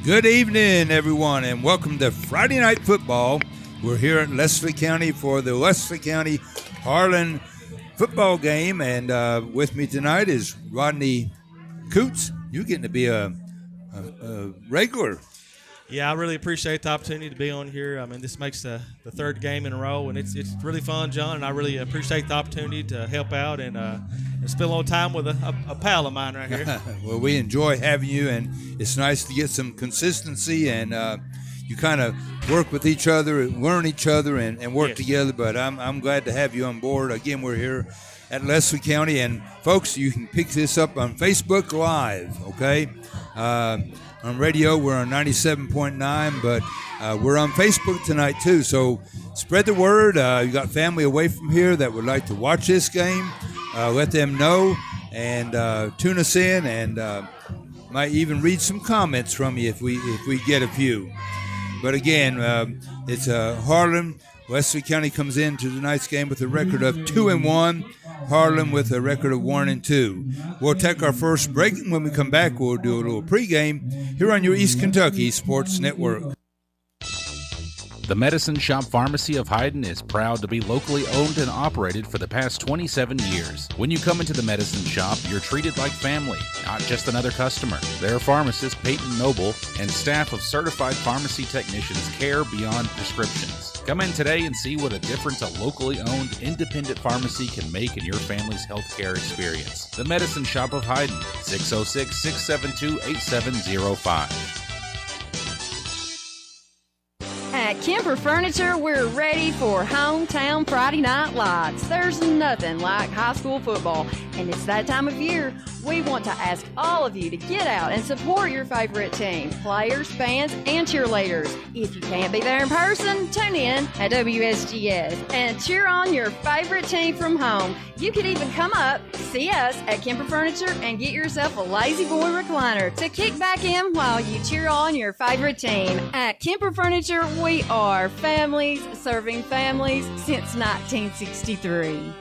Good evening, everyone, and welcome to Friday Night Football. We're here at Leslie County for the Leslie County HARLAN football game, and with me tonight is Rodney Coots. You're getting to be a regular. Yeah, I really appreciate the opportunity to be on here. I mean, this makes the third game in a row, and it's really fun, John, and I really appreciate the opportunity to help out and spend a little time with a pal of mine right here. Well, we enjoy having you, and it's nice to get some consistency, and you kind of work with each other, learn each other, and work together, but I'm glad to have you on board. Again, we're here at Leslie County, and folks, you can pick this up on Facebook Live, okay? On radio, we're on 97.9, but we're on Facebook tonight, too. So spread the word. You got family away from here that would like to watch this game. Let them know and tune us in, and might even read some comments from you if we get a few. But again, it's HARLAN. Leslie County comes into tonight's game with a record of 2-1. HARLAN with a record of 1-2. We'll take our first break, and when we come back, we'll do a little pregame here on your East Kentucky Sports Network. The Medicine Shop Pharmacy of Hyden is proud to be locally owned and operated for the past 27 years. When you come into the Medicine Shop, you're treated like family, not just another customer. Their pharmacist, Peyton Noble, and staff of certified pharmacy technicians care beyond prescriptions. Come in today and see what a difference a locally owned, independent pharmacy can make in your family's healthcare experience. The Medicine Shop of Hyden, 606-672-8705. At Kemper Furniture, we're ready for hometown Friday night lights. There's nothing like high school football, and it's that time of year. We want to ask all of you to get out and support your favorite team, players, fans, and cheerleaders. If you can't be there in person, tune in at WSGS and cheer on your favorite team from home. You could even come up, see us at Kemper Furniture, and get yourself a Lazy Boy recliner to kick back in while you cheer on your favorite team. At Kemper Furniture, we are families serving families since 1963.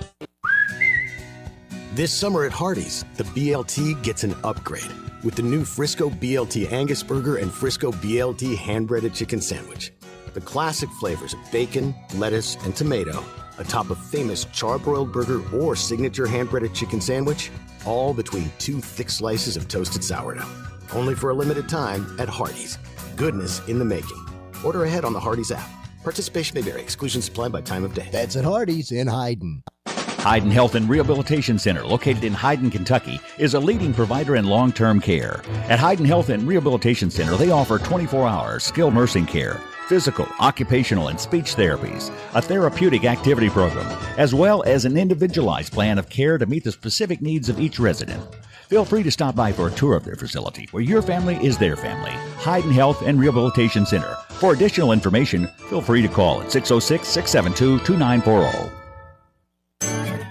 This summer at Hardee's, the BLT gets an upgrade with the new Frisco BLT Angus Burger and Frisco BLT hand-breaded chicken sandwich. The classic flavors of bacon, lettuce, and tomato, atop a famous charbroiled burger or signature hand-breaded chicken sandwich, all between two thick slices of toasted sourdough. Only for a limited time at Hardee's. Goodness in the making. Order ahead on the Hardee's app. Participation may vary. Exclusions apply by time of day. That's at Hardee's in Hyden. Hyden Health and Rehabilitation Center, located in Hyden, Kentucky, is a leading provider in long-term care. At Hyden Health and Rehabilitation Center, they offer 24-hour skilled nursing care, physical, occupational, and speech therapies, a therapeutic activity program, as well as an individualized plan of care to meet the specific needs of each resident. Feel free to stop by for a tour of their facility, where your family is their family. Hyden Health and Rehabilitation Center. For additional information, feel free to call at 606-672-2940.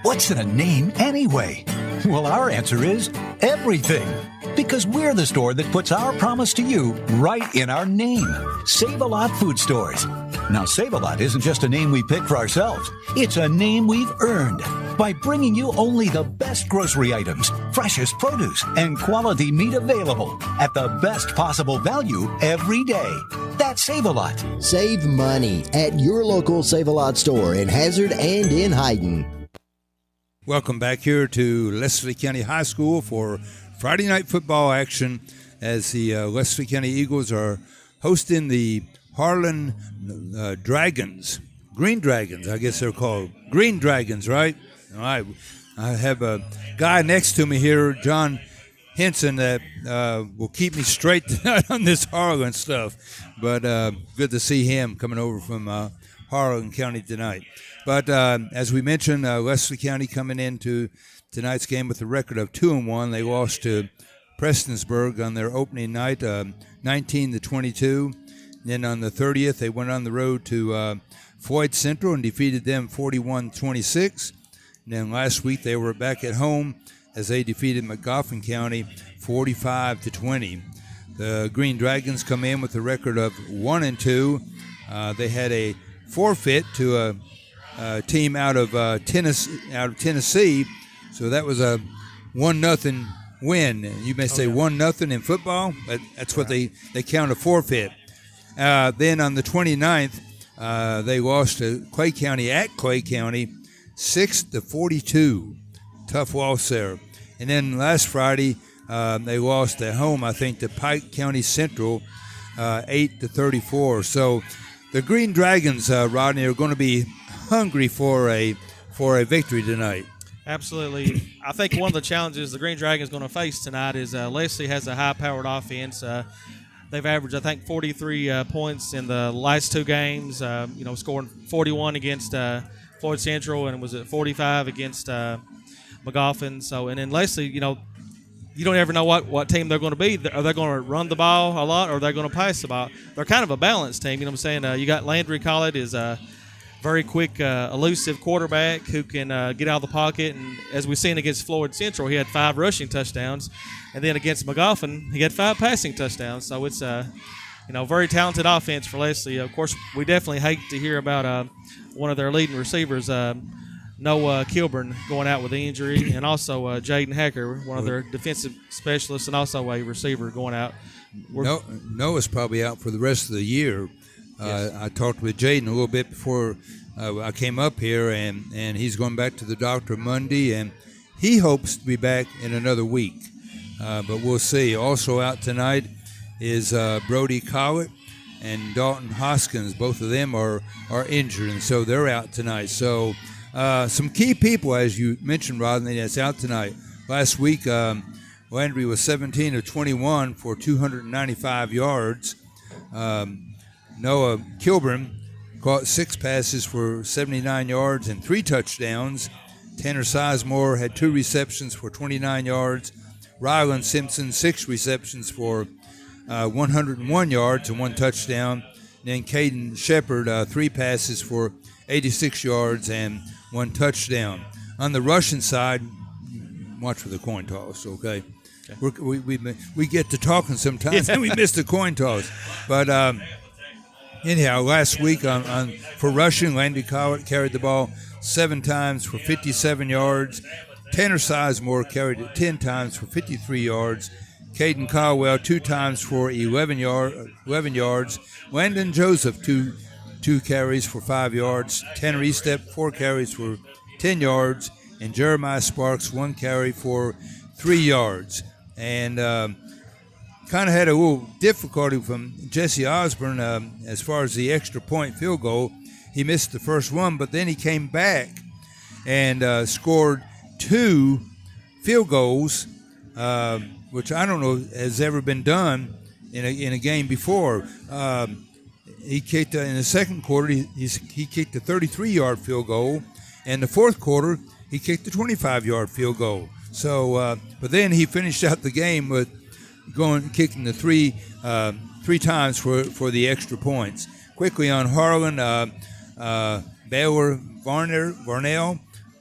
What's in a name anyway? Well, our answer is everything. Because we're the store that puts our promise to you right in our name. Save-A-Lot Food Stores. Now, Save-A-Lot isn't just a name we picked for ourselves. It's a name we've earned by bringing you only the best grocery items, freshest produce, and quality meat available at the best possible value every day. That's Save-A-Lot. Save money at your local Save-A-Lot store in Hazard and in Hyden. Welcome back here to Leslie County High School for Friday night football action as the Leslie County Eagles are hosting the HARLAN Dragons. Green Dragons, I guess they're called. Green Dragons, right? All right. I have a guy next to me here, John Henson, that will keep me straight tonight on this HARLAN stuff. But good to see him coming over from HARLAN County tonight. But as we mentioned, Leslie County coming into tonight's game with a record of 2-1. They lost to Prestonsburg on their opening night, 19-22. Then on the 30th, they went on the road to Floyd Central and defeated them 41-26. And then last week, they were back at home as they defeated McGoffin County 45-20. The Green Dragons come in with a record of 1-2. They had a forfeit to a team out of Tennessee, so that was a 1-0 win. You may say 1-0 in football, but that's what they count a forfeit. Then on the 29th, they lost to Clay County at Clay County, 6-42. Tough loss there. And then last Friday, they lost at home, I think, to Pike County Central, 8-34. So the Green Dragons, Rodney, are going to be hungry for a victory tonight. Absolutely. I think one of the challenges the Green Dragons going to face tonight is Leslie has a high-powered offense. They've averaged, I think, 43 points in the last two games, scoring 41 against Floyd Central and was at 45 against McGoffin. So, and then Leslie, you don't ever know what team they're going to be. Are they going to run the ball a lot, or are they going to pass the ball? They're kind of a balanced team. You know what I'm saying? You got Landry Collett is a very quick, elusive quarterback who can get out of the pocket. And as we've seen against Floyd Central, he had 5 rushing touchdowns. And then against McGoffin, he had 5 passing touchdowns. So it's a very talented offense for Leslie. Of course, we definitely hate to hear about one of their leading receivers, Noah Kilburn, going out with the injury, and also Jaden Hacker, one of their defensive specialists, and also a receiver going out. Noah's probably out for the rest of the year. Yes. I talked with Jaden a little bit before I came up here, and he's going back to the doctor Monday, and he hopes to be back in another week. But we'll see. Also out tonight is Brody Collett and Dalton Hoskins. Both of them are injured, and so they're out tonight. So some key people, as you mentioned, Rodney, that's out tonight. Last week, Landry was 17 of 21 for 295 yards. Noah Kilburn caught 6 passes for 79 yards and 3 touchdowns. Tanner Sizemore had 2 receptions for 29 yards. Ryland Simpson, 6 receptions for 101 yards and 1 touchdown. And then Caden Shepard, 3 passes for 86 yards and 1 touchdown. On the rushing side, watch for the coin toss, okay? We get to talking sometimes and we miss the coin toss. But anyhow, last week for rushing, Landry Collett carried the ball 7 times for 57 yards. Tanner Sizemore carried it 10 times for 53 yards. Caden Caldwell 2 times for 11 yards. Landon Joseph 2 carries for 5 yards. Tanner Estep 4 carries for 10 yards. And Jeremiah Sparks 1 carry for 3 yards. And kind of had a little difficulty from Jesse Osborne as far as the extra point field goal. He missed the first one, but then he came back and scored 2 field goals, which I don't know has ever been done in a game before. He kicked in the second quarter. He kicked a 33-yard field goal, and the fourth quarter he kicked a 25-yard field goal. So, but then he finished out the game with kicking the three times for the extra points. Quickly on Harlan, Baylor Varner,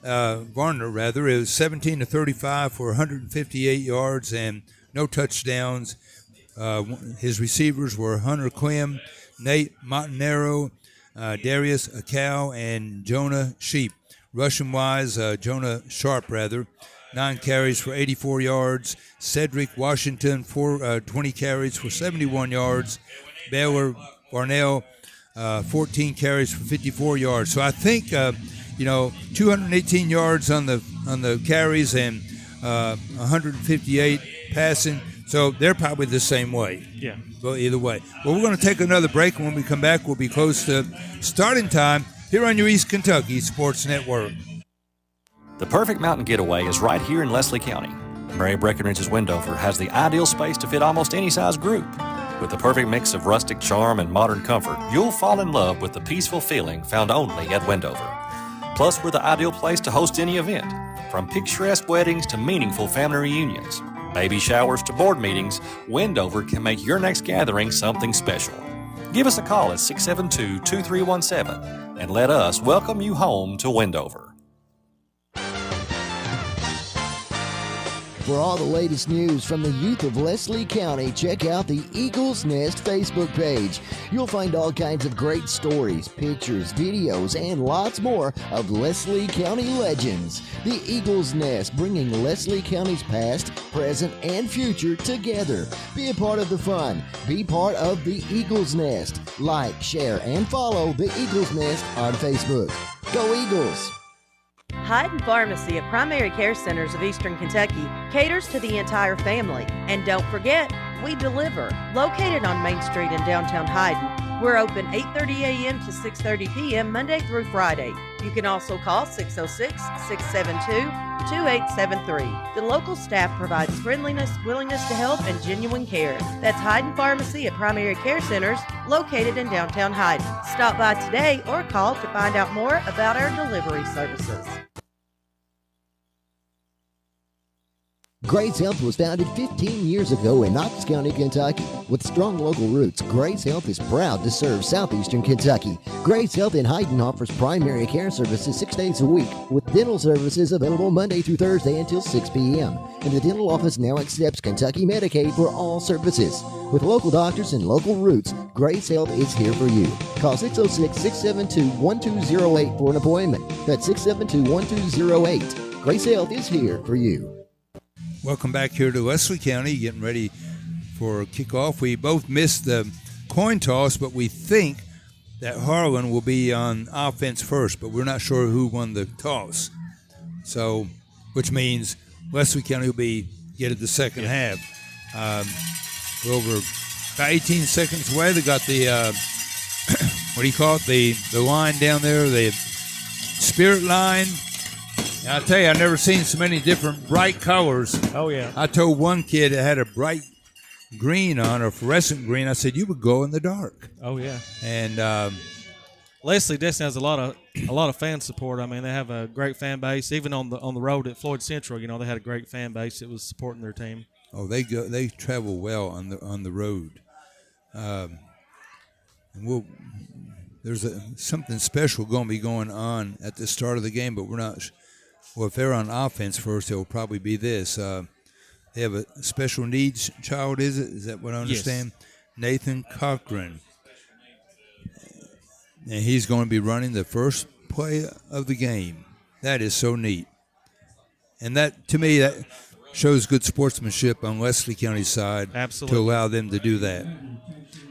it was 17 to 35 for 158 yards and no touchdowns. His receivers were Hunter Clem, Nate Montanero, Darius Acal, and Jonah Sheep. Rushing-wise, Jonah Sharp, 9 carries for 84 yards. Cedric Washington, 20 carries for 71 yards. Baylor Varnell, 14 carries for 54 yards. So I think 218 yards on the carries and 158 passing. So they're probably the same way. Yeah. Well, either way. Well, we're going to take another break, and when we come back, we'll be close to starting time here on your East Kentucky Sports Network. The perfect mountain getaway is right here in Leslie County. Mary Breckenridge's Wendover has the ideal space to fit almost any size group. With the perfect mix of rustic charm and modern comfort, you'll fall in love with the peaceful feeling found only at Wendover. Plus, we're the ideal place to host any event, from picturesque weddings to meaningful family reunions. Baby showers to board meetings, Wendover can make your next gathering something special. Give us a call at 672-2317 and let us welcome you home to Wendover. For all the latest news from the youth of Leslie County, check out the Eagles Nest Facebook page. You'll find all kinds of great stories, pictures, videos, and lots more of Leslie County legends. The Eagles Nest, bringing Leslie County's past, present, and future together. Be a part of the fun. Be part of the Eagles Nest. Like, share, and follow the Eagles Nest on Facebook. Go Eagles! Hyden Pharmacy of Primary Care Centers of Eastern Kentucky caters to the entire family. And don't forget, we deliver. Located on Main Street in downtown Hyden, we're open 8:30 a.m. to 6:30 p.m. Monday through Friday. You can also call 606-672-2873. The local staff provides friendliness, willingness to help, and genuine care. That's Hyden Pharmacy at Primary Care Centers, located in downtown Hyden. Stop by today or call to find out more about our delivery services. Grace Health was founded 15 years ago in Knox County, Kentucky. With strong local roots, Grace Health is proud to serve southeastern Kentucky. Grace Health in Hyden offers primary care services 6 days a week, with dental services available Monday through Thursday until 6 p.m. And the dental office now accepts Kentucky Medicaid for all services. With local doctors and local roots, Grace Health is here for you. Call 606-672-1208 for an appointment. That's 672-1208. Grace Health is here for you. Welcome back here to Leslie County, getting ready for kickoff. We both missed the coin toss, but we think that HARLAN will be on offense first, but we're not sure who won the toss. So, which means Leslie County will get the second half. We're over about 18 seconds away. They got the, what do you call it, the line down there, the spirit line. I'll tell you, I've never seen so many different bright colors. Oh, yeah. I told one kid that had a bright green on, or fluorescent green, I said, you would go in the dark. Oh, yeah. And Leslie Destin has a lot of fan support. I mean, they have a great fan base. Even on the road at Floyd Central, they had a great fan base that was supporting their team. Oh, they travel well on the road. And there's something special going to be going on at the start of the game, but we're not. Well, if they're on offense first, it will probably be this. They have a special needs child, is it? Is that what I understand? Yes. Nathan Cochran. And he's going to be running the first play of the game. That is so neat. And that, to me, that shows good sportsmanship on Leslie County's side. Absolutely. To allow them to do that.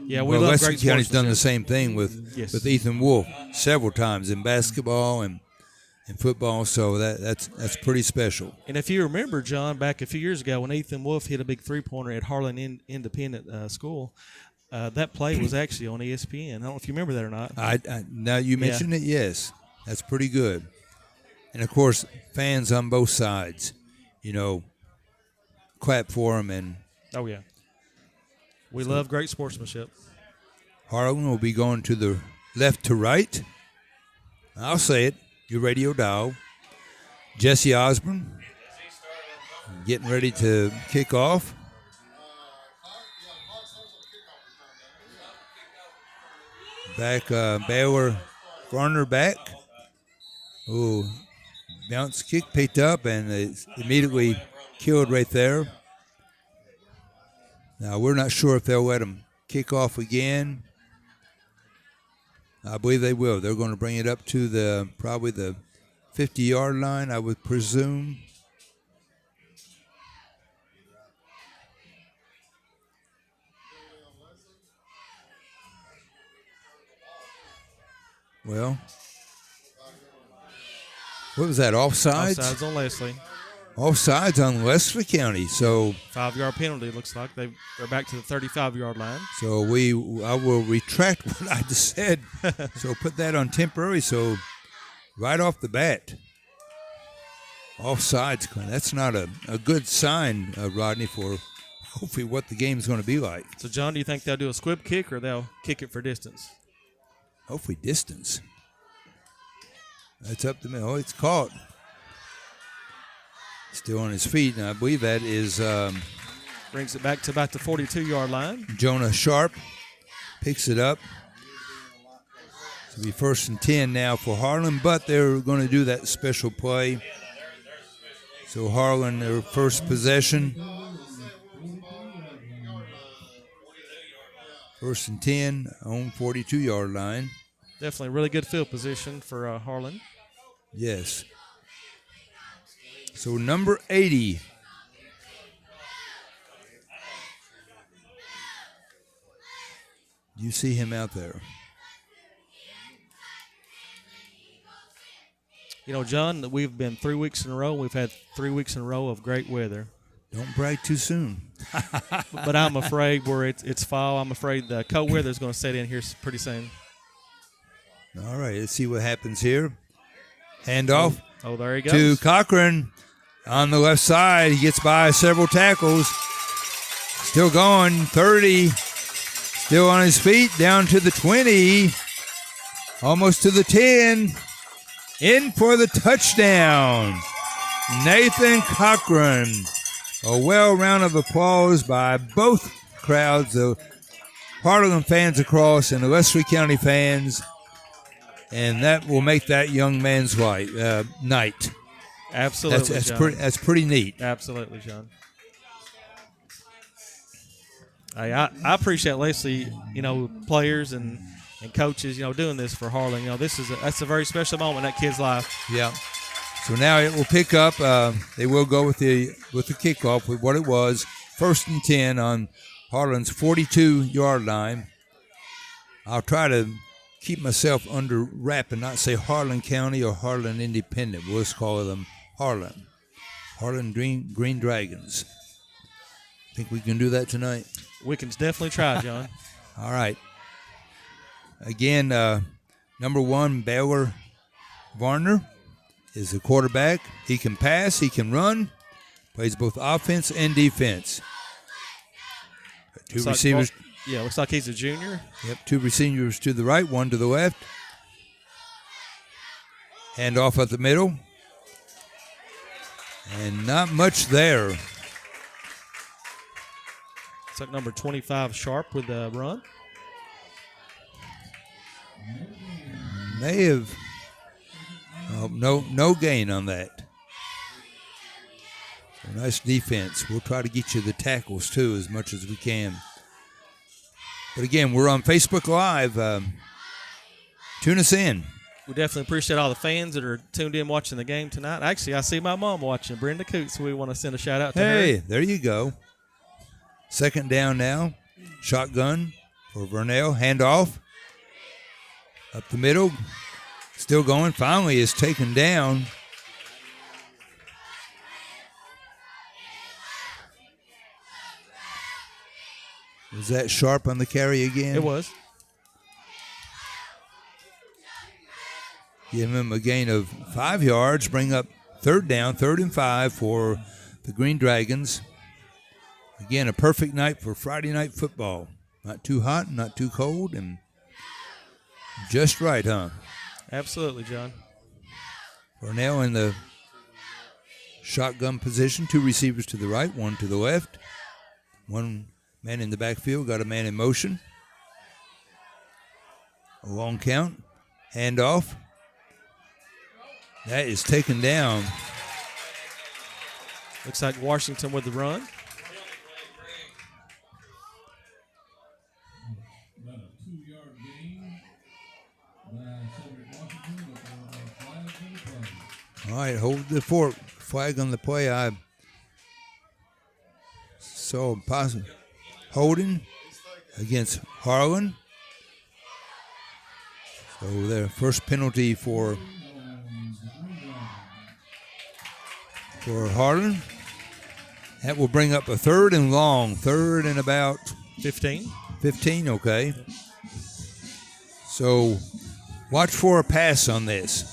Yeah, we love Leslie great County's done the same thing with Ethan Wolf several times in basketball and in football, so that's pretty special. And if you remember, John, back a few years ago when Ethan Wolf hit a big three-pointer at HARLAN Independent School, that play was actually on ESPN. I don't know if you remember that or not. Now you mentioned it, yes. That's pretty good. And, of course, fans on both sides, clap for them. And oh, yeah. We love great sportsmanship. HARLAN will be going to the left to right. I'll say it. Your radio dial. Jesse Osborne getting ready to kick off. Back, Baylor Garner back. Oh, bounce kick picked up and it's immediately killed right there. Now, we're not sure if they'll let him kick off again. I believe they will. They're going to bring it up to probably the 50-yard line, I would presume. Well, what was that, offsides? Offsides on Leslie. Offsides on Leslie County. So 5-yard penalty, looks like. They're back to the 35-yard line. So I will retract what I just said. So put that on temporary. So right off the bat, offsides. That's not a good sign, Rodney, for hopefully what the game's going to be like. So, John, do you think they'll do a squib kick or they'll kick it for distance? Hopefully distance. That's up to me. Oh, it's caught. Still on his feet, and I believe that is... brings it back to about the 42-yard line. Jonah Sharp picks it up. It'll be 1st and 10 now for HARLAN, but they're going to do that special play. So Harlan, their first possession. 1st and 10 on 42-yard line. Definitely really good field position for Harlan. Yes. So number 80. You see him out there. You know, John, we've been 3 weeks in a row. We've had 3 weeks in a row of great weather. Don't brag too soon. But I'm afraid where it's fall, I'm afraid the cold weather is going to set in here pretty soon. All right, let's see what happens here. Handoff. Oh, there he goes. To Cochran on the left side. He gets by several tackles. Still going, 30. Still on his feet, down to the 20. Almost to the 10. In for the touchdown. Nathan Cochran. A well round of applause by both crowds, the Harlan fans across and the Leslie County fans. And that will make that young man's night. Absolutely, that's pretty neat. Absolutely, John. I appreciate Leslie, players and coaches, doing this for Harlan. That's a very special moment in that kid's life. Yeah. So now it will pick up. They will go with the kickoff with what it was, 1st and 10 on Harlan's 42-yard line. I'll try to keep myself under wrap and not say Harlan County or Harlan Independent. We'll just call them Harlan. Harlan Green Dragons. Think we can do that tonight? We can definitely try, John. All right. Again, number 1, Baylor Varner is the quarterback. He can pass, he can run, plays both offense and defense. Two receivers. Looks like he's a junior. Yep, 2 receivers to the right, 1 to the left. Hand off at the middle. And not much there. It's like number 25, Sharp, with the run. May have. No gain on that. So nice defense. We'll try to get you the tackles, too, as much as we can. But, again, we're on Facebook Live. Tune us in. We definitely appreciate all the fans that are tuned in watching the game tonight. Actually, I see my mom watching, Brenda Coots. We want to send a shout-out to her. Hey, there you go. 2nd down now. Shotgun for Vernell. Handoff. Up the middle. Still going. Finally is taken down. Was that Sharp on the carry again? It was. Give him a gain of 5 yards. Bring up 3rd down, 3rd and 5 for the Green Dragons. Again, a perfect night for Friday night football. Not too hot, not too cold, and just right, huh? Absolutely, John. Vernell in the shotgun position. 2 receivers to the right, 1 to the left. 1 man in the backfield, got a man in motion. A long count. Handoff. That is taken down. Looks like Washington with the run. All right, hold the flag on the play. I saw possible holding against Harlan. So their first penalty for Harlan. That will bring up a 3rd and long. 3rd and about 15. 15, okay. So watch for a pass on this.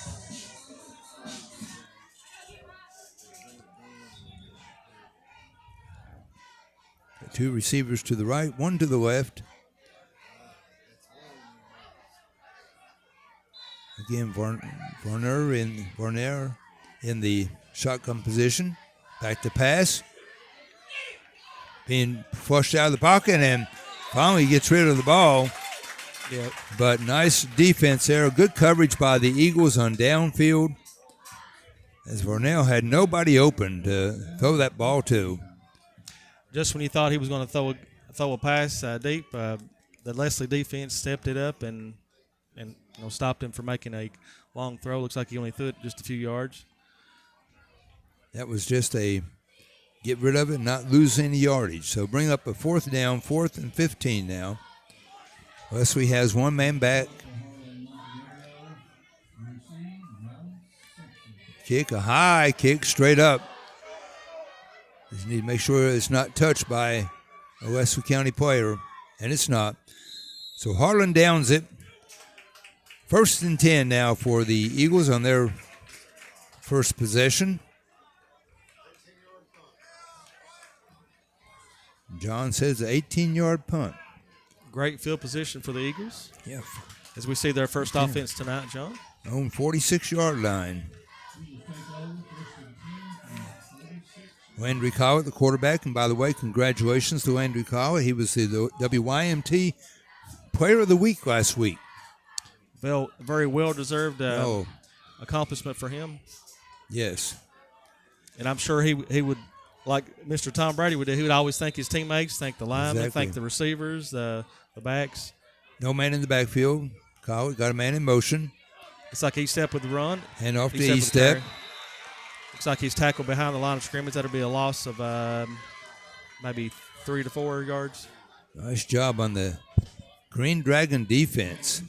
Two receivers to the right, 1 to the left. Again, Varner in the shotgun position. Back to pass. Being flushed out of the pocket and finally gets rid of the ball. Yep. But nice defense there. Good coverage by the Eagles on downfield. as Varnell had nobody open to throw that ball to. Just when you thought he was going to throw a pass deep, the Leslie defense stepped it up and stopped him from making a long throw. Looks like he only threw it just a few yards. That was just a get rid of it, not lose any yardage. So bring up a 4th down, 4th and 15 now. Leslie has one man back. Kick, a high kick straight up. Just need to make sure it's not touched by a Leslie County player, and it's not. So HARLAN downs it. 1st and 10 now for the Eagles on their first possession. John says an 18-yard punt. Great field position for the Eagles. Yeah. As we see their first offense tonight, John. On 46-yard line. Landry Collett, the quarterback. And by the way, congratulations to Landry Collett. He was the WYMT Player of the Week last week. Well, very well-deserved accomplishment for him. Yes. And I'm sure he would, like Mr. Tom Brady would do, he would always thank his teammates, thank the linemen, thank the receivers, the backs. No man in the backfield. Collett got a man in motion. It's like E-step with the run. And off to E-step. Looks like he's tackled behind the line of scrimmage. That'll be a loss of maybe 3 to 4 yards. Nice job on the Green Dragon defense.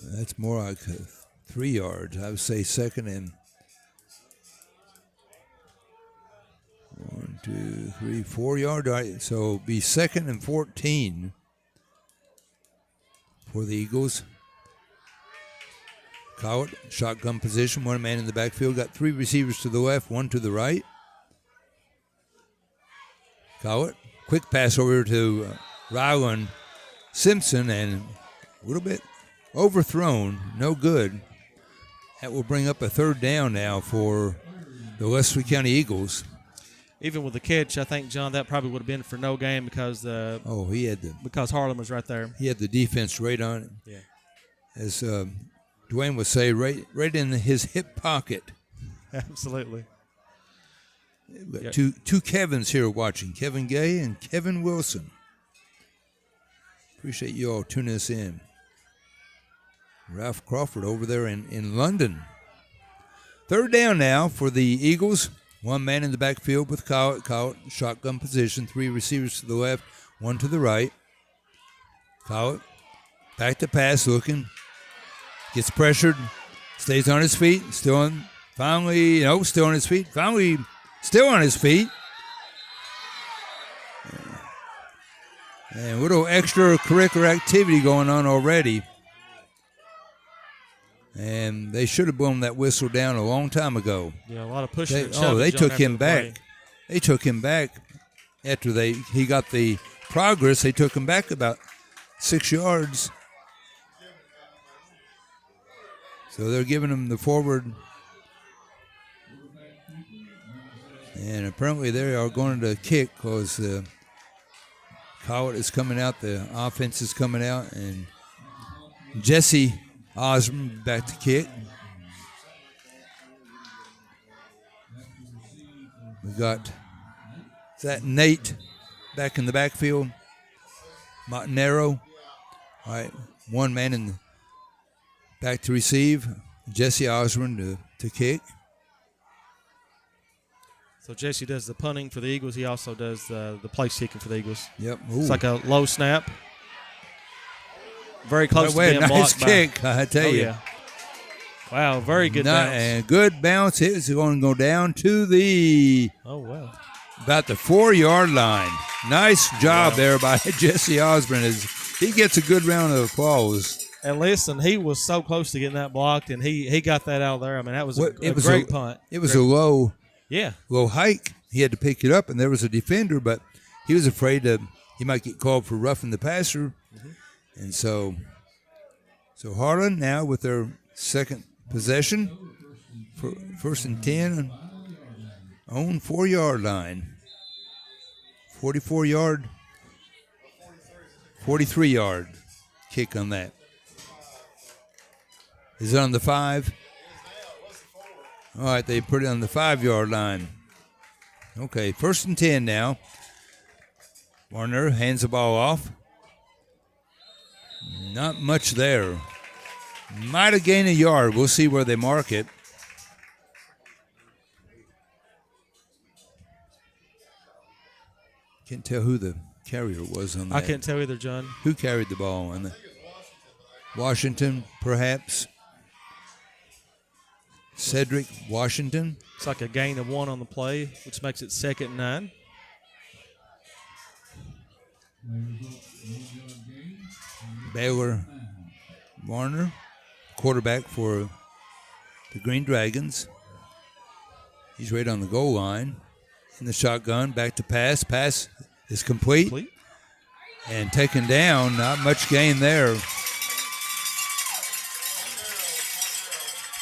That's more like 3 yards. I would say 2nd and 1, 2, 3, 4 yard. Right. So it'll be 2nd and 14 for the Eagles. Collett, shotgun position, one man in the backfield. Got 3 receivers to the left, 1 to the right. Collett, quick pass over to Rylan Simpson, and a little bit overthrown, no good. That will bring up a 3rd down now for the Leslie County Eagles. Even with the catch, I think, John, that probably would have been for no gain because because HARLAN was right there. He had the defense right on it. Yeah. As Dwayne would say, right in his hip pocket. Absolutely. We've got two Kevins here watching, Kevin Gay and Kevin Wilson. Appreciate you all tuning us in. Ralph Crawford over there in London. 3rd down now for the Eagles. One man in the backfield with Collett, shotgun position. 3 receivers to the left, 1 to the right. Collett, back to pass, looking. Gets pressured, stays on his feet, still on his feet. Finally, still on his feet. And a little extracurricular activity going on already. And they should have blown that whistle down a long time ago. Yeah, a lot of pushing. They took him back. They took him back after he got the progress. They took him back about 6 yards. So they're giving him the forward. And apparently they are going to kick because Collett is coming out. The offense is coming out. And Jesse Osborne back to kick. We've got Nate back in the backfield. Montanero. All right, one man in the back to receive. Jesse Osborne to kick. So Jesse does the punting for the Eagles. He also does the place kicking for the Eagles. Yep. Ooh. It's like a low snap. Very close to being nice blocked kick, I tell you. Yeah. Wow, very good bounce. And good bounce. It's going to go down to the about the 4-yard line. Nice job there by Jesse Osborne. As he gets a good round of applause. And listen, he was so close to getting that blocked, and he got that out of there. I mean, that was a great punt. It was a low hike. He had to pick it up, and there was a defender, but he was afraid he might get called for roughing the passer. Mm-hmm. And so HARLAN now with their second possession, for 1st and 10 on 4-yard line. 44-yard 43-yard kick on that. Is it on the 5? All right, they put it on the 5-yard line. Okay, 1st and 10 now. Warner hands the ball off. Not much there. Might have gained a yard. We'll see where they mark it. Can't tell who the carrier was on that. I can't tell either, John. Who carried the ball on the Washington, perhaps? Cedric Washington. It's like a gain of 1 on the play, which makes it 2nd and 9. Baylor Warner, quarterback for the Green Dragons. He's right on the goal line. In the shotgun, back to pass. Pass is complete. And taken down. Not much gain there.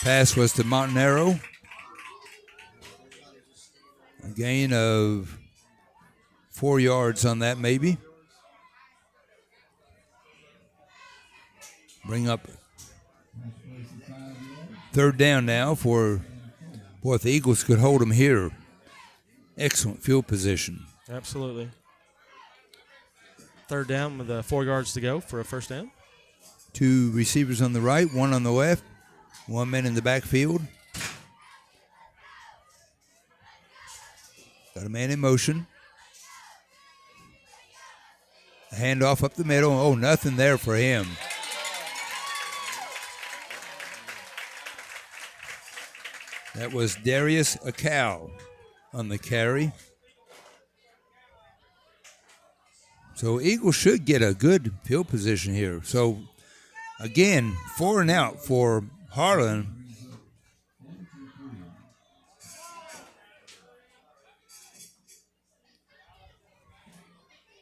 Pass was to Montanaro. A gain of 4 yards on that, maybe. Bring up 3rd down now for, boy, if the Eagles could hold them here. Excellent field position. Absolutely. 3rd down with 4 yards to go for a 1st down. 2 receivers on the right, 1 on the left, 1 man in the backfield. Got a man in motion. A handoff up the middle. Oh, nothing there for him. That was Darius Akal on the carry. So Eagles should get a good field position here. So, again, 4 and out for HARLAN.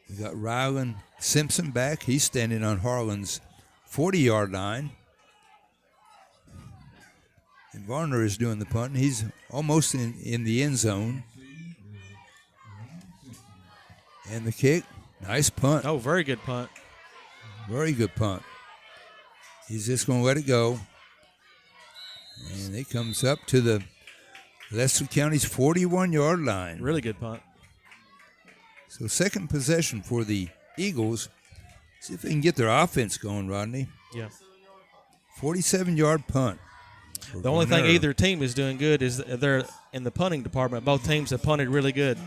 We got Rylan Simpson back. He's standing on HARLAN's 40-yard line. And Varner is doing the punt. He's almost in the end zone. And the kick. Nice punt. Oh, very good punt. Very good punt. He's just going to let it go. And it comes up to the Leslie County's 41-yard line. Really good punt. So 2nd possession for the Eagles. See if they can get their offense going, Rodney. Yeah. 47-yard punt. The only thing either team is doing good is they're in the punting department. Both teams have punted really good.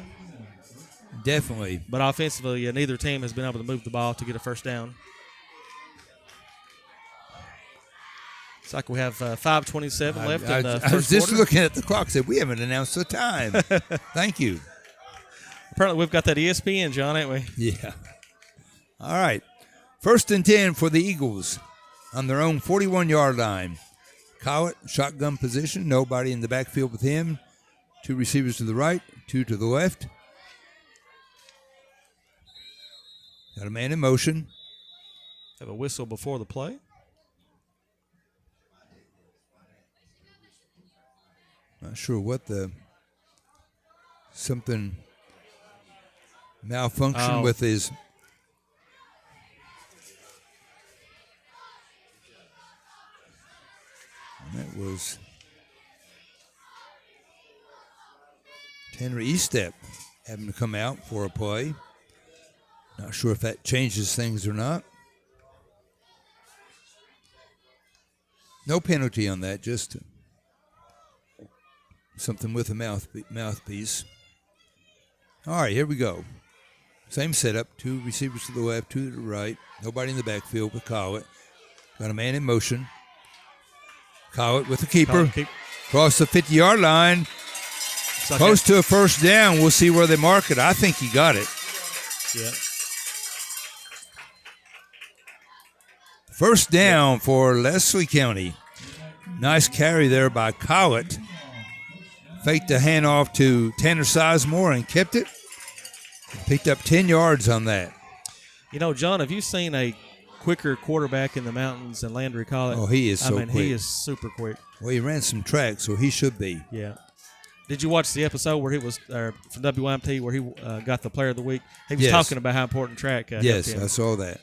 Definitely. But offensively, neither team has been able to move the ball to get a 1st down. It's like we have 5:27 left in the first I was just quarter. looking at the clock. Said we haven't announced the time. Thank you. Apparently, we've got that ESPN, John, ain't we? Yeah. All right. 1st and 10 for the Eagles on their own 41-yard line. Collett, shotgun position. Nobody in the backfield with him. 2 receivers to the right, 2 to the left. Got a man in motion. Have a whistle before the play. Not sure what something malfunction with his. That was Tanner Estep having to come out for a play. Not sure if that changes things or not. No penalty on that, just something with a mouthpiece. All right, here we go. Same setup, 2 receivers to the left, 2 to the right. Nobody in the backfield but Collett. Got a man in motion. Collett with the keeper. Cross the 50-yard line. Like close to a 1st down. We'll see where they mark it. I think he got it. Yeah. 1st down for Leslie County. Nice carry there by Collett. Faked the handoff to Tanner Sizemore and kept it. Picked up 10 yards on that. You know, John, have you seen a quicker quarterback in the mountains than Landry Collett? Oh, he is so quick. He is super quick. Well, he ran some track, so he should be. Yeah. Did you watch the episode where he was from WMT where he got the Player of the Week? He was talking about how important track. Yes, I saw that.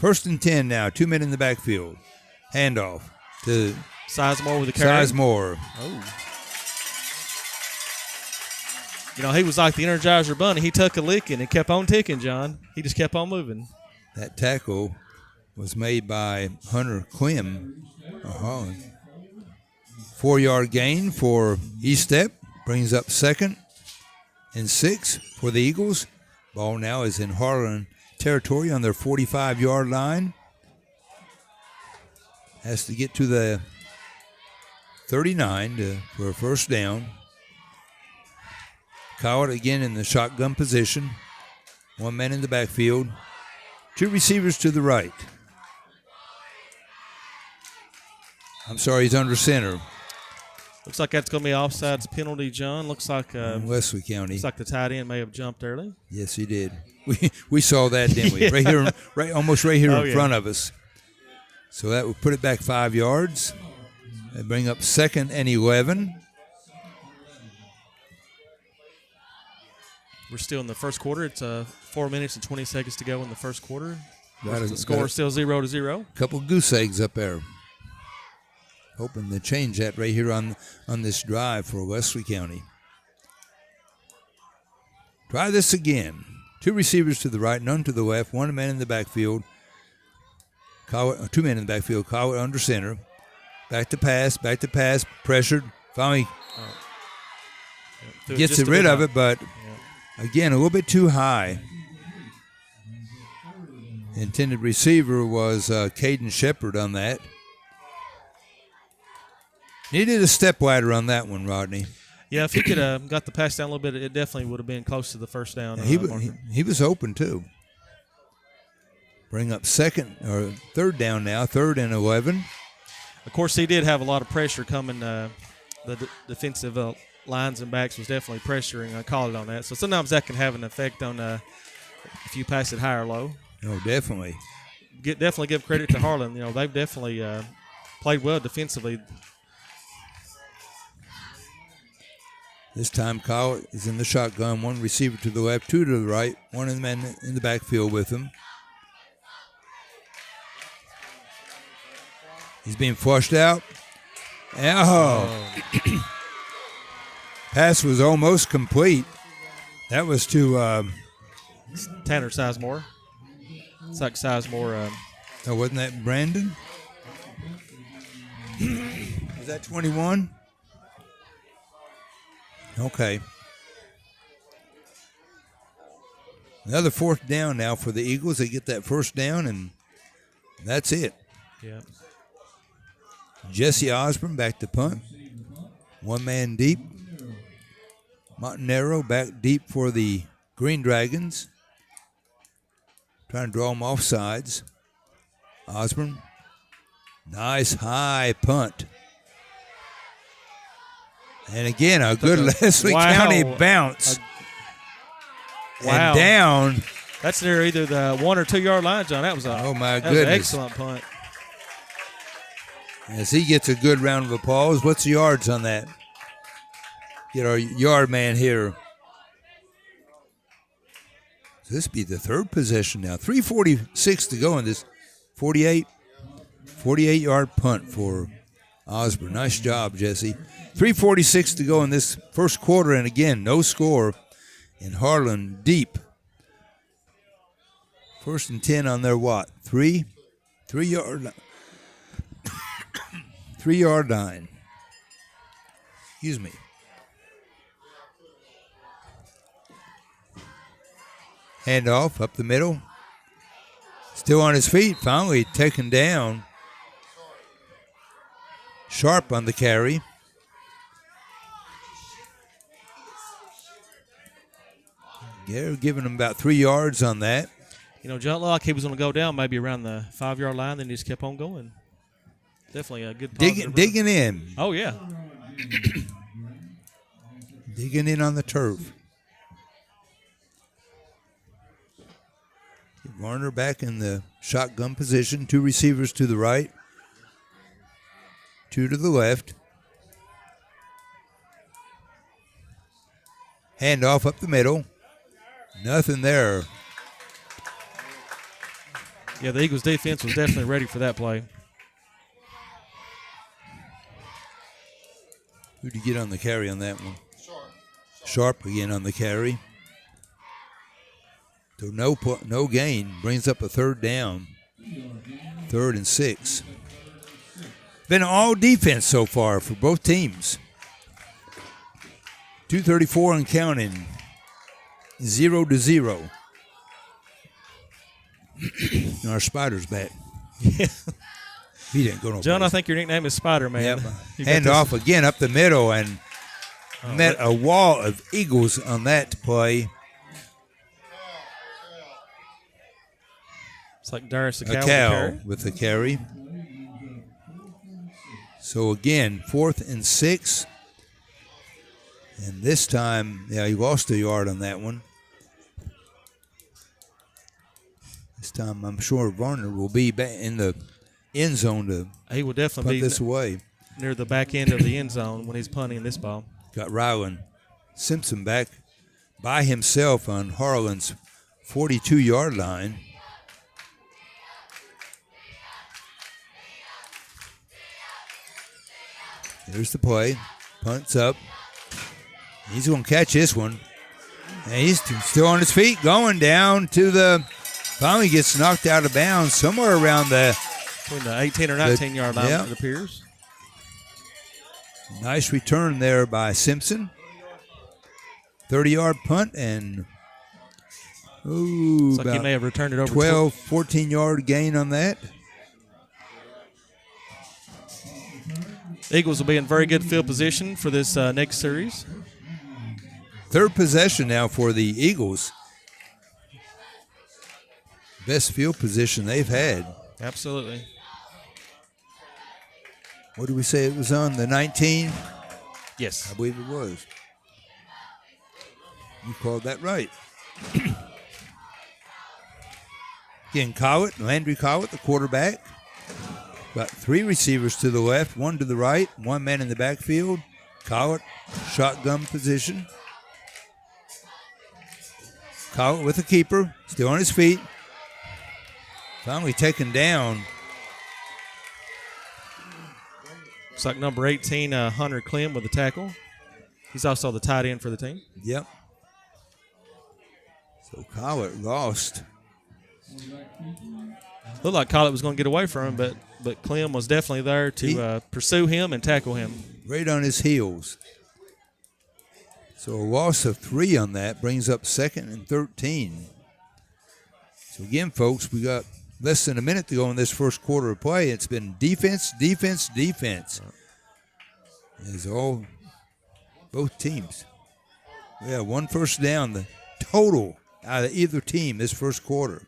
First and 10 now. 2 men in the backfield. Handoff to Sizemore with the carry. Sizemore. Oh. You know, he was like the Energizer Bunny. He took a licking and kept on ticking, John. He just kept on moving. That tackle was made by Hunter Clem. 4-yard gain for Estep. Brings up 2nd and 6 for the Eagles. Ball now is in Harlan territory on their 45-yard line. Has to get to the 39 for a first down. Cowart again in the shotgun position. 1 man in the backfield. 2 receivers to the right. I'm sorry, he's under center. Looks like that's going to be offsides penalty, John. Looks like Wesley County. Looks like the tight end may have jumped early. Yes, he did. We saw that, didn't we? Yeah. Almost right here Oh, in front of us. So that would put it back 5 yards. They bring up 2nd and 11. We're still in the first quarter. It's 4 minutes and 20 seconds to go in the first quarter. The score got is still 0-0. Couple goose eggs up there. Hoping to change that right here on this drive for Wesley County. Try this again. 2 receivers to the right, none to the left. 1 man in the backfield. 2 men in the backfield. Cowart under center. Back to pass. Pressured. Finally gets rid of it, but again, a little bit too high. Intended receiver was Caden Shepard on that. Needed a step ladder on that one, Rodney. Yeah, if he could have got the pass down a little bit, it definitely would have been close to the first down. He was open, too. Bring up 3rd down now, 3rd and 11. Of course, he did have a lot of pressure coming. The defensive lines and backs was definitely pressuring. I called it on that. So sometimes that can have an effect on if you pass it high or low. Oh, definitely. Definitely give credit to Harlan. You know, they've definitely played well defensively. This time, Kyle is in the shotgun. 1 receiver to the left, 2 to the right. 1 man in the backfield with him. He's being flushed out. Pass was almost complete. That was to Tanner Sizemore. It's like Sizemore. Oh, wasn't that Brandon? Was that 21? Okay. Another 4th down now for the Eagles. They get that first down, and that's it. Yeah. Jesse Osborne back to punt. 1 man deep. Montanero back deep for the Green Dragons. Trying to draw them off sides. Osborne. Nice high punt. And again, a good Leslie County bounce. And down. That's near either the 1 or 2 yard line, John. That was my that was an goodness. excellent punt. As he gets a good round of applause. What's the yards on that? Get our yard man here. So this be the 3rd possession now. 3:46 to go in this 48-yard punt for Osborne. Nice job, Jesse. 3:46 to go in this first quarter, and again, no score. And Harlan deep. 1st and 10 on their what? 3-yard line. 3-yard line. Excuse me. Handoff up the middle. Still on his feet. Finally taken down. Sharp on the carry. They're giving him about 3 yards on that. You know, John looked like he was going to go down maybe around the 5 yard line, then he just kept on going. Definitely a good digging in. Oh, yeah. Digging in on the turf. Varner back in the shotgun position. 2 receivers to the right. 2 to the left. Handoff up the middle. Nothing there. Yeah, the Eagles defense was definitely ready for that play. Who did you get on the carry on that one? Sharp again on the carry. So no gain. Brings up a third down. 3rd and 6. Been all defense so far for both teams. 2:34 and counting. 0-0. Our Spider's back. Yeah. He didn't go no John, place. I think your nickname is Spider-Man. Yep. Hand off again up the middle and met a wall of Eagles on that play. It's like Darius A cow with the carry. So again, 4th and 6. And this time, yeah, he lost a yard on that one. This time, I'm sure Varner will be back in the end zone to he will definitely punt this away. Near the back end of the end zone when he's punting this ball. Got Rylan Simpson back by himself on Harlan's 42-yard line. Here's the play. Punts up. He's going to catch this one. And he's still on his feet, going down to the. Finally gets knocked out of bounds somewhere around between the 18 or 19-yard line, it appears. Nice return there by Simpson. 30-yard punt and looks like he may have returned it over 12, 14-yard gain on that. Eagles will be in very good field position for this next series. 3rd possession now for the Eagles. Best field position they've had. Absolutely. What did we say it was on? The 19? Yes. I believe it was. You called that right. Again, Landry Collett, the quarterback. Got 3 receivers to the left, 1 to the right, 1 man in the backfield. Collett, shotgun position. Collett with the keeper, still on his feet. Finally taken down. Looks like number 18, Hunter Clem with the tackle. He's also the tight end for the team. Yep. So Collett lost. Looked like Collett was going to get away from him, but Clem was definitely there to pursue him and tackle him. Right on his heels. So a loss of 3 on that brings up 2nd and 13. So again, folks, we got less than a minute to go in this first quarter of play. It's been defense, defense, defense. It's all both teams. We have 1 first down, the total out of either team this first quarter.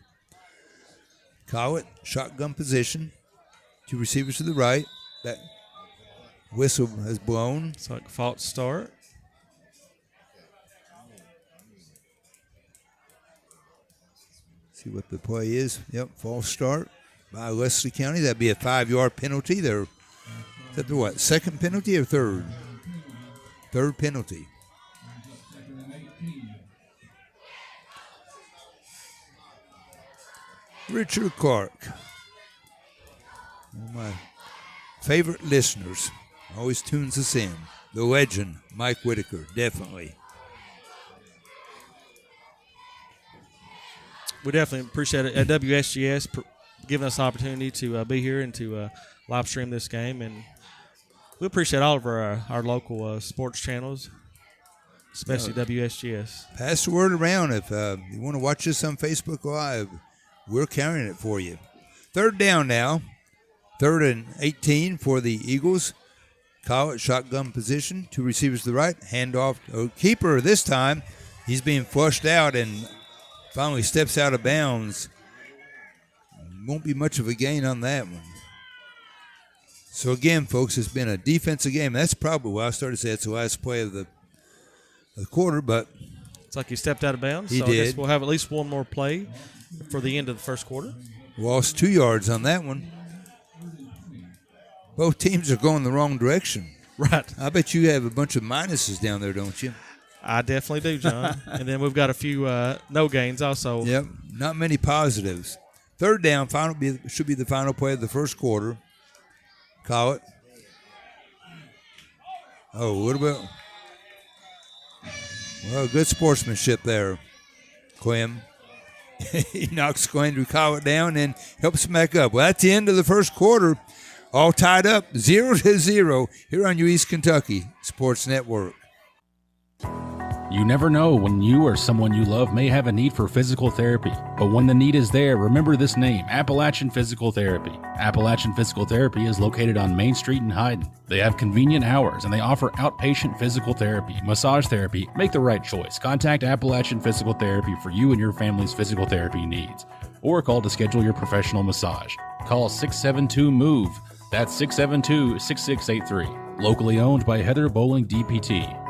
Collett, shotgun position. 2 receivers to the right. That whistle has blown. It's like a false start. See what the play is. Yep, false start by Leslie County. That'd be a 5-yard penalty. Is that the what? 2nd penalty or 3rd? 3rd penalty. Richard Clark. One of my favorite listeners. Always tunes us in. The legend, Mike Whitaker, definitely. We definitely appreciate it at WSGS giving us the opportunity to be here and to live stream this game. And we appreciate all of our local sports channels, especially WSGS. Pass the word around. If you want to watch this on Facebook Live, we're carrying it for you. 3rd down now. 3rd and 18 for the Eagles. Collett, shotgun position. 2 receivers to the right. Handoff. Keeper this time. He's being flushed out and finally steps out of bounds. Won't be much of a gain on that one. So again, folks, it's been a defensive game. That's probably why I started to say it's the last play of the quarter, but it's like he stepped out of bounds. He so did. I guess we'll have at least one more play for the end of the first quarter. Lost 2 yards on that one. Both teams are going the wrong direction. Right. I bet you have a bunch of minuses down there, don't you? I definitely do, John. And then we've got a few no gains also. Yep. Not many positives. Third down, should be the final play of the first quarter. Call it. Oh, a little bit. Well, good sportsmanship there, Clem. He knocks Glenn to call it down and helps him back up. Well, that's the end of the first quarter. All tied up 0-0 here on East Kentucky Sports Network. You never know when you or someone you love may have a need for physical therapy. But when the need is there, remember this name, Appalachian Physical Therapy. Appalachian Physical Therapy is located on Main Street in Hyden. They have convenient hours and they offer outpatient physical therapy, massage therapy. Make the right choice. Contact Appalachian Physical Therapy for you and your family's physical therapy needs. Or call to schedule your professional massage. Call 672-MOVE. That's 672-6683. Locally owned by Heather Bowling DPT.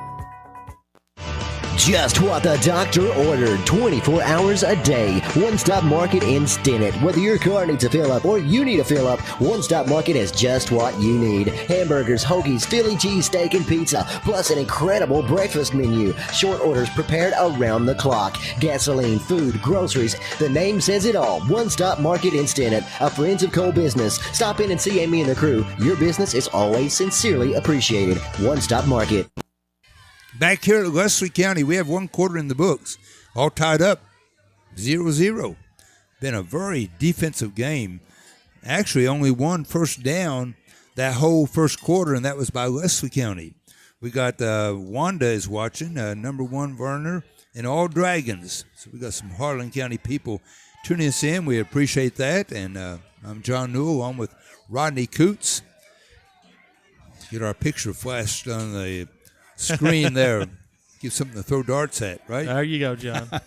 Just what the doctor ordered, 24 hours a day. One Stop Market in Stinnett. Whether your car needs a fill up or you need a fill up, One Stop Market has just what you need. Hamburgers, hoagies, Philly cheesesteak, and pizza, plus an incredible breakfast menu. Short orders prepared around the clock. Gasoline, food, groceries. The name says it all. One Stop Market in Stinnett, a Friends of Coal business. Stop in and see Amy and the crew. Your business is always sincerely appreciated. One Stop Market. Back here at Leslie County, we have one quarter in the books, all tied up, 0-0. Been a very defensive game. Actually, only one first down that whole first quarter, and that was by Leslie County. We got Wanda is watching, number 1 Werner, and all Dragons. So we got some Harlan County people tuning us in. We appreciate that. And I'm John Newell, along with Rodney Coots. Get our picture flashed on the screen there. Give something to throw darts at, right? There you go, John. All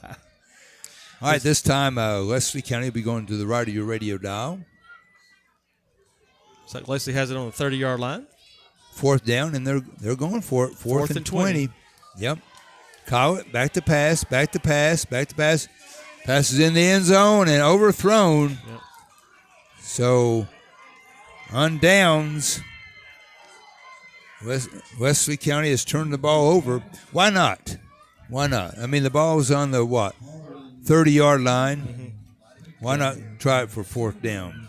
right, this time Leslie County will be going to the right of your radio dial. Looks like Leslie has it on the 30-yard line. Fourth down, and they're going for it. Fourth and 20. Yep. Call it. Back to pass. Back to pass. Back to pass. Passes in the end zone and overthrown. Yep. So on downs, Leslie County has turned the ball over. Why not? Why not? I mean, the ball was on the, 30-yard line. Mm-hmm. Why not try it for fourth down?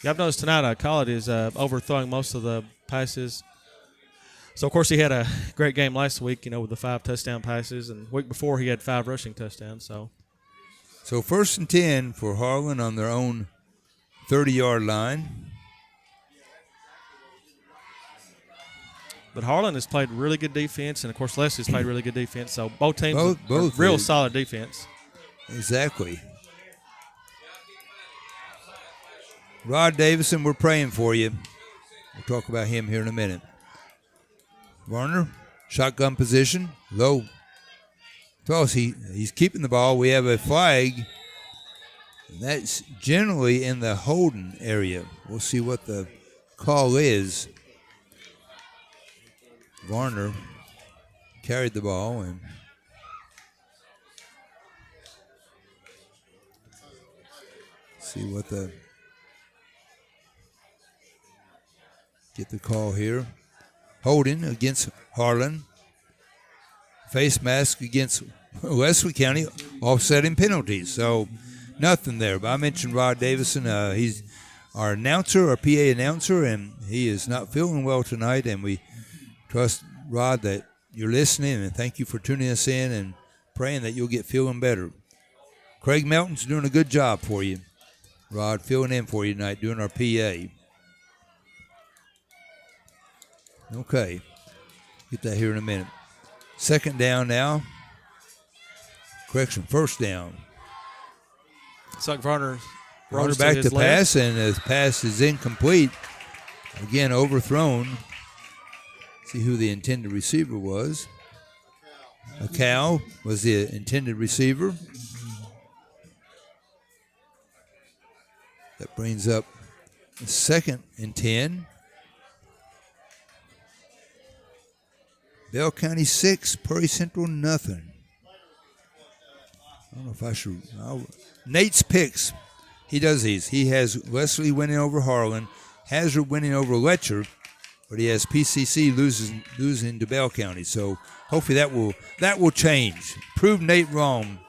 Yeah, I've noticed tonight Collett is overthrowing most of the passes. So, of course, he had a great game last week, with the 5 touchdown passes. And the week before, he had 5 rushing touchdowns. So first and 10 for Harlan on their own 30-yard line. But Harlan has played really good defense, and, of course, Leslie's played really good defense. So both teams both real solid defense. Exactly. Rod Davison, we're praying for you. We'll talk about him here in a minute. Warner, shotgun position, low. Throws. He's keeping the ball. We have a flag. And that's generally in the holding area. We'll see what the call is. Varner carried the ball and see what get the call here. Holding against Harlan. Face mask against Leslie County, offsetting penalties. So nothing there. But I mentioned Rod Davison. He's our announcer, our PA announcer, and he is not feeling well tonight, and we trust, Rod, that you're listening, and thank you for tuning us in and praying that you'll get feeling better. Craig Melton's doing a good job for you. Rod, filling in for you tonight, doing our PA. Okay. Get that here in a minute. Second down now. Correction, first down. It's like Varner back to pass, and his pass is incomplete. Again, overthrown. See who the intended receiver was. A cow was the intended receiver. That brings up the 2nd and 10. Bell County 6, Prairie Central nothing. I don't know if I should. Nate's picks. He does these. He has Leslie winning over Harlan, Hazard winning over Letcher, but he has PCC losing to Bell County. So hopefully that will change. Prove Nate wrong,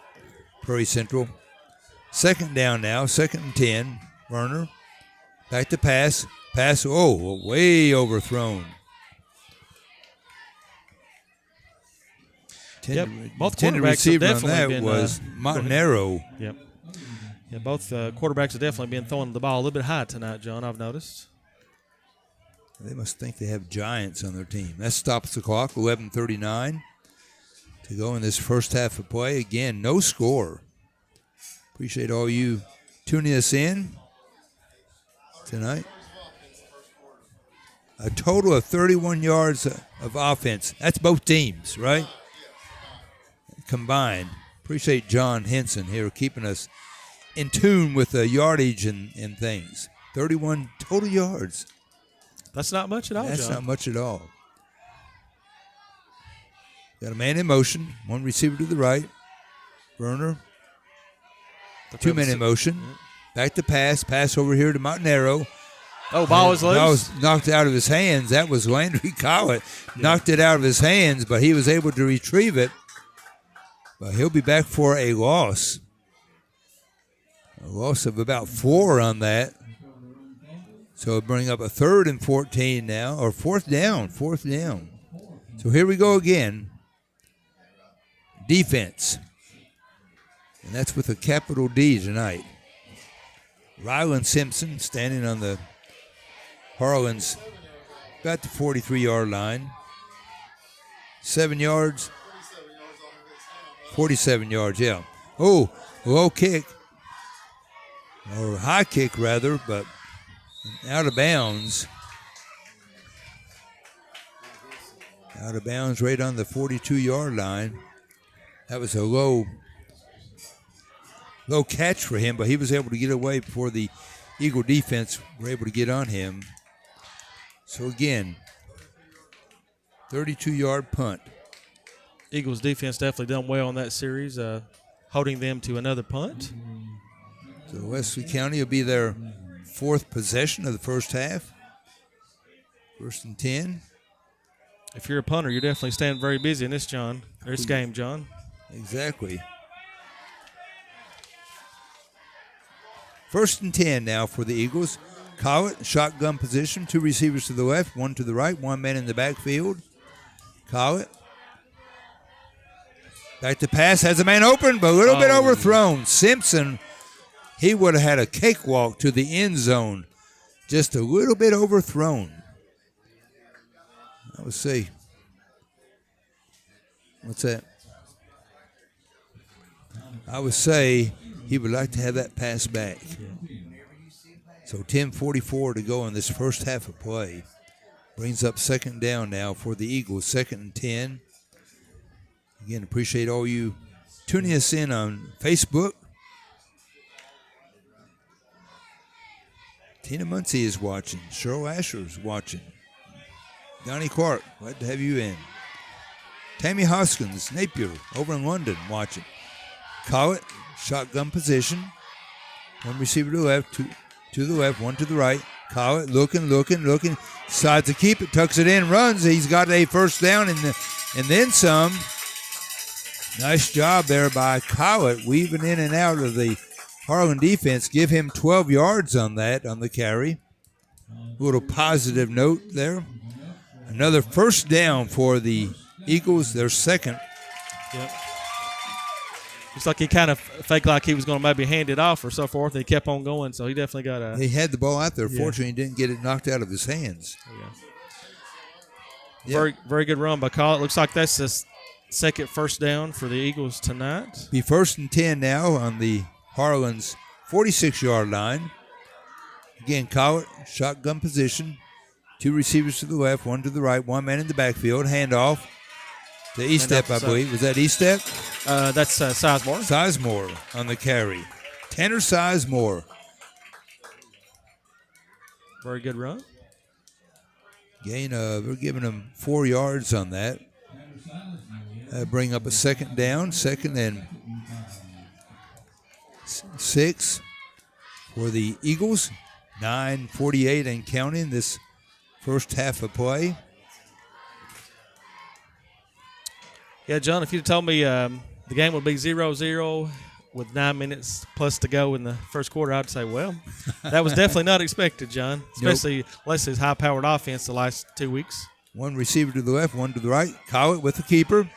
Prairie Central. Second down now, 2nd and 10. Werner back to pass. Pass, way overthrown. Both Intended quarterbacks receiver have on definitely that been was Montanaro. Yep. Yeah, both quarterbacks have definitely been throwing the ball a little bit high tonight, John, I've noticed. They must think they have giants on their team. That stops the clock, 11:39 to go in this first half of play. Again, no score. Appreciate all you tuning us in tonight. A total of 31 yards of offense. That's both teams, right? Combined. Appreciate John Henson here keeping us in tune with the yardage and things. 31 total yards. That's not much at all, That's John. not much at all. Got a man in motion. One receiver to the right. Werner. 2 men in motion. Back to pass. Pass over here to Montanaro. Oh, ball is loose. Ball was knocked out of his hands. That was Landry Collett. Knocked it out of his hands, but he was able to retrieve it. But he'll be back for a loss. A loss of about 4 on that. So it'll bring up a 3rd and 14 now, or 4th down. So here we go again. Defense. And that's with a capital D tonight. Rylan Simpson standing on the Harlan's about the 43-yard line. 7 yards. 47 yards, yeah. Oh, low kick. Or high kick, rather, but out of bounds. Out of bounds right on the 42-yard line. That was a low catch for him, but he was able to get away before the Eagle defense were able to get on him. So again, 32-yard punt. Eagles defense definitely done well in that series, holding them to another punt. So Wesley County will be their 4th possession of the first half. 1st and 10. If you're a punter, you're definitely staying very busy in this game, John. Exactly. 1st and 10 now for the Eagles. Collett, shotgun position, 2 receivers to the left, 1 to the right, 1 man in the backfield. Collett. Back to pass, has a man open, but a little bit overthrown. Simpson, he would have had a cakewalk to the end zone. Just a little bit overthrown. I would say, what's that? I would say he would like to have that pass back. So 10:44 to go in this first half of play. Brings up 2nd down now for the Eagles, 2nd and 10. Again, appreciate all you tuning us in on Facebook. Tina Muncie is watching. Cheryl Asher is watching. Donnie Clark, glad to have you in. Tammy Hoskins, Napier, over in London, watching. Collett, shotgun position. 1 receiver to the left, 2 to the left, 1 to the right. Collett looking. Decides to keep it, tucks it in, runs. He's got a first down and then some. Nice job there by Collett, weaving in and out of the Harlan defense. Give him 12 yards on that, on the carry. A little positive note there. Another first down for the Eagles, their 2nd. Yep. Looks like he kind of faked like he was going to maybe hand it off or so forth. He kept on going, so he definitely got a... He had the ball out there. Fortunately, he didn't get it knocked out of his hands. Yeah. Very, very good run by Collett. Looks like that's the 2nd first down for the Eagles tonight. Be 1st and 10 now on the Harlan's 46-yard line. Again, Collett, shotgun position. 2 receivers to the left, 1 to the right, 1 man in the backfield. Handoff to E-Step, I believe. Was that E-Step? That's Sizemore. Sizemore on the carry. Tanner Sizemore. Very good run. Gain we're giving him 4 yards on that. Bring up a 2nd down, 2nd and 6 for the Eagles. 9:48 and counting this first half of play. Yeah, John, if you'd told me the game would be 0-0 with 9 minutes plus to go in the first quarter, I'd say, well, that was definitely not expected, John, especially Leslie's high-powered offense the last 2 weeks. One receiver to the left, one to the right. Collett with the keeper.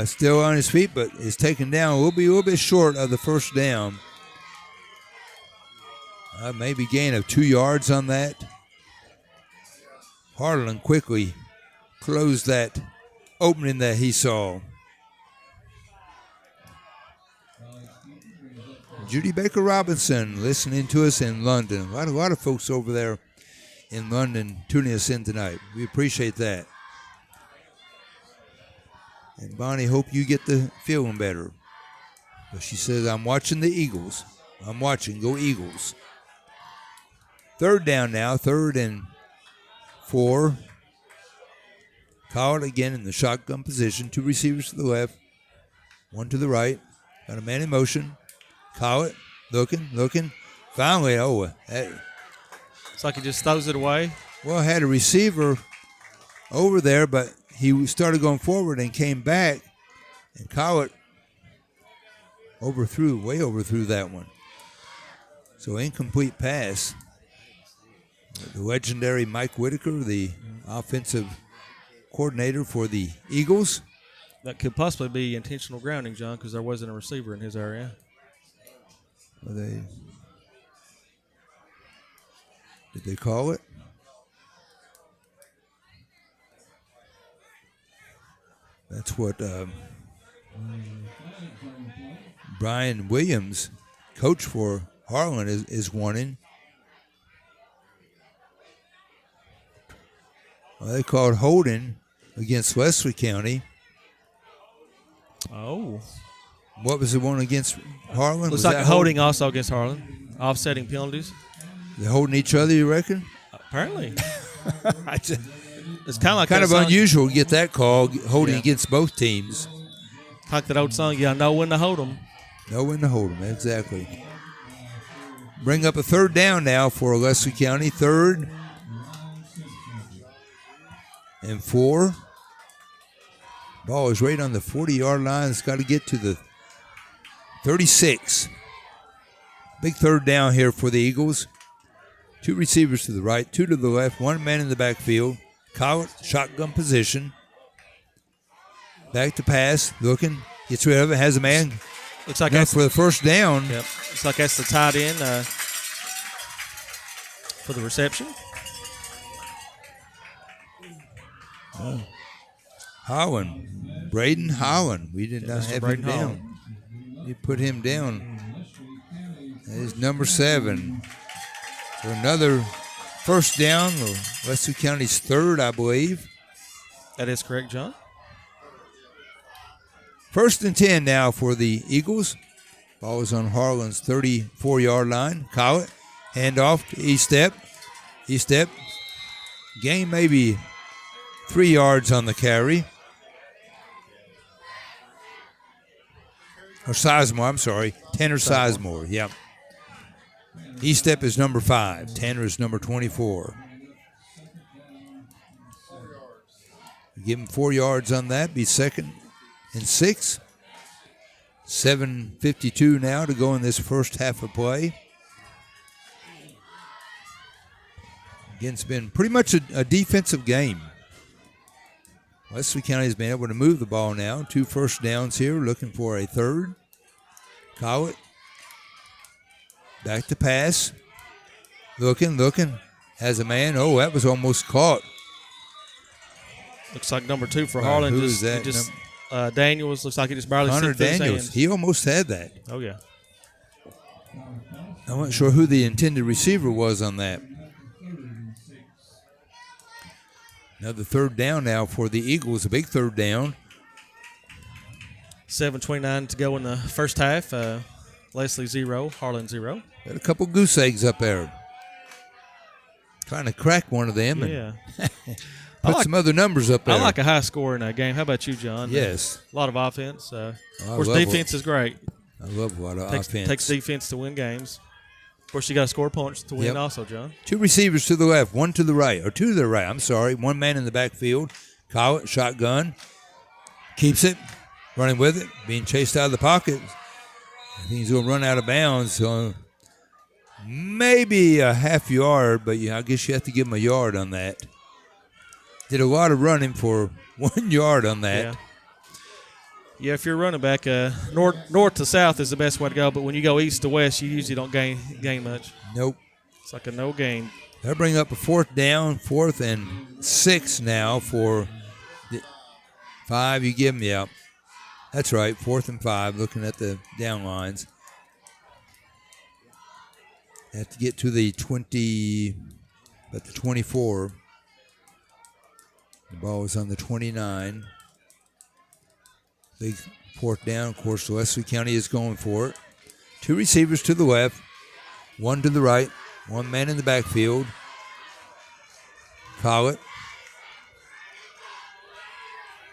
Still on his feet, but is taken down. Will be a little bit short of the first down. Maybe gain of 2 yards on that. Harlan quickly closed that opening that he saw. Judy Baker Robinson listening to us in London. A lot of folks over there in London tuning us in tonight. We appreciate that. And Bonnie, hope you get the feeling better. But she says, I'm watching the Eagles. I'm watching. Go Eagles. Third down now. 3rd and 4. Call it again in the shotgun position. 2 receivers to the left. 1 to the right. Got a man in motion. Call it. Looking. Finally, It's like he just throws it away. Well, had a receiver over there, but he started going forward and came back, and Collett way overthrew that one. So incomplete pass. The legendary Mike Whitaker, the offensive coordinator for the Eagles. That could possibly be intentional grounding, John, because there wasn't a receiver in his area. Did they call it? That's what Brian Williams, coach for Harlan, is wanting. Well, they called holding against Leslie County. Oh. What was the one against Harlan? Looks like a holding also against Harlan. Offsetting penalties. They're holding each other, you reckon? Apparently. It's kind of unusual to get that call, holding against both teams. Like that old song, you know when to hold them. Know when to hold them, exactly. Bring up a 3rd down now for Leslie County. 3rd and 4. Ball is right on the 40-yard line. It's got to get to the 36. Big 3rd down here for the Eagles. 2 receivers to the right, 2 to the left, 1 man in the backfield. Collett, shotgun position. Back to pass, looking, gets rid of it, has a man. Looks like that's for the first down. Yep. Looks like that's the tight end for the reception. Holland, Braden Holland. We did not have him down. We put him down. That is number 7. So another first down. Leslie County's 3rd, I believe. That is correct, John. 1st and 10 now for the Eagles. Ball is on Harlan's 34-yard line. Collett, handoff to E-Step. E-Step. Gain maybe 3 yards on the carry. Or Sizemore, I'm sorry. Tanner Sizemore, yep. E-Step is number 5. Tanner is number 24. Give him 4 yards on that. Be 2nd and 6. 7:52 now to go in this first half of play. Again, it's been pretty much a defensive game. Leslie County has been able to move the ball now. 2 first downs here, looking for a 3rd. Collett. Back to pass. Looking. Has a man. Oh, that was almost caught. Looks like number 2 for Harlan. Who is that? Daniels. Looks like he just barely Hunter slipped through his Daniels. hands. He almost had that. Oh, yeah. I'm not sure who the intended receiver was on that. Another 3rd down now for the Eagles. A big 3rd down. 7:29 to go in the first half. Leslie 0, Harlan 0. Got a couple goose eggs up there. Trying to crack one of them and put some other numbers up there. I like a high score in a game. How about you, John? Yes. A lot of offense. Of course, defense is great. I love a lot of offense. Takes defense to win games. Of course, you got to score points to win also, John. 2 receivers to the left, 1 to the right, or 2 to the right. I'm sorry. 1 man in the backfield. Collett, shotgun. Keeps it. Running with it. Being chased out of the pocket. I think he's going to run out of bounds. So maybe a half yard, but I guess you have to give him a yard on that. Did a lot of running for 1 yard on that. Yeah. Yeah, if you're running back, north to south is the best way to go. But when you go east to west, you usually don't gain much. Nope. It's like a no gain. They'll bring up a 4th down, 4th and 6 now for 5. You give them, yeah. That's right, 4th and 5, looking at the down lines. Have to get to the 20, but the 24. The ball is on the 29. Big 4th down. Of course, Leslie County is going for it. 2 receivers to the left, 1 to the right, 1 man in the backfield. Collett.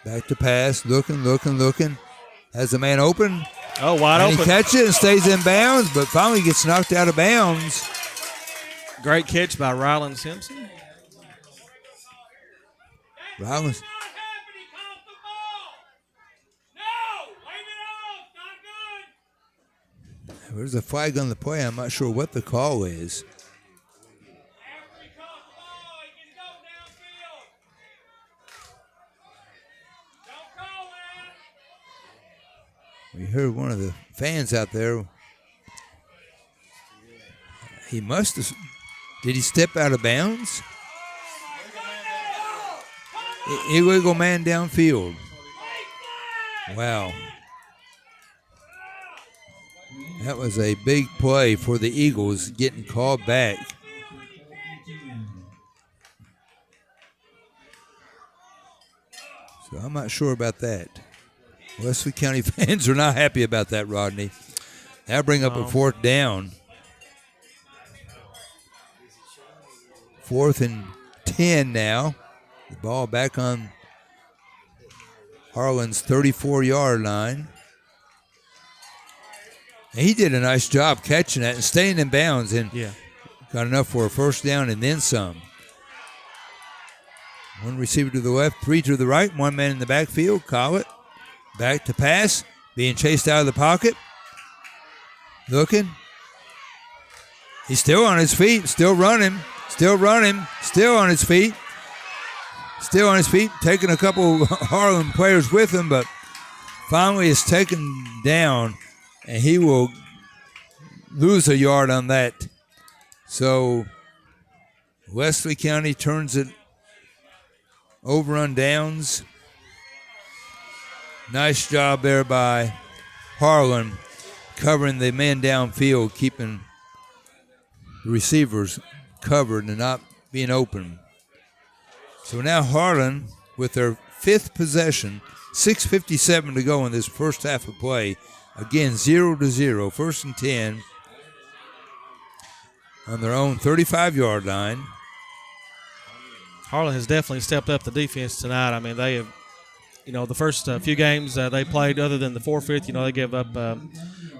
Back to pass, looking. Has a man open. Oh, wide and open. He catches it and stays in bounds, but finally gets knocked out of bounds. Great catch by Rylan Simpson. Rylan. There's a flag on the play. I'm not sure what the call is. We heard one of the fans out there. He must have. Did he step out of bounds? Illegal man downfield. Wow. That was a big play for the Eagles, getting called back. So I'm not sure about that. Leslie County fans are not happy about that, Rodney. That'll bring up a 4th down. 4th and 10 now. The ball back on Harlan's 34-yard line. And he did a nice job catching that and staying in bounds and got enough for a 1st down and then some. 1 receiver to the left, 3 to the right, 1 man in the backfield. Collett back to pass, being chased out of the pocket. Looking. He's still on his feet, still running, still on his feet. Still on his feet, taking a couple Harlan players with him, but finally is taken down, and he will lose a yard on that. So Leslie County turns it over on downs. Nice job there by Harlan covering the man downfield, keeping the receivers covered and not being open. So now Harlan, with their 5th possession, 6:57 to go in this first half of play. Again, 0-0, 1st and 10 on their own 35-yard line. Harlan has definitely stepped up the defense tonight. I mean, they have, the first few games they played, other than the forfeit, they gave up a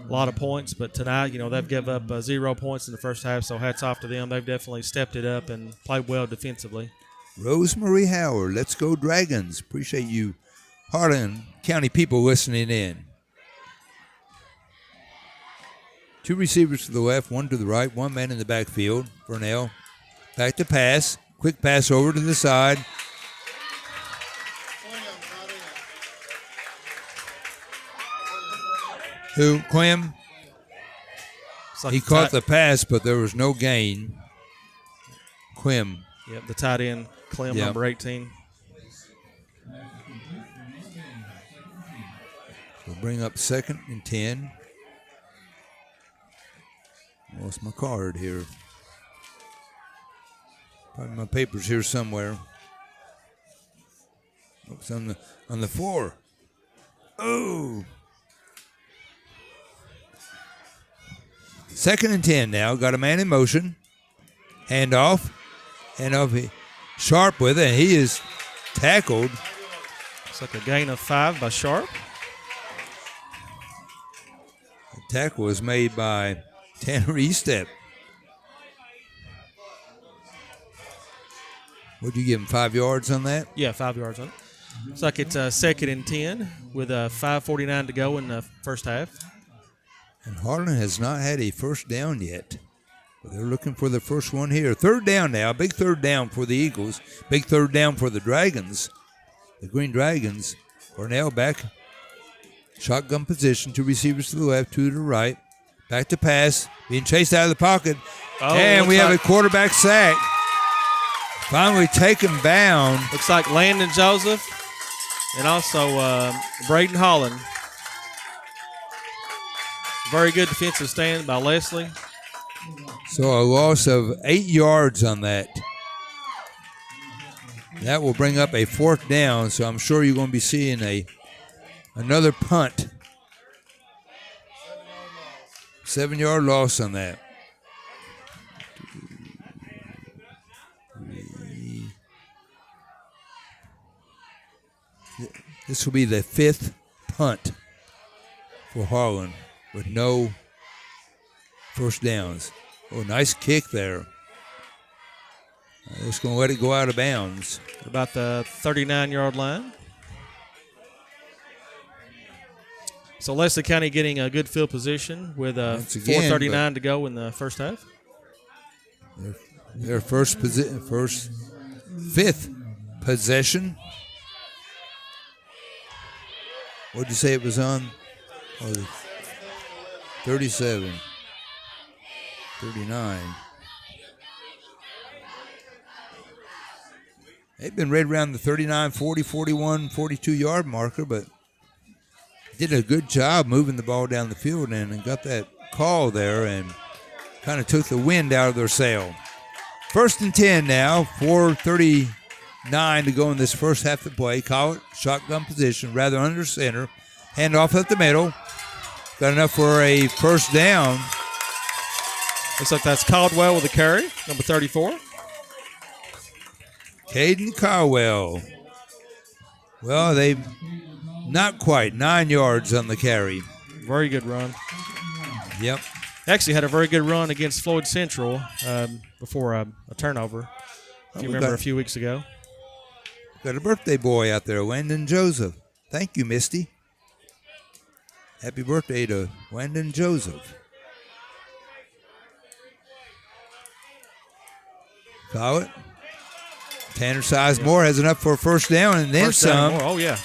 lot of points. But tonight, they've given up 0 points in the first half, so hats off to them. They've definitely stepped it up and played well defensively. Rosemary Howard, let's go Dragons. Appreciate you Harlan County people listening in. 2 receivers to the left, 1 to the right, 1 man in the backfield. Vernell back to pass. Quick pass over to the side. Clem? He caught the pass, but there was no gain. Clem. Yep, the tight end, Clem, number 18. We'll bring up 2nd and 10. Lost my card here. Probably my paper's here somewhere. Oops, on the floor. Oh! 2nd and 10 now. Got a man in motion. Handoff. Sharp with it. He is tackled. It's like a gain of 5 by Sharp. The tackle was made by Tanner Estep. Would you give him 5 yards on that? Yeah, 5 yards on it. It's like it's 2nd and 10 with 5:49 to go in the first half. And HARLAN has not had a first down yet. But they're looking for the first one here. Third down now. Big third down for the Eagles. Big third down for the Dragons. The Green Dragons are now back. Shotgun position. 2 receivers to the left, 2 to the right. Back to pass. Being chased out of the pocket. And we have a quarterback sack. Finally taken down. Looks like Landon Joseph and also Braden Holland. Very good defensive stand by Leslie. So a loss of 8 yards on that. That will bring up a fourth down, so I'm sure you're going to be seeing another punt. 7-yard loss on that. 3. This will be the 5th punt for HARLAN with no first downs. Oh, nice kick there. Just going to let it go out of bounds. About the 39-yard line. So Leslie County getting a good field position with 4:39 to go in the first half. Their fifth possession. What did you say it was on? 37. 39. They've been right around the 39, 40, 41, 42-yard marker, but did a good job moving the ball down the field and got that call there and kind of took the wind out of their sail. 1st and 10 now, 4:39 to go in this first half of the play. Call it shotgun position, rather under center. Hand off up the middle. Got enough for a first down. Looks like that's Caldwell with a carry, number 34. Caden Caldwell. Well, they not quite 9 yards on the carry. Very good run. Yep. Actually had a very good run against Floyd Central before a turnover. If you remember a few weeks ago. Got a birthday boy out there, Landon Joseph. Thank you, Misty. Happy birthday to Landon Joseph. Call it. Tanner Sizemore has enough for a first down and then some. Oh, yeah.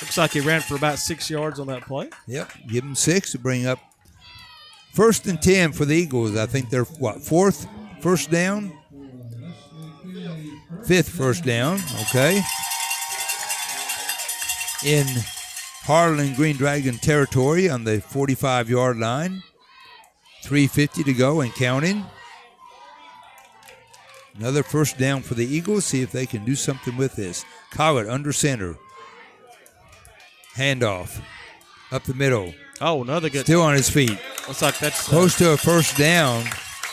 Looks like he ran for about 6 yards on that play. Yep, give him 6 to bring up 1st and 10 for the Eagles. I think they're, 4th first down? 5th first down, okay. In HARLAN Green Dragon territory on the 45-yard line. 3:50 to go and counting. Another first down for the Eagles. See if they can do something with this. Collett under center. Handoff. Up the middle. Oh, another good. Still on his feet. Looks like that's close to a first down.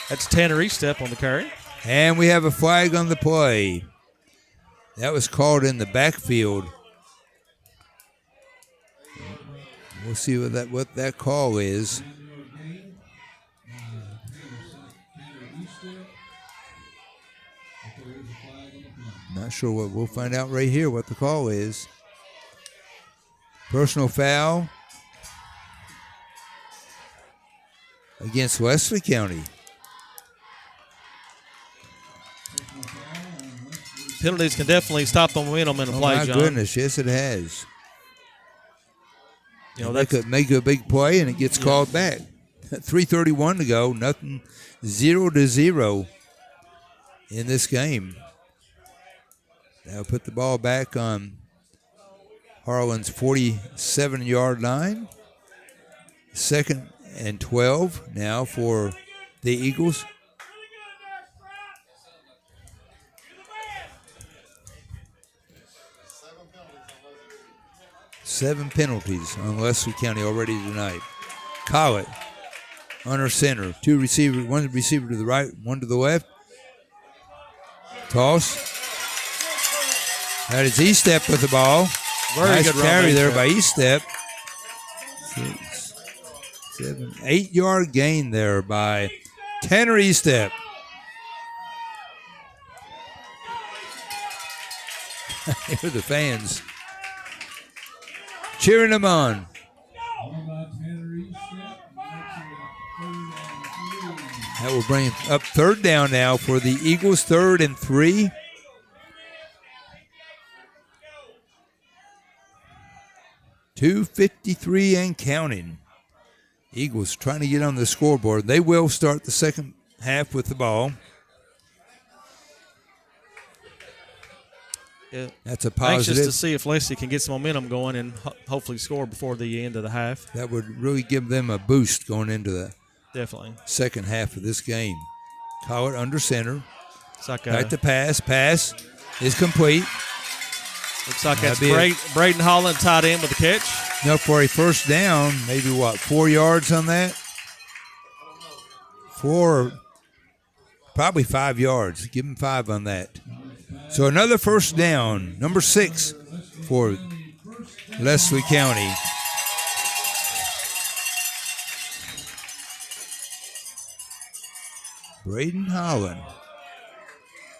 That's Tanner Estep on the carry. And we have a flag on the play. That was called in the backfield. We'll see what that call is. Not sure what we'll find out right here what the call is. Personal foul against Wesley County. Penalties can definitely stop the momentum in a play, my John. Goodness, yes it has. You know, they could make a big play and it gets called back. 3:31 to go, nothing, 0-0 in this game. Now put the ball back on HARLAN's 47-yard line. 2nd and 12 now for the Eagles. Seven penalties on Leslie County already tonight. Collett under center. 2 receivers, 1 receiver to the right, 1 to the left. Toss. That is Estep with the ball. Very good carry run there by Estep. 6, 7, 8-yard gain there by Tanner Estep. Here are the fans cheering him on. That will bring up third down now for the Eagles, 3rd and 3. .253 and counting. Eagles trying to get on the scoreboard. They will start the second half with the ball. Yeah. That's a positive. Anxious to see if Leslie can get some momentum going and hopefully score before the end of the half. That would really give them a boost going into the Definitely second half of this game. Collard under center. It's like Back to pass. Pass is complete. Looks like that's Braden Holland tied in with the catch. No, for a first down, maybe 4 yards on that? 4, probably 5 yards. Give him 5 on that. So another first down, number 6 for Leslie County. Braden Holland.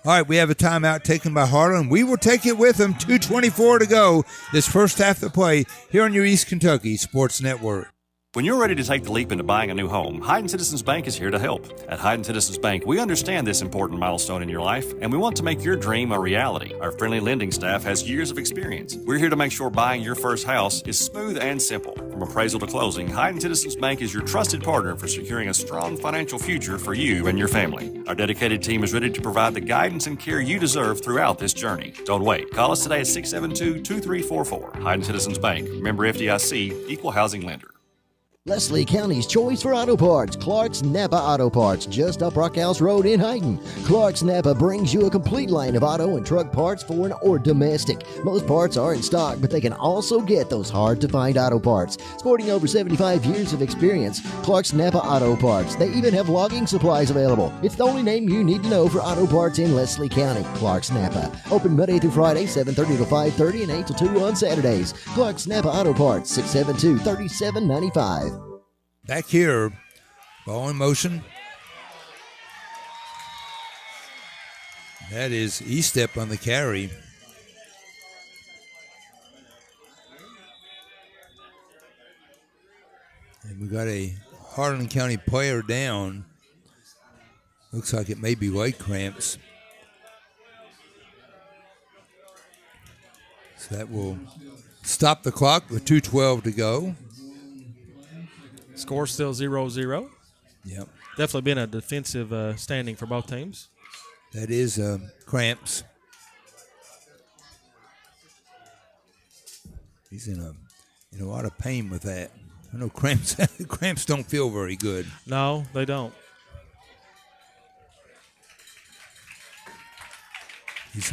All right, we have a timeout taken by Harlan. We will take it with them. 2:24 to go. This first half of play here on your East Kentucky Sports Network. When you're ready to take the leap into buying a new home, Hyden Citizens Bank is here to help. At Hyden Citizens Bank, we understand this important milestone in your life, and we want to make your dream a reality. Our friendly lending staff has years of experience. We're here to make sure buying your first house is smooth and simple. From appraisal to closing, Hyden Citizens Bank is your trusted partner for securing a strong financial future for you and your family. Our dedicated team is ready to provide the guidance and care you deserve throughout this journey. Don't wait. Call us today at 672-2344. Hyden Citizens Bank. Member FDIC, Equal Housing Lender. Leslie County's choice for auto parts, Clark's Napa Auto Parts, just up Rockhouse Road in Hyden. Clark's Napa brings you a complete line of auto and truck parts, foreign or domestic. Most parts are in stock, but they can also get those hard-to-find auto parts. Sporting over 75 years of experience, Clark's Napa Auto Parts. They even have logging supplies available. It's the only name you need to know for auto parts in Leslie County. Clark's Napa. Open Monday through Friday, 7:30 to 5:30 and 8 to 2 on Saturdays. Clark's Napa Auto Parts, 672-3795. Back here, ball in motion. That is E-step on the carry. And we got a Harlan County player down. Looks like it may be leg cramps. So that will stop the clock with 2:12 to go. Score still 0-0. Yep. Definitely been a defensive standing for both teams. That is cramps. He's in a lot of pain with that. I know cramps cramps don't feel very good. No, they don't. He's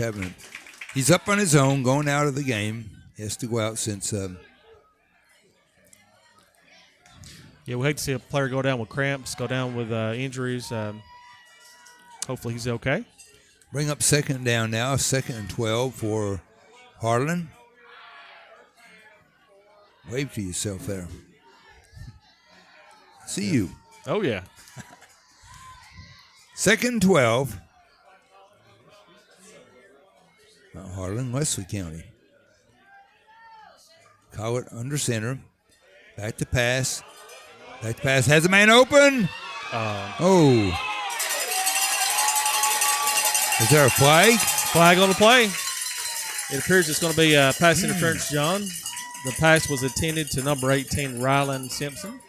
up on his own, going out of the game. He has to go out since. Yeah, we hate to see a player go down with cramps, go down with injuries. Hopefully he's okay. Bring up second down now, 2nd and 12 for Harlan. Wave to yourself there. See you. Oh, yeah. 2nd and 12. Harlan, Leslie County. Collard under center. Back to pass. Back to pass. Has a man open. Is there a flag? Flag on the play. It appears it's going to be pass interference, John. The pass was intended to number 18, Rylan Simpson.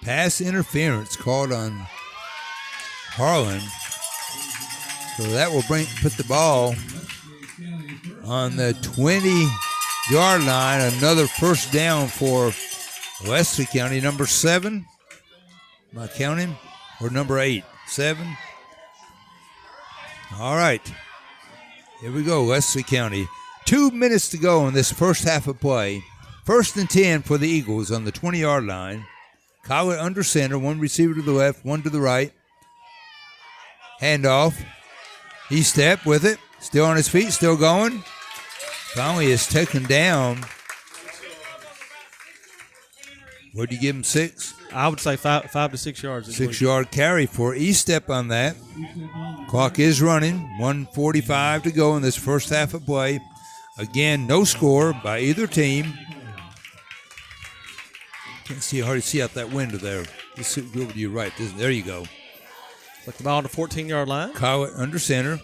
Pass interference called on Harlan. So that will put the ball on the 20-yard line. Another first down for Leslie County. Number 7. Am I counting? Or number 8? 7. All right. Here we go, Leslie County. 2 minutes to go in this first half of play. 1st and 10 for the Eagles on the 20-yard line. Collard under center, one receiver to the left, one to the right. Handoff. He stepped with it, still on his feet, still going. Finally is taken down. What'd you give him, 6? I would say 5 to 6 yards. 6-yard carry for E-Step on that. Clock is running. 1:45 to go in this first half of play. Again, no score by either team. Can't see, hardly see out that window there. Just go over to your right. There you go. Put the ball on the 14-yard line. Caldwell under center.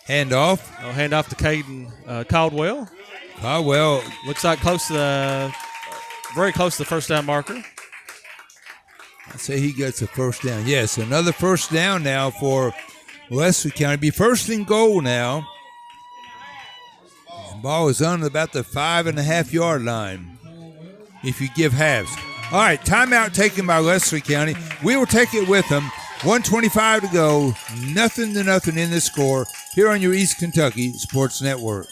Handoff. Handoff to Caden Caldwell. Caldwell. Looks like very close to the first down marker. I say he gets a first down. Yes, another first down now for Wesley County. Be first and goal now. The ball is on about the 5.5-yard line if you give halves. All right, timeout taken by Wesley County. We will take it with them. 1:25 to go. Nothing to nothing in this score here on your East Kentucky Sports Network.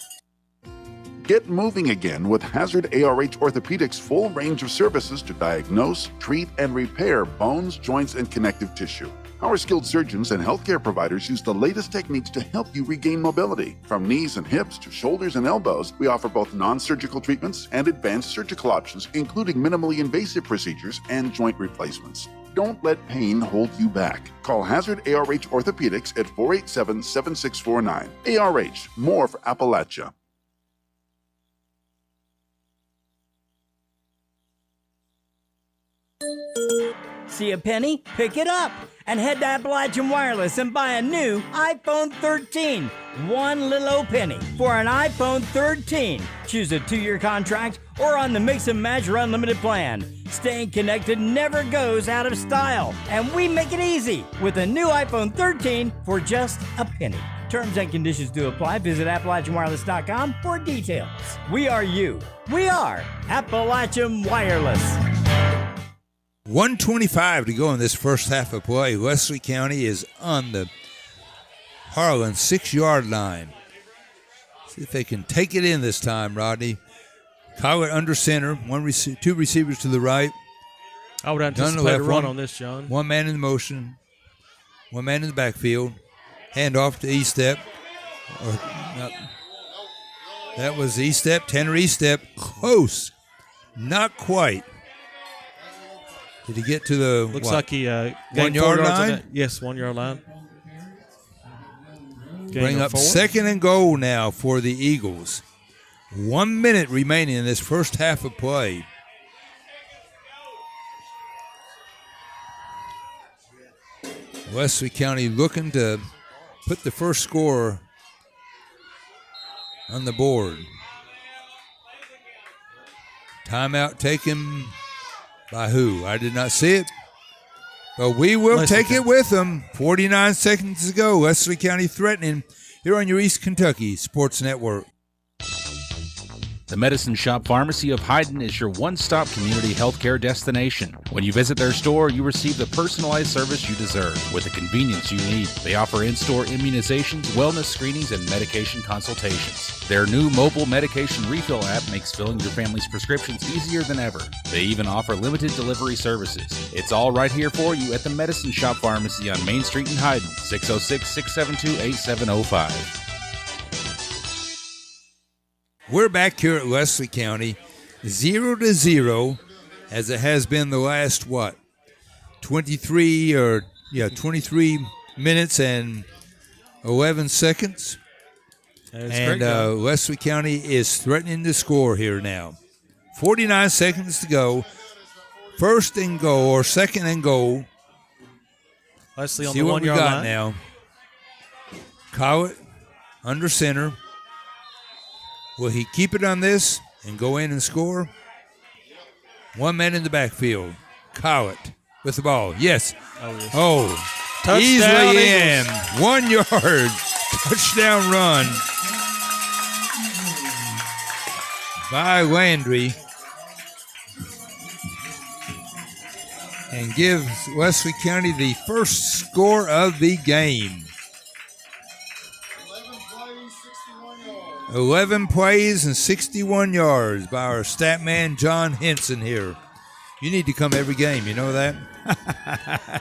Get moving again with Hazard ARH Orthopedics' full range of services to diagnose, treat, and repair bones, joints, and connective tissue. Our skilled surgeons and healthcare providers use the latest techniques to help you regain mobility. From knees and hips to shoulders and elbows, we offer both non-surgical treatments and advanced surgical options, including minimally invasive procedures and joint replacements. Don't let pain hold you back. Call Hazard ARH Orthopedics at 487-7649. ARH, more for Appalachia. See a penny? Pick it up and head to Appalachian Wireless and buy a new iPhone 13. One little old penny for an iPhone 13. Choose a 2-year contract or on the Mix and Match or Unlimited plan. Staying connected never goes out of style, and we make it easy with a new iPhone 13 for just a penny. Terms and conditions do apply. Visit AppalachianWireless.com for details. We are you. We are Appalachian Wireless. 1:25 to go in this first half of play. Wesley County is on the HARLAN 6-yard line. See if they can take it in this time, Rodney. Collar under center, two receivers to the right. I would anticipate a run on this, John. One man in motion, one man in the backfield. Hand off to E-Step. That was E-Step, Tanner E-Step. Close. Not quite. Did he get to the Looks like he 1 yard line? Yes, 1 yard line. Bring up 2nd and goal now for the Eagles. 1 minute remaining in this first half of play. Wesley County looking to put the first score on the board. Timeout taken by who? I did not see it. But we will take it with them. 49 seconds to go. Wesley County threatening here on your East Kentucky Sports Network. The Medicine Shop Pharmacy of Hyden is your one-stop community healthcare destination. When you visit their store, you receive the personalized service you deserve with the convenience you need. They offer in-store immunizations, wellness screenings, and medication consultations. Their new mobile medication refill app makes filling your family's prescriptions easier than ever. They even offer limited delivery services. It's all right here for you at the Medicine Shop Pharmacy on Main Street in Hyden, 606-672-8705. We're back here at Wesley County, 0-0, as it has been the last, 23 minutes and 11 seconds. And Wesley County is threatening to score here now. 49 seconds to go. First and goal, or second and goal. Wesley on See the what 1 we yard got line. now. Cowett under center. Will he keep it on this and go in and score? One man in the backfield. Cowett with the ball. Yes. Oh, Touchdown, easily Eagles. in. 1 yard. Touchdown run by Landry. And gives Wesley County the first score of the game. 11 plays and 61 yards by our stat man, John Henson here. You need to come every game, you know that?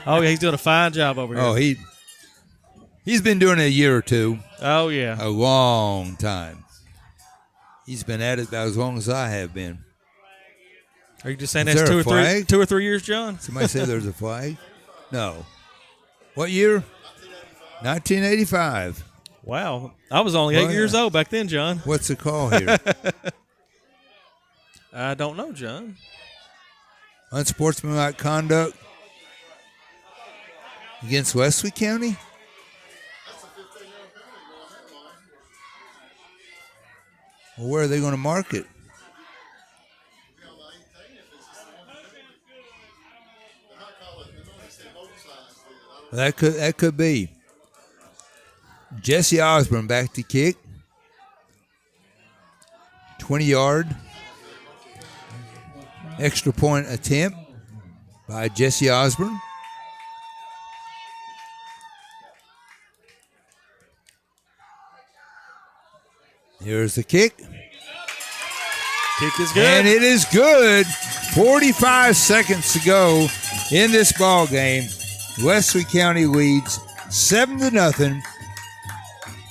Oh, yeah, he's doing a fine job over here. Oh, he's been doing it a year or two. Oh, yeah. A long time. He's been at it about as long as I have been. Are you just saying Is that's there a 2 or 3 years, John? Somebody say there's a flag? No. What year? 1985. Wow. I was only 8 years old back then, John. What's the call here? I don't know, John. Unsportsmanlike conduct against Wesley County? Well, where are they going to mark it? That could be. Jesse Osborne back to kick. 20-yard extra point attempt by Jesse Osborne. Here's the kick. Kick is good. And it is good. 45 seconds to go in this ball game. Wesley County leads 7-0.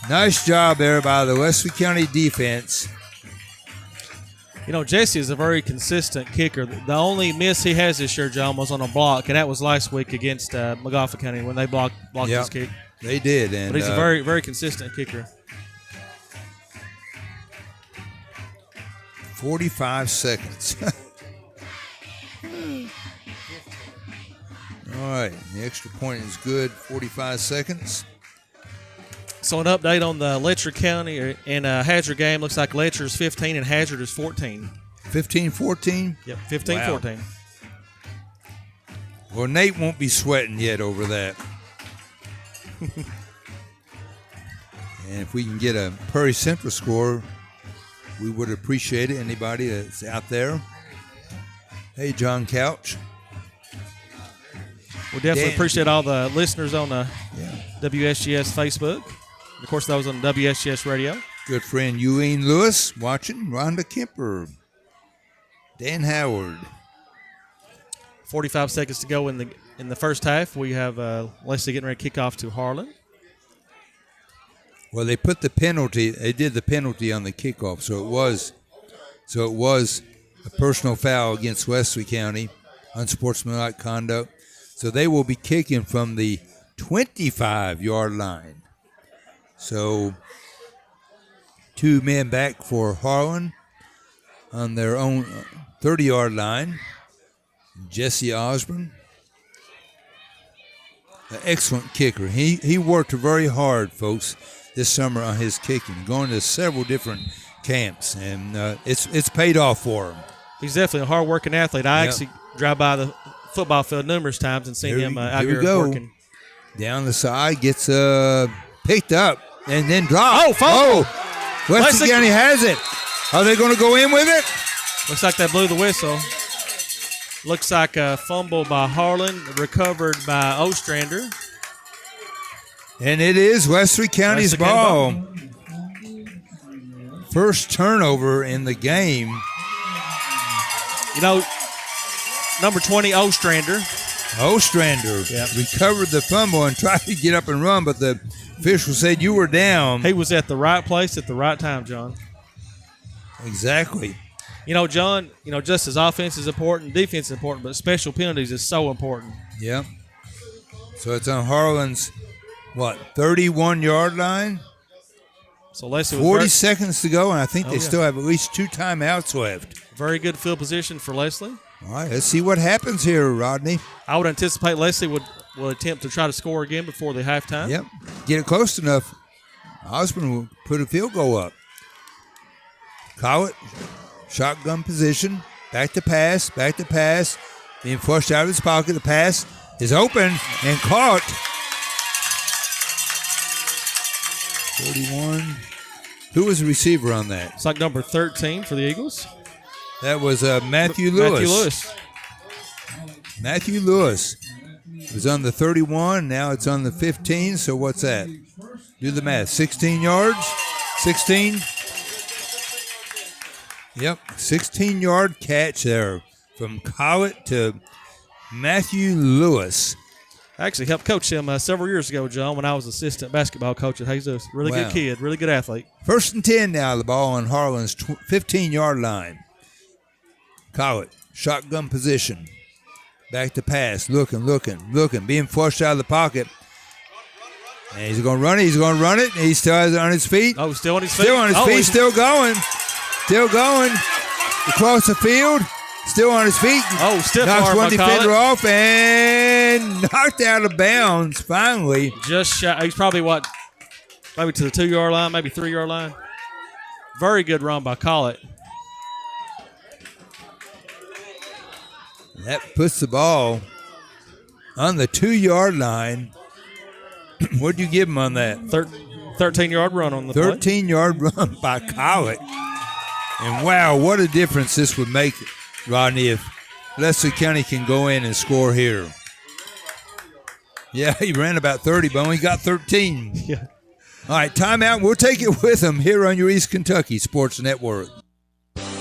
Nice job there by the Wesley County defense. You know, Jesse is a very consistent kicker. The only miss he has this year, John, was on a block, and that was last week against McGoffin County when they blocked his kick. They did. And, but he's a very, very consistent kicker. 45 seconds. All right, the extra point is good, 45 seconds. So an update on the Letcher County and Hazard game. Looks like Letcher is 15 and Hazard is 14. 15-14? Yep, 15-14. Well, Nate won't be sweating yet over that. And if we can get a Prairie Central score, we would appreciate it. Anybody that's out there. Hey, John Couch. We definitely appreciate all the listeners on the WSGS Facebook. And of course, those on WSGS Radio. Good friend Eugene Lewis watching. Rhonda Kemper. Dan Howard. 45 seconds to go in the first half. We have Leslie getting ready to kick off to Harlan. Well, they put the penalty. They did the penalty on the kickoff, so it was a personal foul against Wesley County, unsportsmanlike conduct. So they will be kicking from the 25-yard line. So 2 men back for Harlan on their own 30-yard line. Jesse Osborne, an excellent kicker. He worked very hard, folks, this summer on his kicking, going to several different camps, and it's paid off for him. He's definitely a hard-working athlete. I actually drive by the football field numerous times and seen him out here working. Down the side, gets picked up and then dropped. Oh, fumble! Wesley County has it. Are they going to go in with it? Looks like they blew the whistle. Looks like a fumble by Harlan, recovered by Ostrander. And it is Wesley County's ball. First turnover in the game. You know, number 20, Ostrander. Ostrander recovered the fumble and tried to get up and run, but the official said you were down. He was at the right place at the right time, John. Exactly. You know, John, just as offense is important, defense is important, but special penalties is so important. Yep. So it's on Harlan's, 31-yard line? So Leslie 40 seconds to go, and I think they still have at least 2 timeouts left. Very good field position for Leslie. All right, let's see what happens here, Rodney. I would anticipate Leslie would attempt to try to score again before the halftime. Yep. Get it close enough. Osborne will put a field goal up. Collett, shotgun position. Back to pass. Being flushed out of his pocket. The pass is open and caught. 31. Who was the receiver on that? It's like number 13 for the Eagles. That was Matthew Lewis. Matthew Lewis was on the 31. Now it's on the 15. So what's that? Do the math. 16 yards? 16? Yep. 16-yard catch there from Collett to Matthew Lewis. I actually helped coach him several years ago, John, when I was assistant basketball coach at Jesus. Really good kid, really good athlete. 1st and 10 now, the ball on Harlan's 15-yard line. Collett shotgun position. Back to pass. Looking. Being flushed out of the pocket. And he's going to run it. He's still on his feet. Oh, still on his feet? Still on his feet. Still going. Across the field. Still on his feet. Oh, stiff knocks arm, one defender off and knocked out of bounds finally. Just shy. He's probably maybe to the 2-yard line, maybe 3-yard line. Very good run by Collett. That puts the ball on the 2-yard line. What'd you give him on that? 13-yard run on the 13-yard run by Collett. And wow, what a difference this would make, Rodney, if Leslie County can go in and score here. Yeah, he ran about 30, but only got 13. Yeah. All right, timeout. We'll take it with him here on your East Kentucky Sports Network.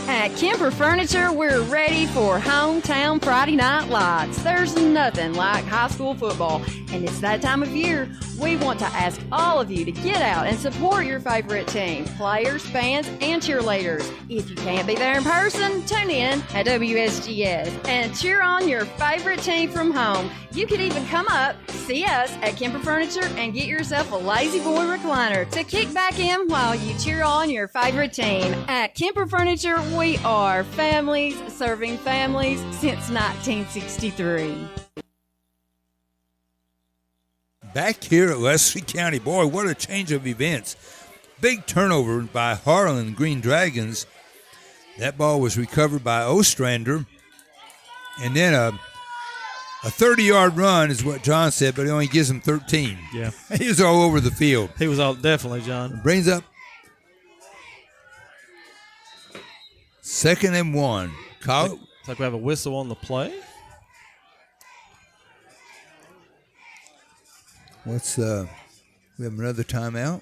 At Kemper Furniture, we're ready for hometown Friday night lights. There's nothing like high school football, and it's that time of year. We want to ask all of you to get out and support your favorite team, players, fans, and cheerleaders. If you can't be there in person, tune in at WSGS and cheer on your favorite team from home. You could even come up, see us at Kemper Furniture, and get yourself a Lazy Boy recliner to kick back in while you cheer on your favorite team. At Kemper Furniture, we are families serving families since 1963. Back here at Leslie County, boy, what a change of events. Big turnover by HARLAN Green Dragons. That ball was recovered by Ostrander. And then a 30-yard run is what John said, but he only gives him 13. Yeah. He was all over the field. He was all, definitely, John. Brings up 2nd and 1. It's like we have a whistle on the play. We have another timeout.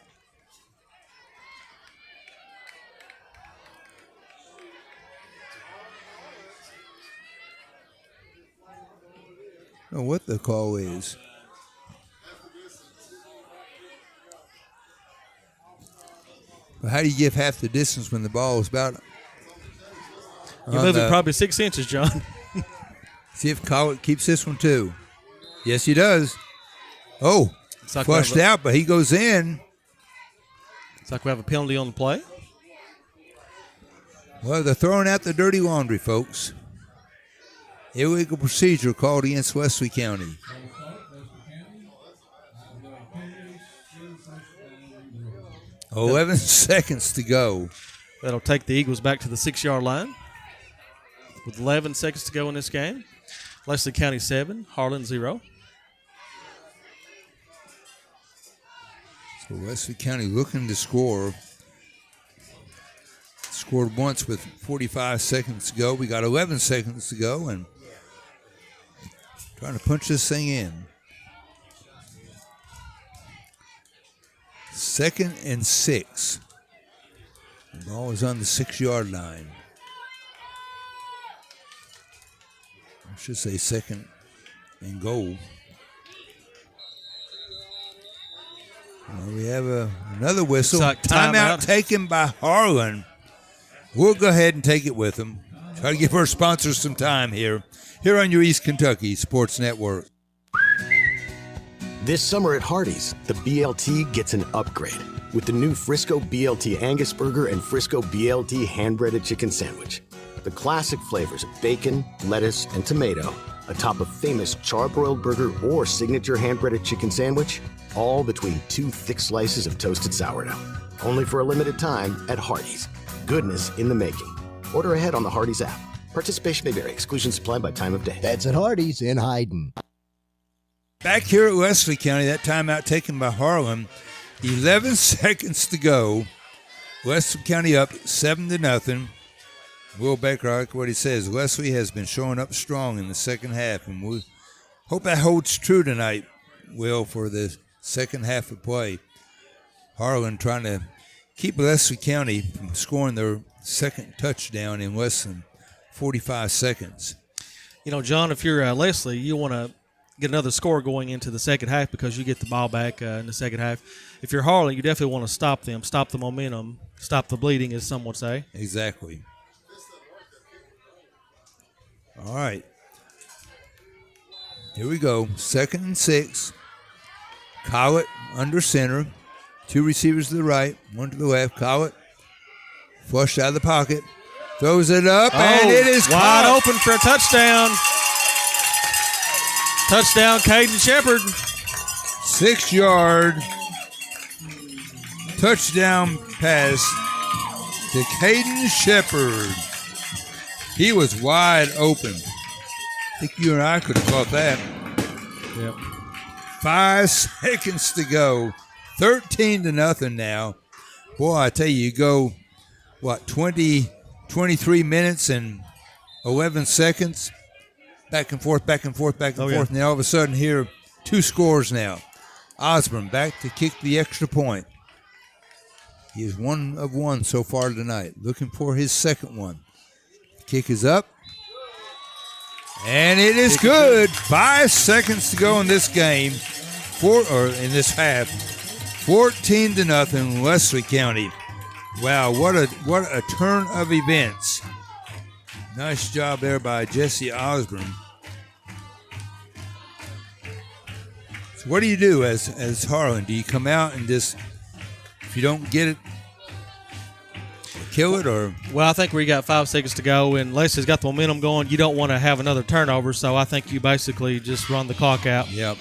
I don't know what the call is. But how do you give half the distance when the ball is about? You're moving probably 6 inches, John. See if Collett keeps this one too. Yes, he does. Oh, like flushed out, but he goes in. It's like we have a penalty on the play. Well, they're throwing out the dirty laundry, folks. Illegal procedure called against Leslie County. Oh, 11 seconds to go. That'll take the Eagles back to the 6-yard line. With 11 seconds to go in this game. Leslie County 7, HARLAN 0. So Leslie County looking to score. Scored once with 45 seconds to go. We got 11 seconds to go and trying to punch this thing in. 2nd and 6. The ball is on the 6-yard line. I should say 2nd and goal. Well, we have another whistle. Timeout taken by HARLAN. We'll go ahead and take it with them. Try to give our sponsors some time here on your East Kentucky Sports Network. This summer at Hardee's, the BLT gets an upgrade with the new Frisco BLT Angus Burger and Frisco BLT hand-breaded chicken sandwich. The classic flavors of bacon, lettuce, and tomato, atop a famous charbroiled burger or signature hand-breaded chicken sandwich, all between 2 thick slices of toasted sourdough. Only for a limited time at Hardee's. Goodness in the making. Order ahead on the Hardee's app. Participation may vary. Exclusions apply by time of day. That's at Hardee's in Hyden. Back here at Leslie County, that timeout taken by HARLAN. 11 seconds to go. Leslie County up 7-0. Will Baker, I like what he says. Leslie has been showing up strong in the second half, and we hope that holds true tonight, Will, for the second half of play. HARLAN trying to keep Leslie County from scoring their second touchdown in less than 45 seconds. You know, John, if you're Leslie, you want to get another score going into the second half because you get the ball back in the second half. If you're HARLAN, you definitely want to stop them, stop the momentum, stop the bleeding, as some would say. Exactly. All right. Here we go. 2nd and 6. Collett under center. 2 receivers to the right, 1 to the left. Collett flushed out of the pocket. Throws it up, and it is wide caught. open for a touchdown. Touchdown, Caden Shepard. 6-yard touchdown pass to Caden Shepard. He was wide open. I think you and I could have caught that. Yep. 5 seconds to go. 13-0 now. Boy, I tell you go, 23 minutes and 11 seconds. Back and forth, back and forth, back and forth. And then all of a sudden here, 2 scores now. Osborne back to kick the extra point. He is 1 of 1 so far tonight. Looking for his second one. Kick is up. And it is good. 5 seconds to go in this game. In this half. 14-0 Wesley County. Wow, what a turn of events. Nice job there by Jesse Osborne. So what do you do as Harlan? Do you come out and just, if you don't get it, kill it, or? Well, I think we got 5 seconds to go, and Leslie's got the momentum going. You don't want to have another turnover, so I think you basically just run the clock out. Yep.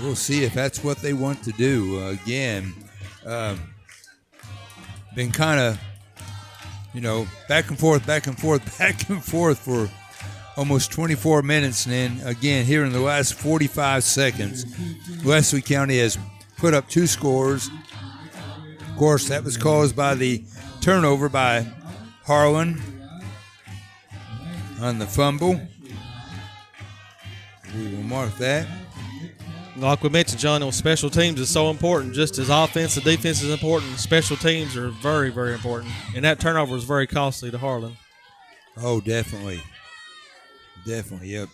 We'll see if that's what they want to do. Again, been kind of, back and forth for almost 24 minutes. And then again, here in the last 45 seconds, Wesley County has put up 2 scores. Of course, that was caused by the turnover by Harlan on the fumble. We will mark that. Like we mentioned, John, special teams is so important. Just as offense and defense is important, special teams are very, very important. And that turnover was very costly to Harlan. Oh, definitely. Definitely, yeah.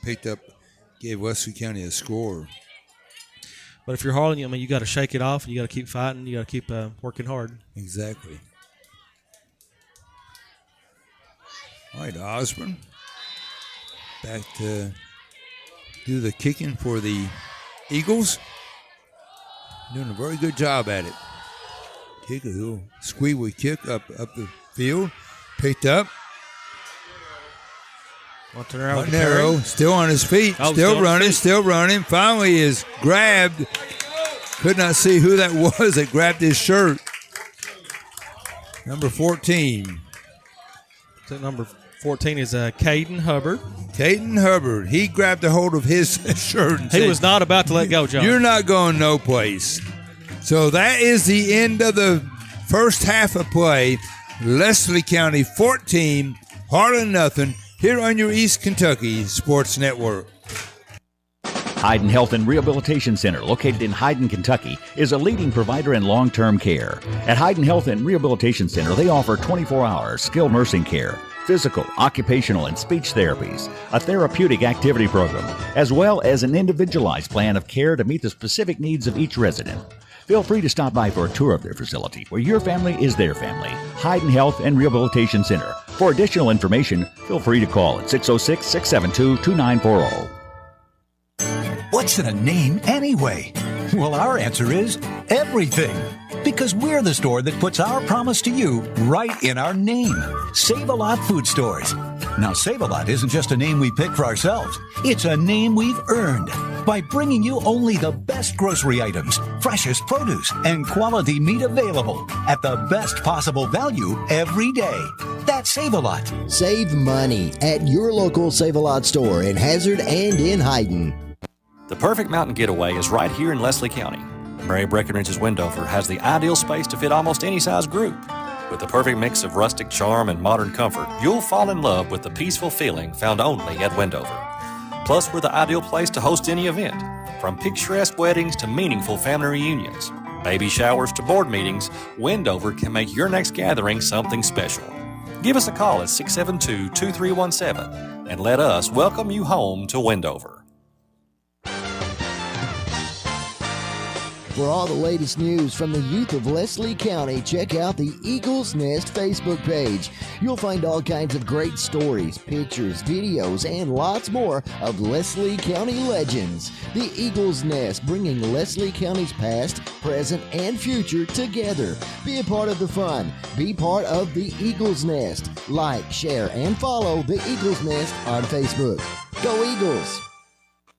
Gave Wesley County a score. But if you're Harlan, you got to shake it off, and you got to keep fighting. You got to keep working hard. Exactly. All right, Osborne. Back to do the kicking for the Eagles. Doing a very good job at it. Kick a little squeeway kick up the field. Picked up. Montanaro still on his feet. Still running. Finally is grabbed. Could not see who that was that grabbed his shirt. Number 14. So number 14 is Caden Hubbard. Caden Hubbard. He grabbed a hold of his shirt. And he was not about to let go, John. You're not going no place. So that is the end of the first half of play. Leslie County 14, Harlan nothing. Here on your East Kentucky Sports Network. Hyden Health and Rehabilitation Center, located in Hyden, Kentucky, is a leading provider in long-term care. At Hyden Health and Rehabilitation Center, they offer 24-hour skilled nursing care, physical, occupational, and speech therapies, a therapeutic activity program, as well as an individualized plan of care to meet the specific needs of each resident. Feel free to stop by for a tour of their facility, where your family is their family. Hyden Health and Rehabilitation Center. For additional information, feel free to call at 606-672-2940. What's in a name anyway? Well, our answer is everything. Because we're the store that puts our promise to you right in our name. Save-A-Lot Food Stores. Now, Save-A-Lot isn't just a name we picked for ourselves. It's a name we've earned by bringing you only the best grocery items, freshest produce, and quality meat available at the best possible value every day. That's Save-A-Lot. Save money at your local Save-A-Lot store in Hazard and in Hyden. The perfect mountain getaway is right here in Leslie County. Mary Breckenridge's Wendover has the ideal space to fit almost any size group. With the perfect mix of rustic charm and modern comfort, you'll fall in love with the peaceful feeling found only at Wendover. Plus, we're the ideal place to host any event, from picturesque weddings to meaningful family reunions, baby showers to board meetings. Wendover can make your next gathering something special. Give us a call at 672-2317 and let us welcome you home to Wendover. For all the latest news from the youth of Leslie County, check out the Eagles Nest Facebook page. You'll find all kinds of great stories, pictures, videos, and lots more of Leslie County legends. The Eagles Nest, bringing Leslie County's past, present, and future together. Be a part of the fun. Be part of the Eagles Nest. Like, share, and follow the Eagles Nest on Facebook. Go Eagles!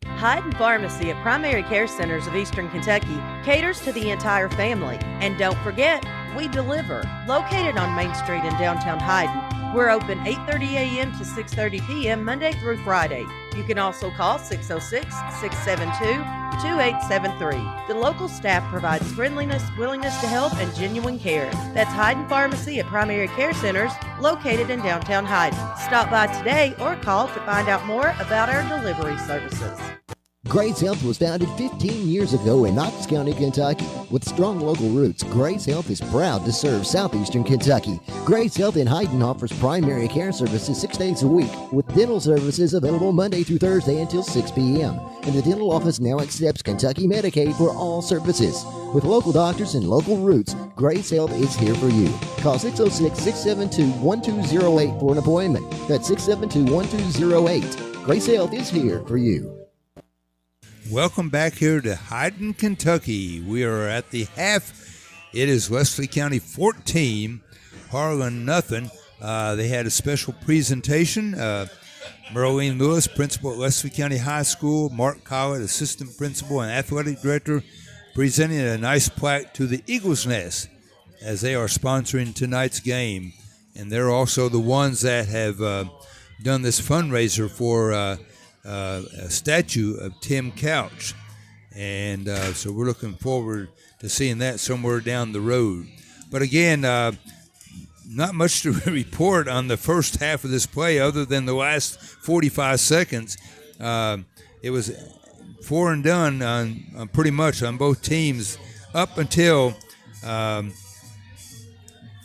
Hyden Pharmacy at Primary Care Centers of Eastern Kentucky caters to the entire family. And don't forget, we deliver. Located on Main Street in downtown Hyden, we're open 8:30 a.m. to 6:30 p.m. Monday through Friday. You can also call 606-672-2873. The local staff provides friendliness, willingness to help, and genuine care. That's Hyden Pharmacy at Primary Care Centers, located in downtown Hyden. Stop by today or call to find out more about our delivery services. Grace Health was founded 15 years ago in Knox County, Kentucky. With strong local roots, Grace Health is proud to serve southeastern Kentucky. Grace Health in Hyden offers primary care services 6 days a week, with dental services available Monday through Thursday until 6 p.m. And the dental office now accepts Kentucky Medicaid for all services. With local doctors and local roots, Grace Health is here for you. Call 606-672-1208 for an appointment. That's 672-1208. Grace Health is here for you. Welcome back here to Hyden, Kentucky. We are at the half. It is Leslie County 14, HARLAN nothing. They had a special presentation. Merlene Lewis, principal at Leslie County High School, Mark Collett, assistant principal and athletic director, presenting a nice plaque to the Eagles Nest as they are sponsoring tonight's game. And they're also the ones that have done this fundraiser for a statue of Tim Couch, and so we're looking forward to seeing that somewhere down the road. But again, not much to report on the first half of this play other than the last 45 seconds. It was 4 and done on pretty much on both teams up until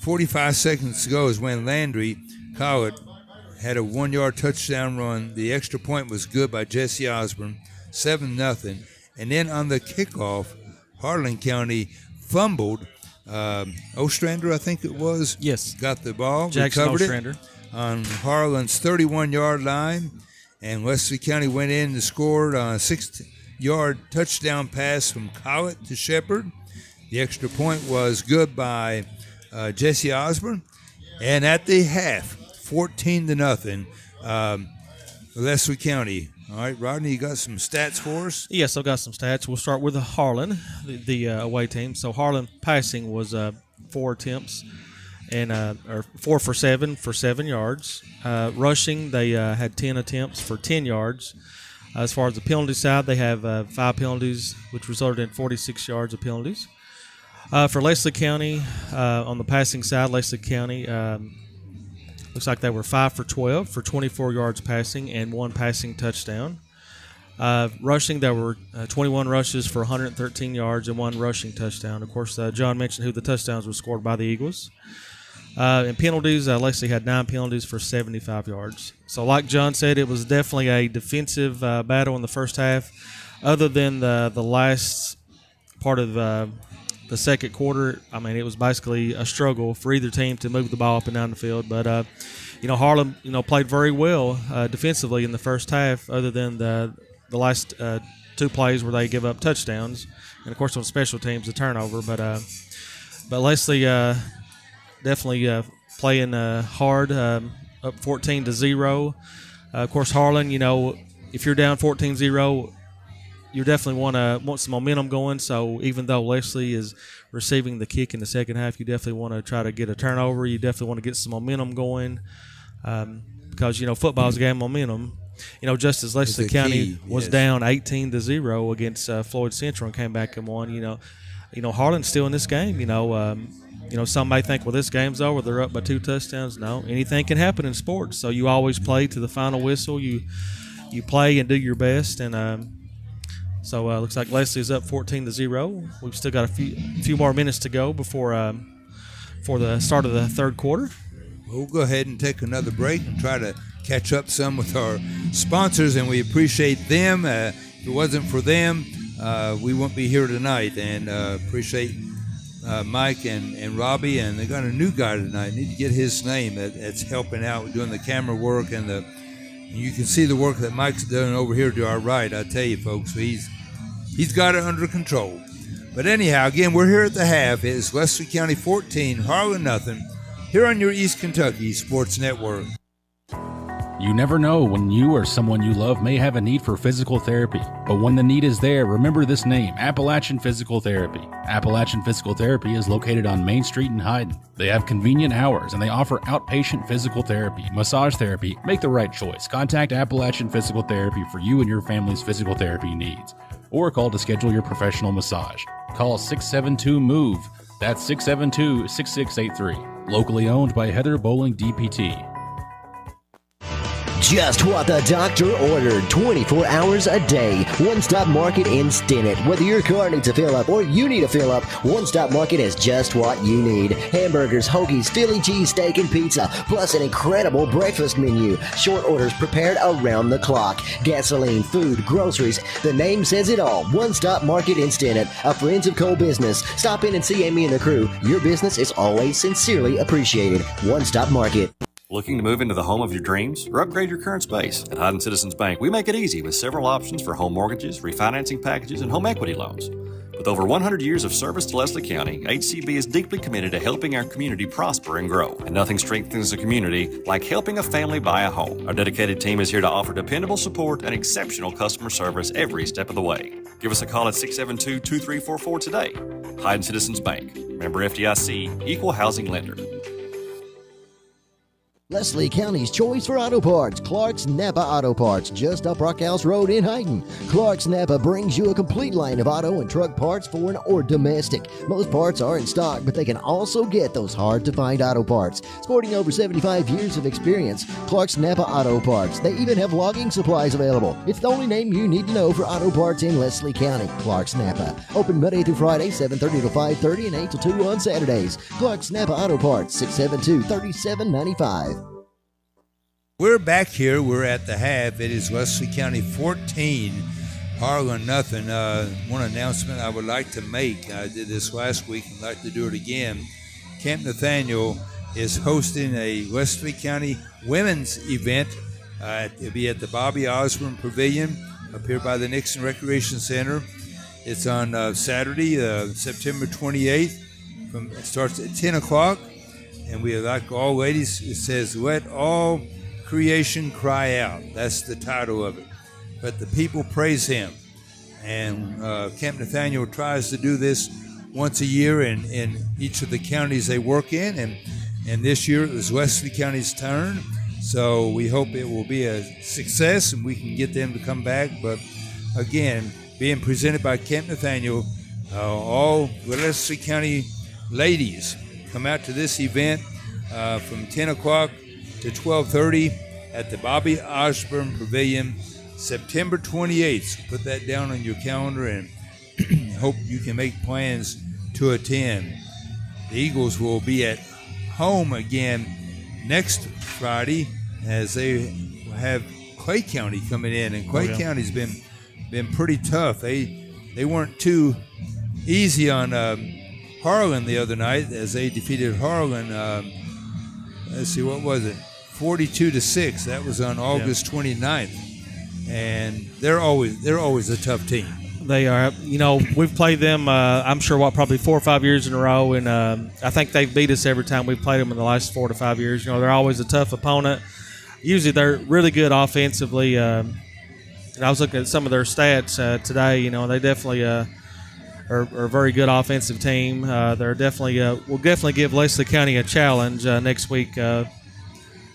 45 seconds ago is when Landry Collett had a 1-yard touchdown run. The extra point was good by Jesse Osborne, 7-0. And then on the kickoff, Harlan County fumbled. Ostrander, I think it was. Yes. Got the ball, Jackson recovered Ostrander. it on Harlan's 31-yard line. And Leslie County went in and scored on a 6-yard touchdown pass from Collett to Shepard. The extra point was good by Jesse Osborne. And at the half, 14-0, Leslie County. All right, Rodney, you got some stats for us? Yes, I've got some stats. We'll start with Harlan, the away team. So Harlan passing was 4 attempts and or 4 for 7 for 7 yards. Rushing, they had 10 attempts for 10 yards. As far as the penalty side, they have 5 penalties, which resulted in 46 yards of penalties. For Leslie County, on the passing side, Leslie County looks like they were 5 for 12 for 24 yards passing and 1 passing touchdown. Rushing, there were 21 rushes for 113 yards and 1 rushing touchdown. Of course, John mentioned who the touchdowns were scored by the Eagles. In penalties, Leslie had 9 penalties for 75 yards. So like John said, it was definitely a defensive battle in the first half. Other than the last part of the second quarter, I mean, it was basically a struggle for either team to move the ball up and down the field. But, Harlan, played very well defensively in the first half, other than the last 2 plays where they give up touchdowns. And, of course, on special teams, the turnover. But Leslie definitely playing hard, up 14-0. Of course, Harlan, if you're down 14-0, you definitely want some momentum going. So even though Leslie is receiving the kick in the second half, you definitely want to try to get a turnover. You definitely want to get some momentum going because, football is a game of momentum. Just as Leslie County was down 18-0 against Floyd Central and came back and won, Harlan's still in this game. Some may think, well, this game's over. They're up by 2 touchdowns. No, anything can happen in sports. So you always play to the final whistle. You play and do your best. And so looks like Leslie's up 14-0. We've still got a few more minutes to go before for the start of the third quarter. We'll go ahead and take another break and try to catch up some with our sponsors, and we appreciate them. If it wasn't for them, we wouldn't be here tonight. And appreciate Mike and Robbie, and they got a new guy tonight. Need to get his name that's helping out doing the camera work, and you can see the work that Mike's done over here to our right. I tell you, folks, he's got it under control. But anyhow, again, we're here at the half. It is Leslie County 14, Harlan nothing, here on your East Kentucky Sports Network. You never know when you or someone you love may have a need for physical therapy. But when the need is there, remember this name, Appalachian Physical Therapy. Appalachian Physical Therapy is located on Main Street in Hyden. They have convenient hours and they offer outpatient physical therapy, massage therapy. Make the right choice. Contact Appalachian Physical Therapy for you and your family's physical therapy needs. Or call to schedule your professional massage. Call 672-MOVE. That's 672-6683. Locally owned by Heather Bowling DPT. Just what the doctor ordered, 24 hours a day. One Stop Market in Stinnett. Whether your car needs a fill up or you need a fill up, One Stop Market is just what you need. Hamburgers, hoagies, Philly cheese steak, and pizza, plus an incredible breakfast menu. Short orders prepared around the clock. Gasoline, food, groceries. The name says it all. One Stop Market in Stinnett, a Friends of Coal business. Stop in and see Amy and the crew. Your business is always sincerely appreciated. One Stop Market. Looking to move into the home of your dreams or upgrade your current space? At Hyden Citizens Bank, we make it easy with several options for home mortgages, refinancing packages, and home equity loans. With over 100 years of service to Leslie County, HCB is deeply committed to helping our community prosper and grow. And nothing strengthens a community like helping a family buy a home. Our dedicated team is here to offer dependable support and exceptional customer service every step of the way. Give us a call at 672-2344 today. Hyden Citizens Bank. Member FDIC, Equal Housing Lender. Leslie County's choice for auto parts, Clark's Napa Auto Parts, just up Rock House Road in Hyden. Clark's Napa brings you a complete line of auto and truck parts, foreign or domestic. Most parts are in stock, but they can also get those hard-to-find auto parts. Sporting over 75 years of experience, Clark's Napa Auto Parts. They even have logging supplies available. It's the only name you need to know for auto parts in Leslie County. Clark's Napa. Open Monday through Friday, 7:30 to 5:30 and 8 to 2 on Saturdays. Clark's Napa Auto Parts, 672-3795. We're back here. We're at the half. It is Leslie County 14, Harlan nothing. One announcement I would like to make. I did this last week and I'd like to do it again. Camp Nathaniel is hosting a Leslie County women's event. It'll be at the Bobby Osborne Pavilion up here by the Nixon Recreation Center. It's on Saturday, September 28th. It starts at 10 o'clock. And we like all ladies, it says, let all creation cry out. That's the title of it. But the people praise him. And Camp Nathaniel tries to do this once a year in each of the counties they work in. And this year it was Leslie County's turn. So we hope it will be a success and we can get them to come back. But again, being presented by Camp Nathaniel, all Leslie County ladies come out to this event from 10 o'clock to 12:30 at the Bobby Osborne Pavilion, September 28th. So put that down on your calendar and hope you can make plans to attend. The Eagles will be at home again next Friday as they have Clay County coming in, and Clay County's been pretty tough. They weren't too easy on Harlan the other night as they defeated Harlan. Let's see, what was it? 42-6. That was on August 29th, and they're always a tough team. They are. You know, we've played them. I'm sure probably 4 or 5 years in a row, and I think they've beat us every time we've played them in the last 4 to 5 years. You know, they're always a tough opponent. Usually, they're really good offensively. And I was looking at some of their stats today. You know, they definitely are a very good offensive team. They're definitely will definitely give Leslie County a challenge next week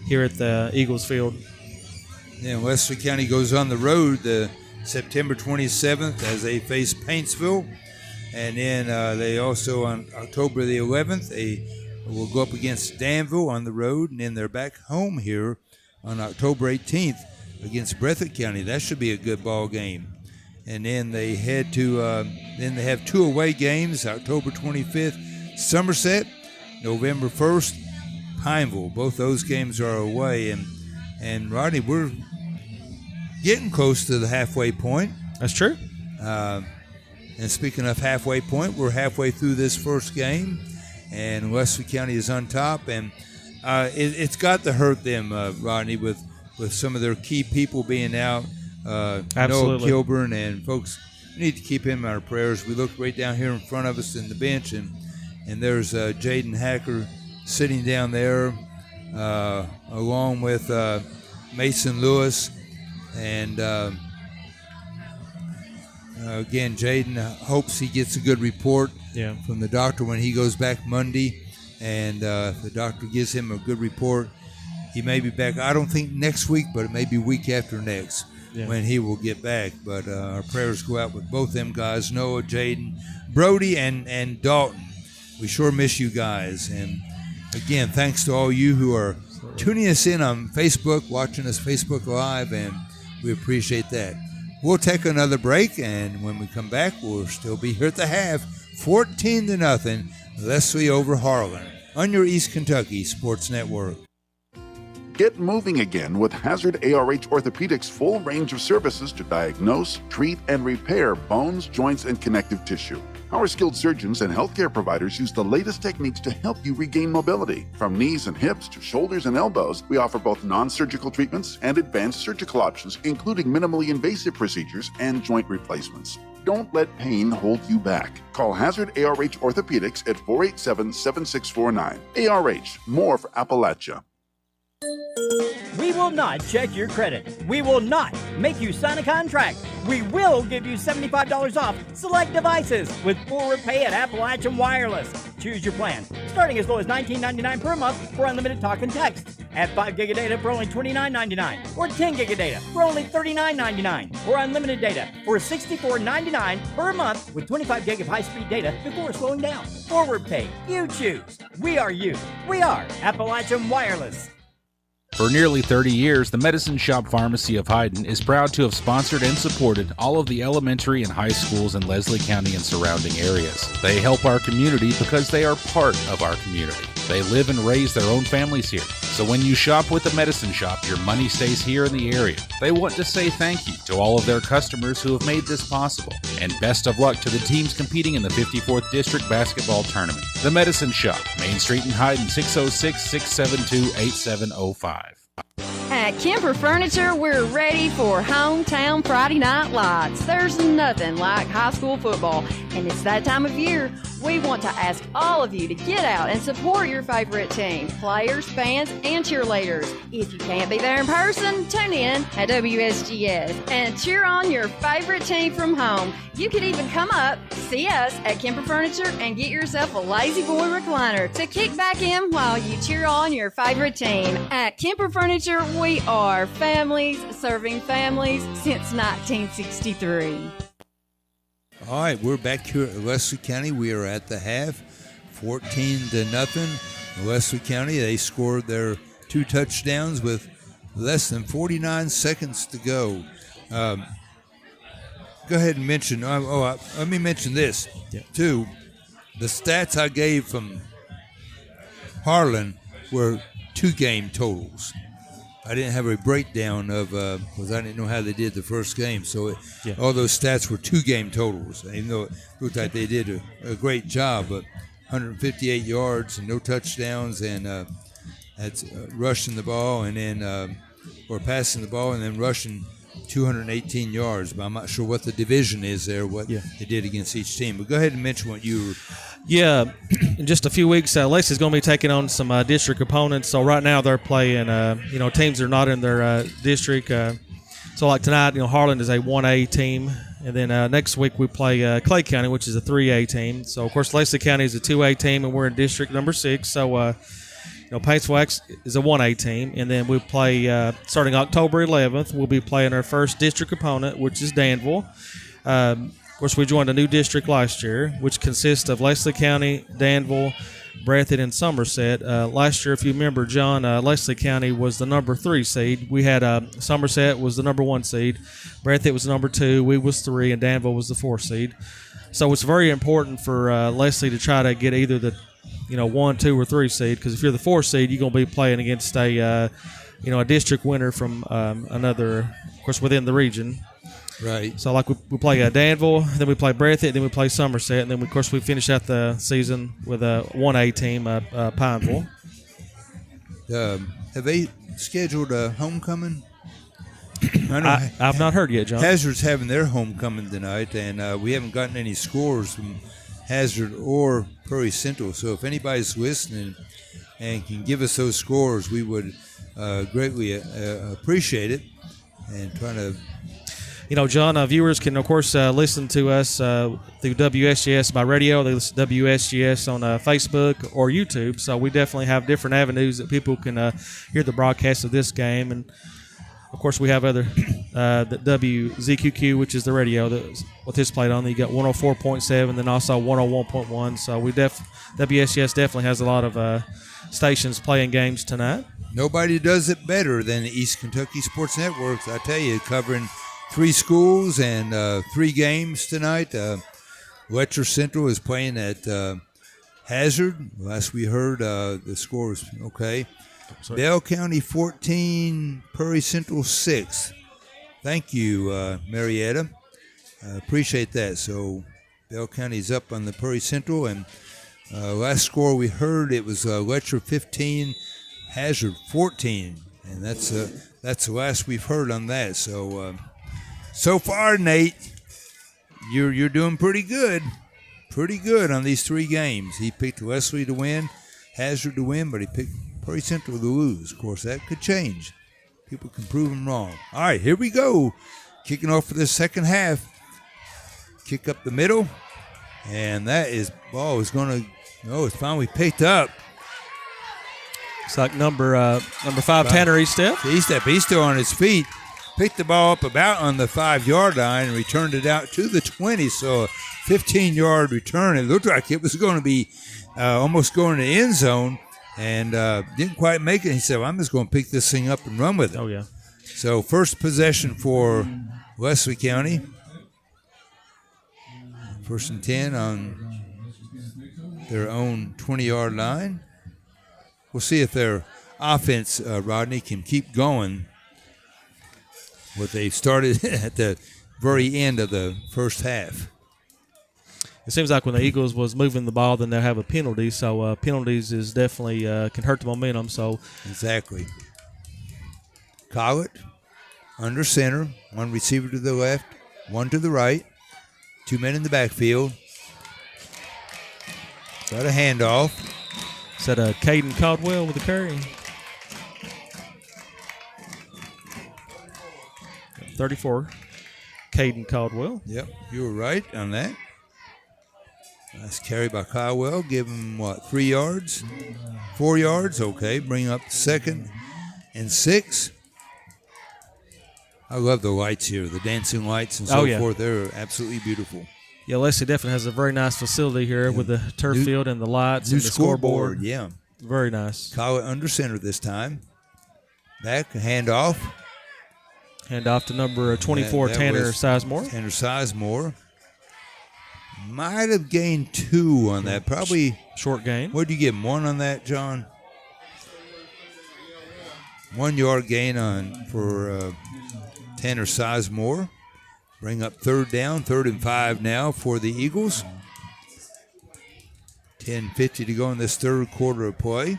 here at the Eagles Field. Yeah, Leslie County goes on the road September 27th as they face Paintsville, and then they also on October the 11th they will go up against Danville on the road, and then they're back home here on October 18th against Breathitt County. That should be a good ball game. And then they head to then they have 2 away games. October 25th, Somerset. November 1st, Pineville. Both those games are away. And Rodney, we're getting close to the halfway point. That's true. And speaking of halfway point, we're halfway through this first game, and Wesley County is on top. And it's got to hurt them, Rodney, with some of their key people being out. Noah Kilburn and folks, we need to keep him in our prayers. We look right down here in front of us in the bench, and there's Jaden Hacker sitting down there, along with Mason Lewis. And again, Jaden hopes he gets a good report from the doctor when he goes back Monday. And if the doctor gives him a good report, he may be back. I don't think next week, but it may be week after next when he will get back. But our prayers go out with both them guys, Noah, Jaden, Brody, and Dalton. We sure miss you guys. And again, thanks to all you who are tuning us in on Facebook, watching us Facebook Live, and we appreciate that. We'll take another break, and when we come back, we'll still be here at the half, 14-0, Leslie over Harlan, on your East Kentucky Sports Network. Get moving again with Hazard ARH Orthopedics' full range of services to diagnose, treat, and repair bones, joints, and connective tissue. Our skilled surgeons and healthcare providers use the latest techniques to help you regain mobility. From knees and hips to shoulders and elbows, we offer both non-surgical treatments and advanced surgical options, including minimally invasive procedures and joint replacements. Don't let pain hold you back. Call Hazard ARH Orthopedics at 487-7649. ARH, more for Appalachia. We will not check your credit. We will not make you sign a contract. We will give you $75 off select devices with forward pay at Appalachian Wireless. Choose your plan, starting as low as $19.99 per month for unlimited talk and text. Add 5 gig of data for only $29.99, or 10 gig of data for only $39.99, or unlimited data for $64.99 per month with 25 gig of high-speed data before slowing down. Forward pay, you choose. We are you. We are Appalachian Wireless. For nearly 30 years, the Medicine Shop Pharmacy of Hyden is proud to have sponsored and supported all of the elementary and high schools in Leslie County and surrounding areas. They help our community because they are part of our community. They live and raise their own families here. So when you shop with the Medicine Shop, your money stays here in the area. They want to say thank you to all of their customers who have made this possible. And best of luck to the teams competing in the 54th District Basketball Tournament. The Medicine Shop, Main Street in Hyden, 606-672-8705. At Kemper Furniture, we're ready for hometown Friday night lights. There's nothing like high school football, and it's that time of year. We want to ask all of you to get out and support your favorite team, players, fans, and cheerleaders. If you can't be there in person, tune in at WSGS and cheer on your favorite team from home. You could even come up, see us at Kemper Furniture, and get yourself a Lazy Boy recliner to kick back in while you cheer on your favorite team. At Kemper Furniture, we are families serving families since 1963. All right, we're back here at Wesley County. We are at the half, 14-0. Wesley County, they scored their 2 touchdowns with less than 49 seconds to go. Go ahead and mention, let me mention this, too. The stats I gave from Harlan were 2 game totals. I didn't have a breakdown of because I didn't know how they did the first game. So all those stats were 2 game totals. Even though it looked like they did a great job, but 158 yards and no touchdowns, and that's rushing the ball and then or passing the ball and then rushing 218 yards. But I'm not sure what the division is there, what they did against each team. But go ahead and mention what you were. Yeah, in just a few weeks, Lacey's going to be taking on some district opponents. So right now they're playing, teams that are not in their district. So like tonight, Harlan is a 1A team. And then next week we play Clay County, which is a 3A team. So, of course, Lacey County is a 2A team, and we're in district number 6. So, Paintsville is a 1A team. And then we play, starting October 11th, we'll be playing our first district opponent, which is Danville. Of course, we joined a new district last year, which consists of Leslie County, Danville, Breathitt, and Somerset. Last year, if you remember, John, Leslie County was the number 3 seed. We had Somerset was the number 1 seed. Breathitt was the number 2. We was 3, and Danville was the 4 seed. So it's very important for Leslie to try to get either the 1, 2, or 3 seed, because if you're the 4 seed, you're going to be playing against a district winner from another, of course, within the region. Right. So, like, we play Danville, then we play Breathitt, then we play Somerset, and then, of course, we finish out the season with a 1A team, Pineville. Have they scheduled a homecoming? I've not heard yet, John. Hazard's having their homecoming tonight, and we haven't gotten any scores from Hazard or Prairie Central. So if anybody's listening and can give us those scores, we would greatly appreciate it. And trying to, John, viewers can, of course, listen to us through WSGS by radio. They listen to WSGS on Facebook or YouTube. So we definitely have different avenues that people can hear the broadcast of this game. And, of course, we have other the WZQQ, which is the radio that's what this played on. You got 104.7, then also 101.1. So WSGS definitely has a lot of stations playing games tonight. Nobody does it better than the East Kentucky Sports Network. I tell you, covering 3 schools and 3 games tonight. Letcher Central is playing at Hazard. Last we heard, the score was okay. Bell County 14, Prairie Central 6. Thank you, Marietta. Appreciate that. So Bell County's up on the Prairie Central, and last score we heard, it was Letcher 15, Hazard 14, and that's the last we've heard on that. So so far, Nate, you're doing pretty good on these 3 games. He picked Leslie to win, Hazard to win, but he picked Prairie Central to lose. Of course, that could change. People can prove them wrong. All right, here we go. Kicking off for the second half. Kick up the middle, and that ball is going to. Oh, it's finally picked up. It's like number 5, Tanner Eastep. He's still on his feet. Picked the ball up about on the 5-yard line and returned it out to the 20. So a 15-yard return. It looked like it was going to be almost going to the end zone, and didn't quite make it. He said, well, I'm just going to pick this thing up and run with it. Oh, yeah. So first possession for Leslie County. 1st and 10 on their own 20-yard line. We'll see if their offense, Rodney, can keep going what they started at the very end of the first half. It seems like when the Eagles was moving the ball, then they'll have a penalty. So penalties is definitely can hurt the momentum. So exactly. Collett under center, 1 receiver to the left, 1 to the right, 2 men in the backfield. Got a handoff. Is that Caden Caldwell with the carry? 34, Caden Caldwell. Yep, you were right on that. Nice carry by Caldwell. Give him, 3 yards? 4 yards? Okay, bring up 2nd and 6. I love the lights here, the dancing lights and so forth. They're absolutely beautiful. Yeah, Leslie definitely has a very nice facility here with the turf field and the lights and the scoreboard. Yeah. Very nice. Collett under center this time. Back, handoff. Handoff to number 24, Tanner Sizemore. Tanner Sizemore. Might have gained 2 on that. Probably. Short gain. What did you give him? 1 on that, John? 1 yard gain for Tanner Sizemore. Bring up 3rd down, 3rd and 5 now for the Eagles. 10:50 to go in this 3rd quarter of play.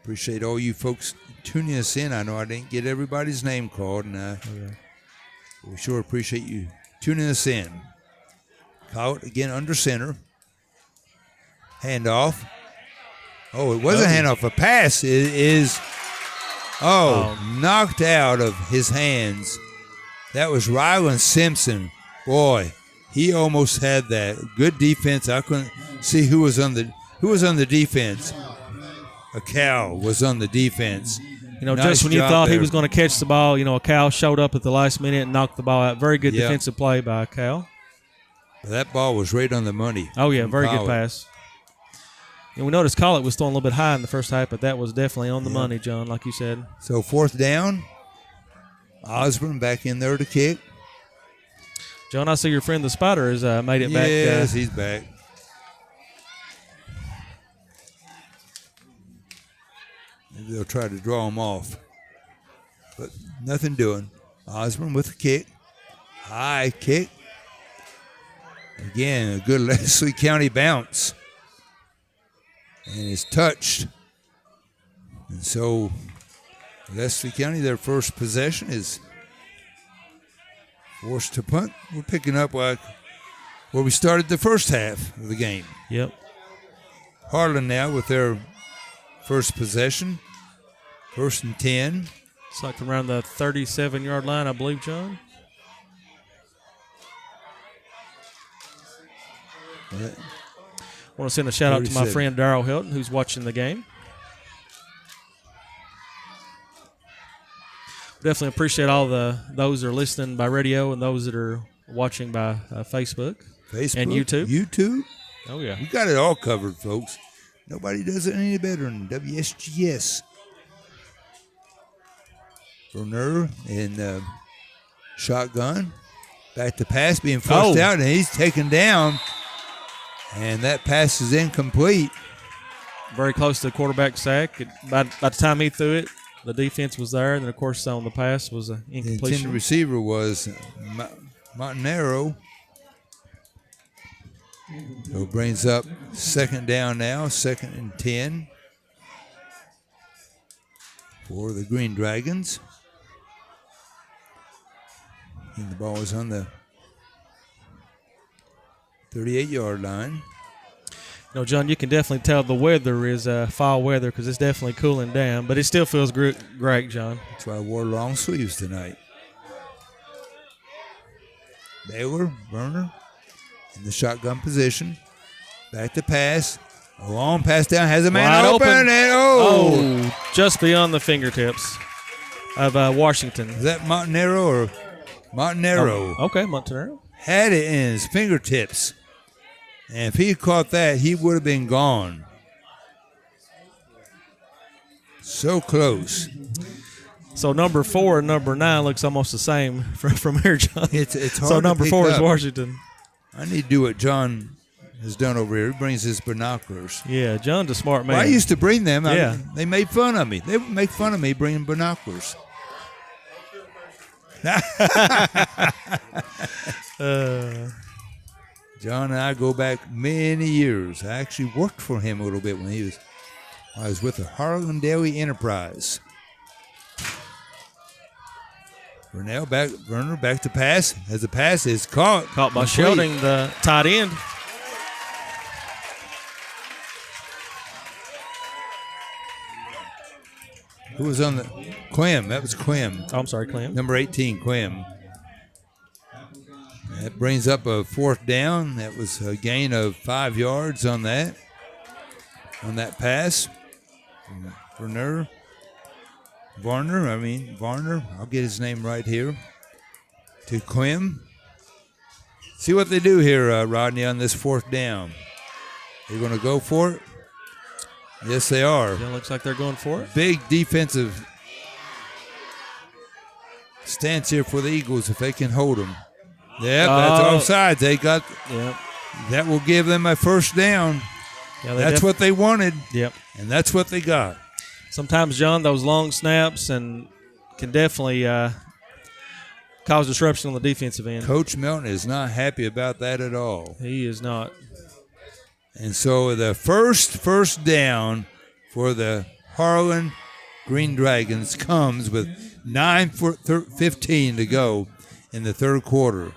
Appreciate all you folks tuning us in. I know I didn't get everybody's name called, and we sure appreciate you tuning us in. Collett again under center. Handoff. Oh, it wasn't a handoff. A pass is knocked out of his hands. That was Rylan Simpson. Boy, he almost had that. Good defense. I couldn't see who was on the defense. A cow was on the defense. Nice just when you thought he was going to catch the ball, a cow showed up at the last minute and knocked the ball out. Very good defensive play by a cow. That ball was right on the money. Oh, yeah, very good pass. And we noticed Collett was throwing a little bit high in the first half, but that was definitely on the money, John, like you said. So 4th down. Osborne back in there to kick. John, I see your friend the Spider has made it back. Yes, he's back. Maybe they'll try to draw him off. But nothing doing. Osborne with a kick. High kick. Again, a good Leslie County bounce. And it's touched. And so Leslie County, their first possession, is forced to punt. We're picking up like where we started the first half of the game. Yep. HARLAN now with their first possession. 1st and 10. It's like around the 37-yard line, I believe, John. I want to send a shout-out to my friend Darrell Hilton, who's watching the game. Definitely appreciate all those that are listening by radio and those that are watching by Facebook and YouTube. YouTube? Oh, yeah. We got it all covered, folks. Nobody does it any better than WSGS. Verner in shotgun. Back to pass, being forced out, and he's taken down. And that pass is incomplete. Very close to the quarterback sack. By the time he threw it, the defense was there. And then, of course, on the pass was an incompletion. The intended receiver was Montanaro. So brings up 2nd down now, 2nd and 10 for the Green Dragons. And the ball is on the 38-yard line. You know, John, you can definitely tell the weather is fall weather because it's definitely cooling down, but it still feels great, John. That's why I wore long sleeves tonight. Baylor, Verner, in the shotgun position. Back to pass. A long pass down. Has a man wide open. And just beyond the fingertips of Washington. Is that Montanaro or Montanaro? Oh, okay, Montanaro. Had it in his fingertips. And if he had caught that, he would have been gone. So close. So number 4 and number 9 looks almost the same from here, John. It's hard so number to pick 4 up. is Washington. I need to do what John has done over here. He brings his binoculars. Yeah, John's a smart man. Well, I used to bring them. Yeah. They made fun of me. They would make fun of me bringing binoculars. John and I go back many years. I actually worked for him a little bit when I was with the Harlan Daily Enterprise. Verner back to pass. As the pass is caught. Caught by Sheldon, the tight end. Who was on the Clem? That was Clem. Oh, I'm sorry, Clem. Number 18, Clem. That brings up a 4th down. That was a gain of 5 yards on that pass. Varner. I'll get his name right here. To Clem. See what they do here, Rodney, on this 4th down. They're going to go for it? Yes, they are. Yeah, looks like they're going for it. Big defensive stance here for the Eagles if they can hold them. Yep, that's offsides. They got. Yep. That will give them a 1st down. Yeah, that's what they wanted. Yep. And that's what they got. Sometimes, John, those long snaps and can definitely cause disruption on the defensive end. Coach Melton is not happy about that at all. He is not. And so the first down for the Harlan Green Dragons comes with 9:15 to go in the 3rd quarter.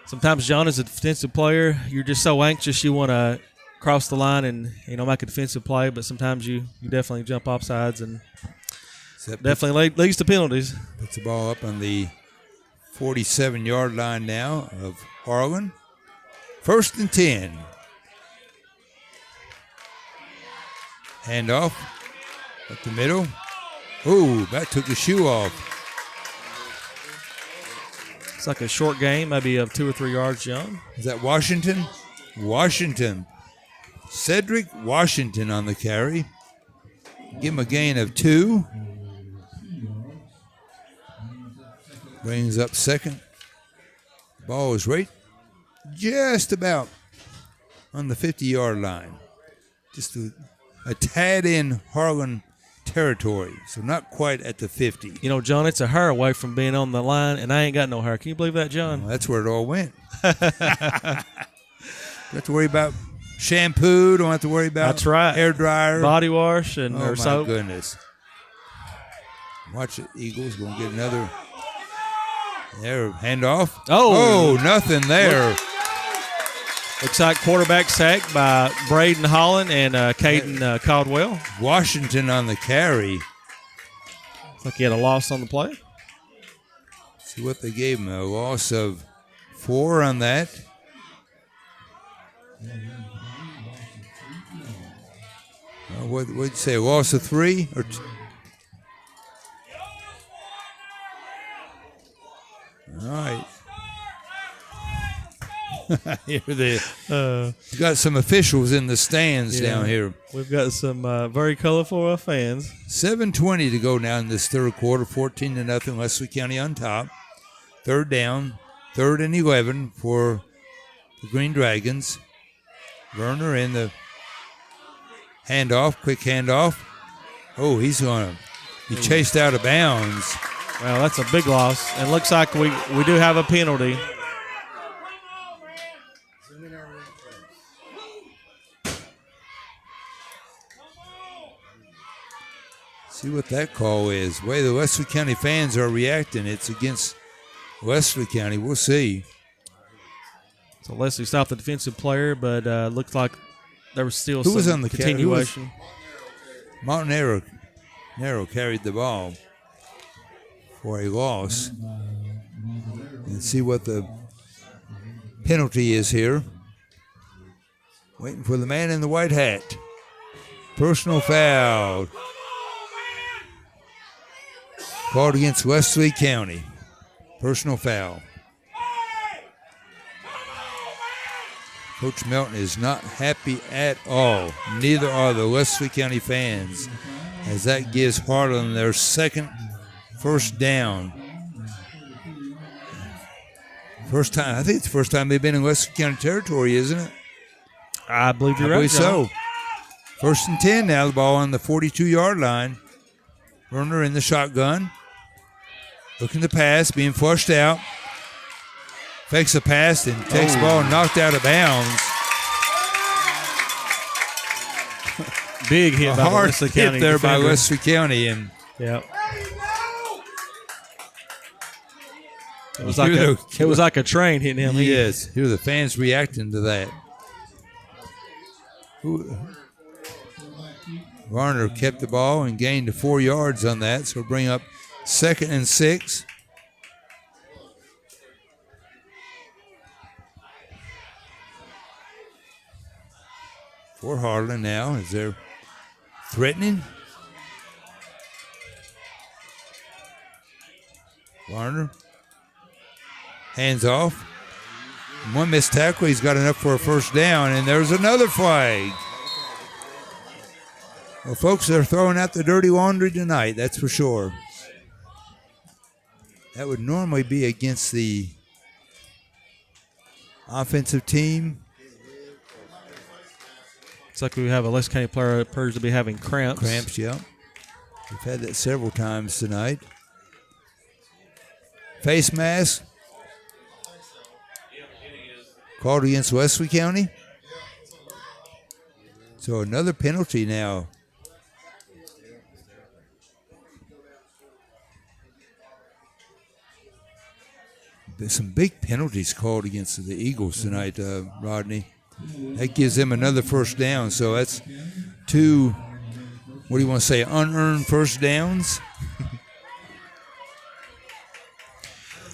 Sometimes, John, as a defensive player, you're just so anxious you want to cross the line and make a defensive play, but sometimes you definitely jump off sides and definitely leads to penalties. Puts the ball up on the 47-yard line now of Harlan. 1st and 10. Handoff up the middle. Ooh, that took the shoe off. It's like a short game, maybe of 2 or 3 yards, John. Is that Washington? Washington. Cedric Washington on the carry. Give him a gain of 2. Brings up 2nd. Ball is right just about on the 50-yard line. Just a tad in Harlan territory, so not quite at the 50. You know, John, it's a hair away from being on the line, and I ain't got no hair. Can you believe that, John? Well, that's where it all went. Don't have to worry about shampoo. Don't have to worry about hair dryer, body wash, and or soap. Oh, my goodness. Watch it. Eagles going to get another. There, handoff. Oh, nothing there. Looks like quarterback sack by Braden Holland and Caden Caldwell. Washington on the carry. Looks like he had a loss on the play. See what they gave him. A loss of 4 on that. What'd you say? A loss of 3 or 2? All right. Here you got some officials in the stands down here. We've got some very colorful fans. 7:20 to go now in this third quarter. 14-0. Leslie County on top. Third down. 3rd and 11 for the Green Dragons. Werner in the handoff. Quick handoff. Oh, he's going to be chased out of bounds. Well, that's a big loss. And looks like we do have a penalty. See what that call is. The way the Wesley County fans are reacting, it's against Wesley County. We'll see. So Leslie stopped the defensive player, but looks like there was still Who was some on the continuation. Montenero carried the ball for a loss. And see what the penalty is here. Waiting for the man in the white hat. Personal foul. Called against Wesley County. Personal foul. Coach Melton is not happy at all. Neither are the Wesley County fans, as that gives HARLAN their second first down. First time. I think it's the first time they've been in Wesley County territory, isn't it? I believe you're I right, believe so. 1st and 10 now. The ball on the 42-yard line. Werner in the shotgun. Looking to pass, being flushed out. Fakes a pass and takes the ball knocked out of bounds. Big hit by hard Wesley County hit there defender. by Wesley County. And It was like a train hitting him. Yes, here are the fans reacting to that. Varner kept the ball and gained 4 yards on that, so bring up 2nd and 6. For HARLAN now, as they're threatening. Varner. Hands off. One missed tackle. He's got enough for a first down, and there's another flag. Well, folks, they're throwing out the dirty laundry tonight, that's for sure. That would normally be against the offensive team. It's like we have a Leslie County player that appears to be having cramps. Cramps, yeah. We've had that several times tonight. Face mask. Called against Wesley County. So another penalty now. There's some big penalties called against the Eagles tonight, Rodney. That gives them another first down. So that's 2, what do you want to say, unearned first downs?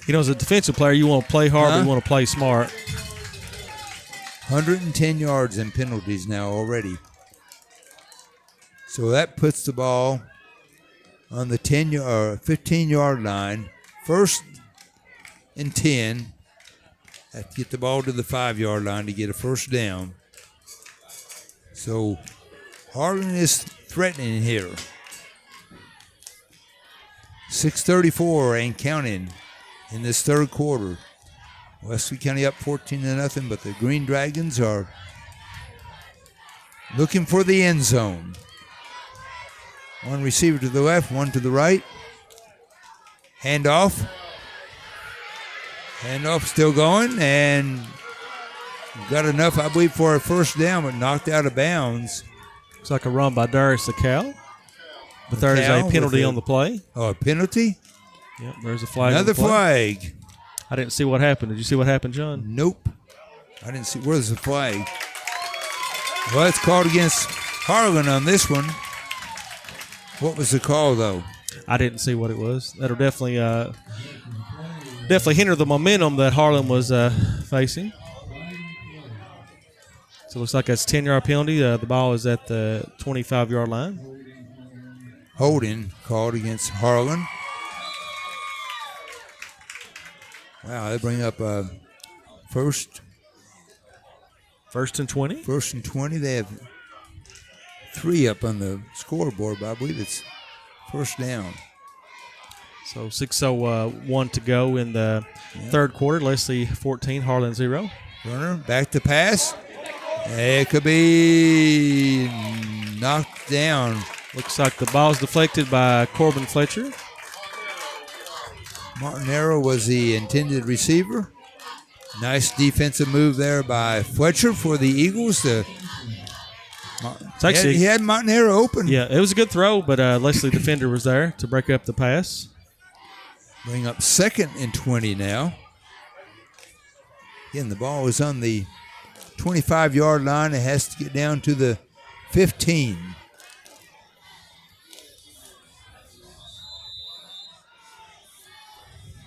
You know, as a defensive player, you want to play hard, but you want to play smart. 110 yards in penalties now already. So that puts the ball on the 15-yard line. 1st and 10. Have to get the ball to the 5-yard line to get a first down. So HARLAN is threatening here. 6:34 and counting in this third quarter. Wesley County up 14-0, but the Green Dragons are looking for the end zone. One receiver to the left, one to the right. Handoff. Handoff still going, and got enough, I believe, for a first down, but knocked out of bounds. Looks like a run by Darius Cal. But there is a penalty on the play. Oh, a penalty? Yep, there's a flag. Another flag. I didn't see what happened. Did you see what happened, John? Nope. I didn't see. Where's the flag? Well, it's called against HARLAN on this one. What was the call, though? I didn't see what it was. That'll definitely hinder the momentum that HARLAN was facing. So it looks like that's a 10-yard penalty. The ball is at the 25-yard line. Holding called against HARLAN. Wow, they bring up first and 20. First and 20. They have 3 up on the scoreboard, but I believe it's first down. So 6:01 to go in the third quarter. Leslie 14, HARLAN 0. Runner back to pass. It could be knocked down. Looks like the ball's deflected by Corbin Fletcher. Martinero was the intended receiver. Nice defensive move there by Fletcher for the Eagles. He had Martinero open. Yeah, it was a good throw, but Leslie defender was there to break up the pass. Bring up 2nd and 20 now. Again, the ball is on the 25-yard line. It has to get down to the 15.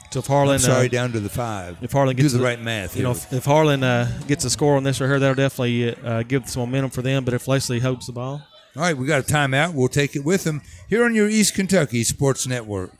So if HARLAN, down to the 5. If HARLAN gets do the right math, if HARLAN gets a score on this right here, that'll definitely give some momentum for them. But if Leslie holds the ball, all right, we got a timeout. We'll take it with them here on your East Kentucky Sports Network.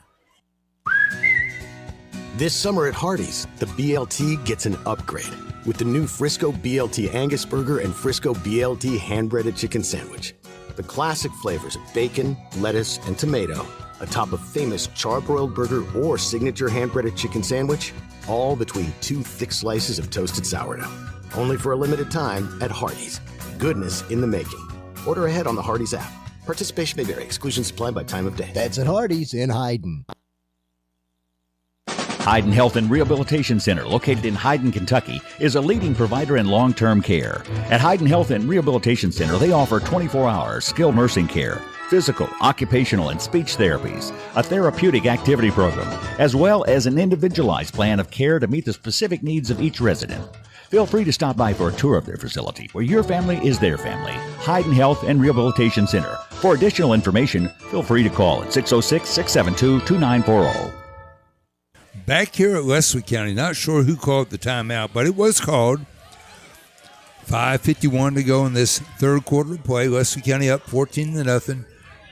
This summer at Hardee's, the BLT gets an upgrade with the new Frisco BLT Angus Burger and Frisco BLT hand-breaded chicken sandwich. The classic flavors of bacon, lettuce, and tomato, atop a famous charbroiled burger or signature hand-breaded chicken sandwich, all between 2 thick slices of toasted sourdough. Only for a limited time at Hardee's. Goodness in the making. Order ahead on the Hardee's app. Participation may vary. Exclusions apply by time of day. That's at Hardee's in Hyden. Hyden Health and Rehabilitation Center, located in Hyden, Kentucky, is a leading provider in long-term care. At Hyden Health and Rehabilitation Center, they offer 24-hour skilled nursing care, physical, occupational, and speech therapies, a therapeutic activity program, as well as an individualized plan of care to meet the specific needs of each resident. Feel free to stop by for a tour of their facility, where your family is their family. Hyden Health and Rehabilitation Center. For additional information, feel free to call at 606-672-2940. Back here at Leslie County, not sure who called the timeout, but it was called. 5:51 to go in this third quarter of play. Leslie County up 14-0.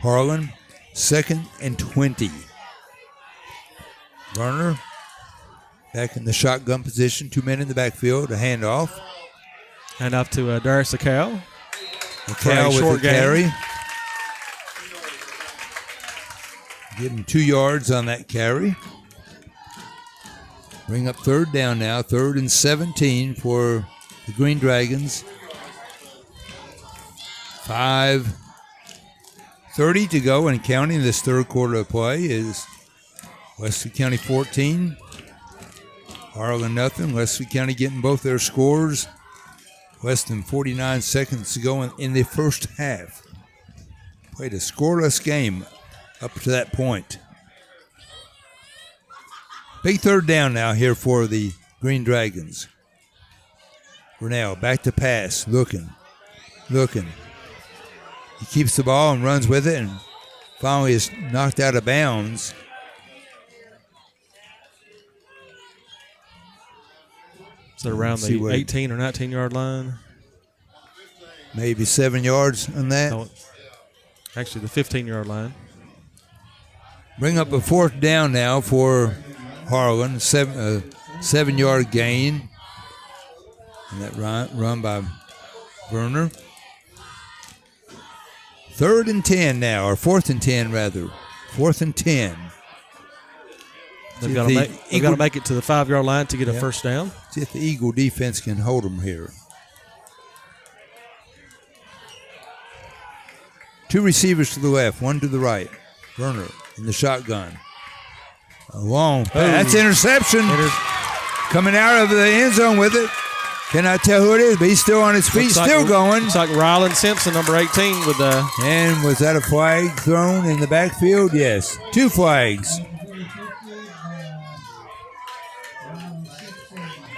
HARLAN 2nd and 20. Runner back in the shotgun position. 2 men in the backfield. A handoff. Handoff to Darius Cal. Cal with the carry. Give him 2 yards on that carry. Bring up third down now. 3rd and 17 for the Green Dragons. 5:30 to go and counting this third quarter of play is Wesley County 14. HARLAN nothing. Wesley County getting both their scores. Less than 49 seconds to go in the first half. Played a scoreless game up to that point. Big third down now here for the Green Dragons. Renell back to pass, looking. He keeps the ball and runs with it and finally is knocked out of bounds. Is it around the 18 or 19-yard line? Maybe 7 yards on that. No, actually, the 15-yard line. Bring up a fourth down now for HARLAN, 7-yard gain. And that run by Werner. 3rd and 10 now, or 4th and 10 rather. 4th and 10. They've got to make it to the 5-yard line to get a first down. See if the Eagle defense can hold them here. Two receivers to the left, one to the right. Werner in the shotgun. A long pass. That's interception. Coming out of the end zone with it. Cannot tell who it is, but he's still on his feet, still going. Looks like Rylan Simpson, number 18, with the. And was that a flag thrown in the backfield? Yes. 2 flags.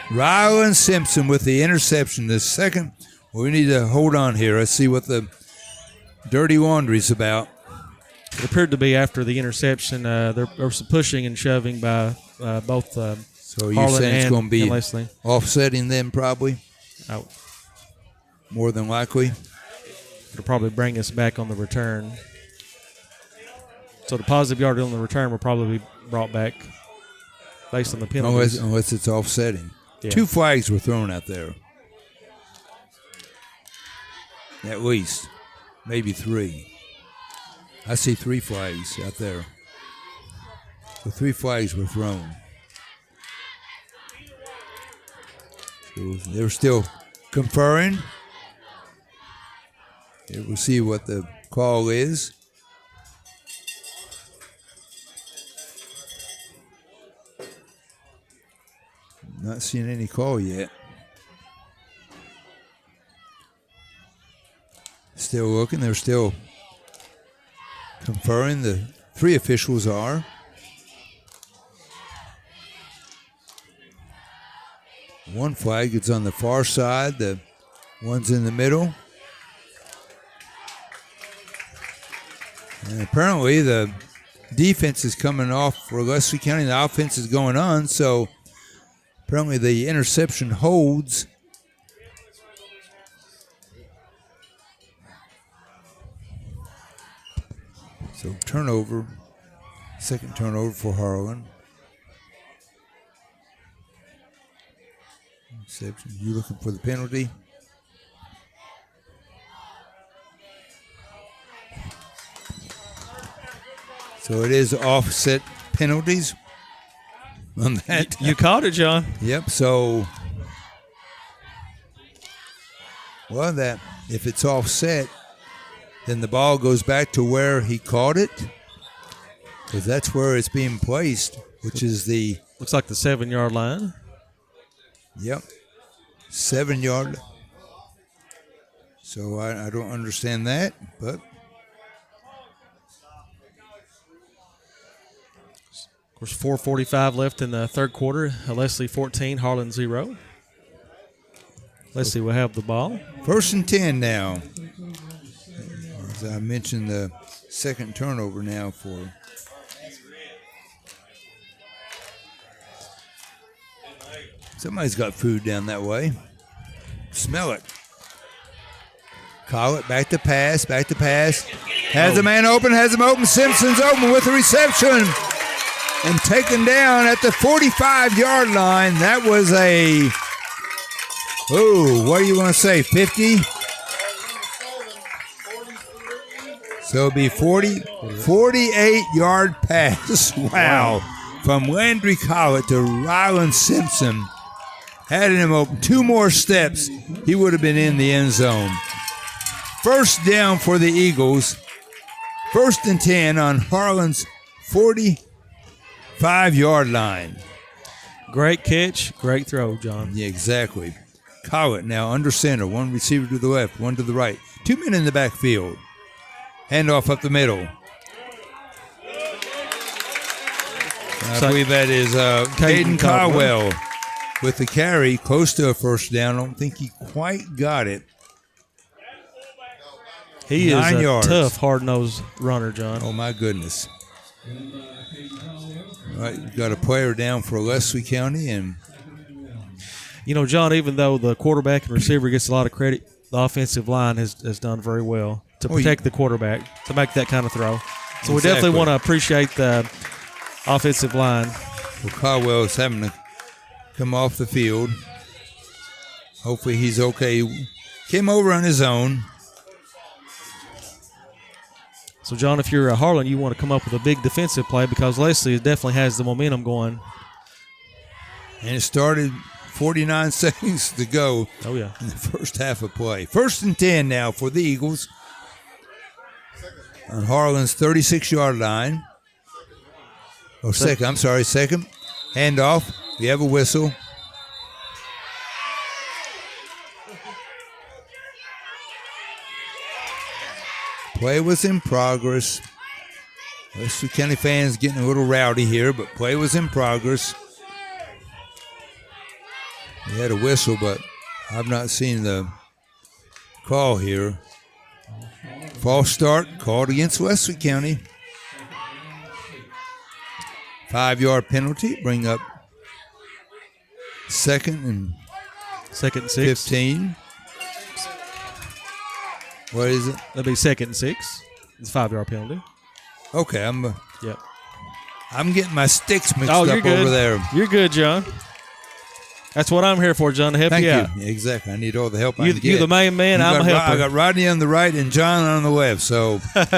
Rylan Simpson with the interception. The second, we need to hold on here. Let's see what the dirty laundry's about. It appeared to be after the interception. There was some pushing and shoving by both so you're HARLAN saying it's going to be Leslie. Offsetting them probably? More than likely. It'll probably bring us back on the return. So the positive yard on the return will probably be brought back based on the penalties. Unless it's offsetting. Yeah. 2 flags were thrown out there. At least. Maybe 3. I see 3 flags out there. So 3 flags were thrown. So they're still conferring. We'll see what the call is. Not seeing any call yet. Still looking. They're still conferring. The 3 officials are. One flag is on the far side. The one's in the middle. And apparently the defense is coming off for Leslie County. The offense is going on. So apparently the interception holds. So turnover. Second turnover for HARLAN. You looking for the penalty? So it is offset penalties on that. You caught it, John. Yep. So, well, that if it's offset, then the ball goes back to where he caught it, because that's where it's being placed, which is the looks like the 7-yard line. Yep. 7-yard. So I don't understand that, but. Of course, 4:45 left in the third quarter. Leslie 14, HARLAN 0. Leslie will have the ball. 1st and 10 now. As I mentioned, the second turnover now for. Somebody's got food down that way. Smell it. Call it. Back to pass. Has the man open. Simpson's open with the reception. And taken down at the 45-yard line. That was a, what do you want to say, 50? So it'll be 48-yard pass. Wow. From Landry Collett to Rylan Simpson. Had him open 2 more steps, he would have been in the end zone. First down for the Eagles. 1st and 10 on HARLAN's 45-yard line. Great catch, great throw, John. Yeah, exactly. Collett now under center. 1 receiver to the left, 1 to the right. 2 men in the backfield. Handoff up the middle. I believe that is Caden Caldwell with the carry, close to a first down. I don't think he quite got it. He is a tough, hard-nosed runner, John. Oh, my goodness. All right, we've got a player down for Leslie County. And you know, John, even though the quarterback and receiver gets a lot of credit, the offensive line has done very well to protect the quarterback, to make that kind of throw. So we definitely want to appreciate the offensive line. Well, Caldwell is having to come off the field. Hopefully he's okay. Came over on his own. So, John, if you're a HARLAN, you want to come up with a big defensive play because Leslie definitely has the momentum going. And it started 49 seconds to go in the first half of play. 1st and 10 now for the Eagles. on Harlan's 36-yard line. Oh, second. I'm sorry, second. Handoff. We have a whistle. Play was in progress. Wesley County fans getting a little rowdy here, but play was in progress. We had a whistle, but I've not seen the call here. False start called against Wesley County. 5-yard penalty. Bring up second and 6. 15. What is it? That'll be 2nd and 6. It's a 5-yard penalty. Okay, Yep. I'm getting my sticks mixed you're up good. over there. You're good, John. That's what I'm here for, John, to help Thank you out. you. Exactly. I need all the help I You, can get. you're the main man. I'm a helper. I got Rodney on the right and John on the left, so I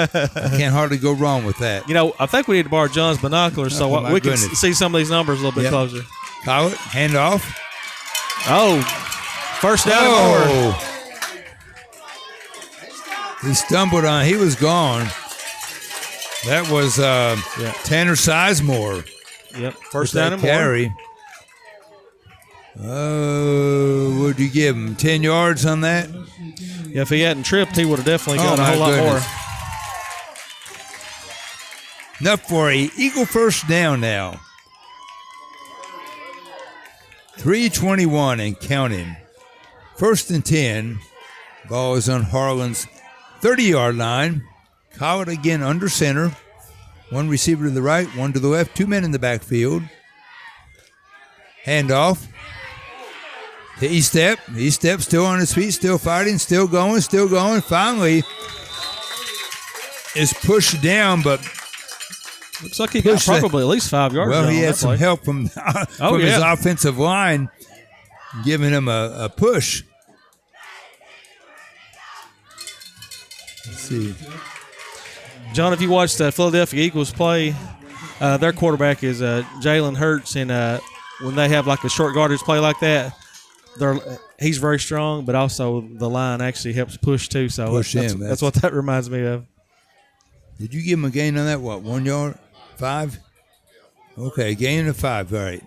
can't hardly go wrong with that. You know, I think we need to borrow John's binoculars so my we can goodness. see some of these numbers a little bit closer. Call it. Hand off. Oh, first down and more. He stumbled on. He was gone. That was Tanner Sizemore. Yep. First with down that and more. carry. What'd you give him? 10 yards on that? Yeah, if he hadn't tripped, he would have definitely got a my whole lot more. goodness. Enough for a Eagle first down now. 3:21 and counting. 1st and 10. Ball is on Harlan's 30-yard line. Call it again under center. One receiver to the right, one to the left, 2 men in the backfield. Handoff. To E-Step. E-Step still on his feet, still fighting, still going. Finally is pushed down, but looks like he got probably at least 5 yards. well, he had that some play. help from his offensive line giving him a push. Let's see. John, if you watched the Philadelphia Eagles play, their quarterback is Jalen Hurts, and when they have like a short yardage play like that, he's very strong, but also the line actually helps push too. So that's what that reminds me of. Did you give him a gain on that? What, 1 yard? 5? Okay, gain of 5. All right.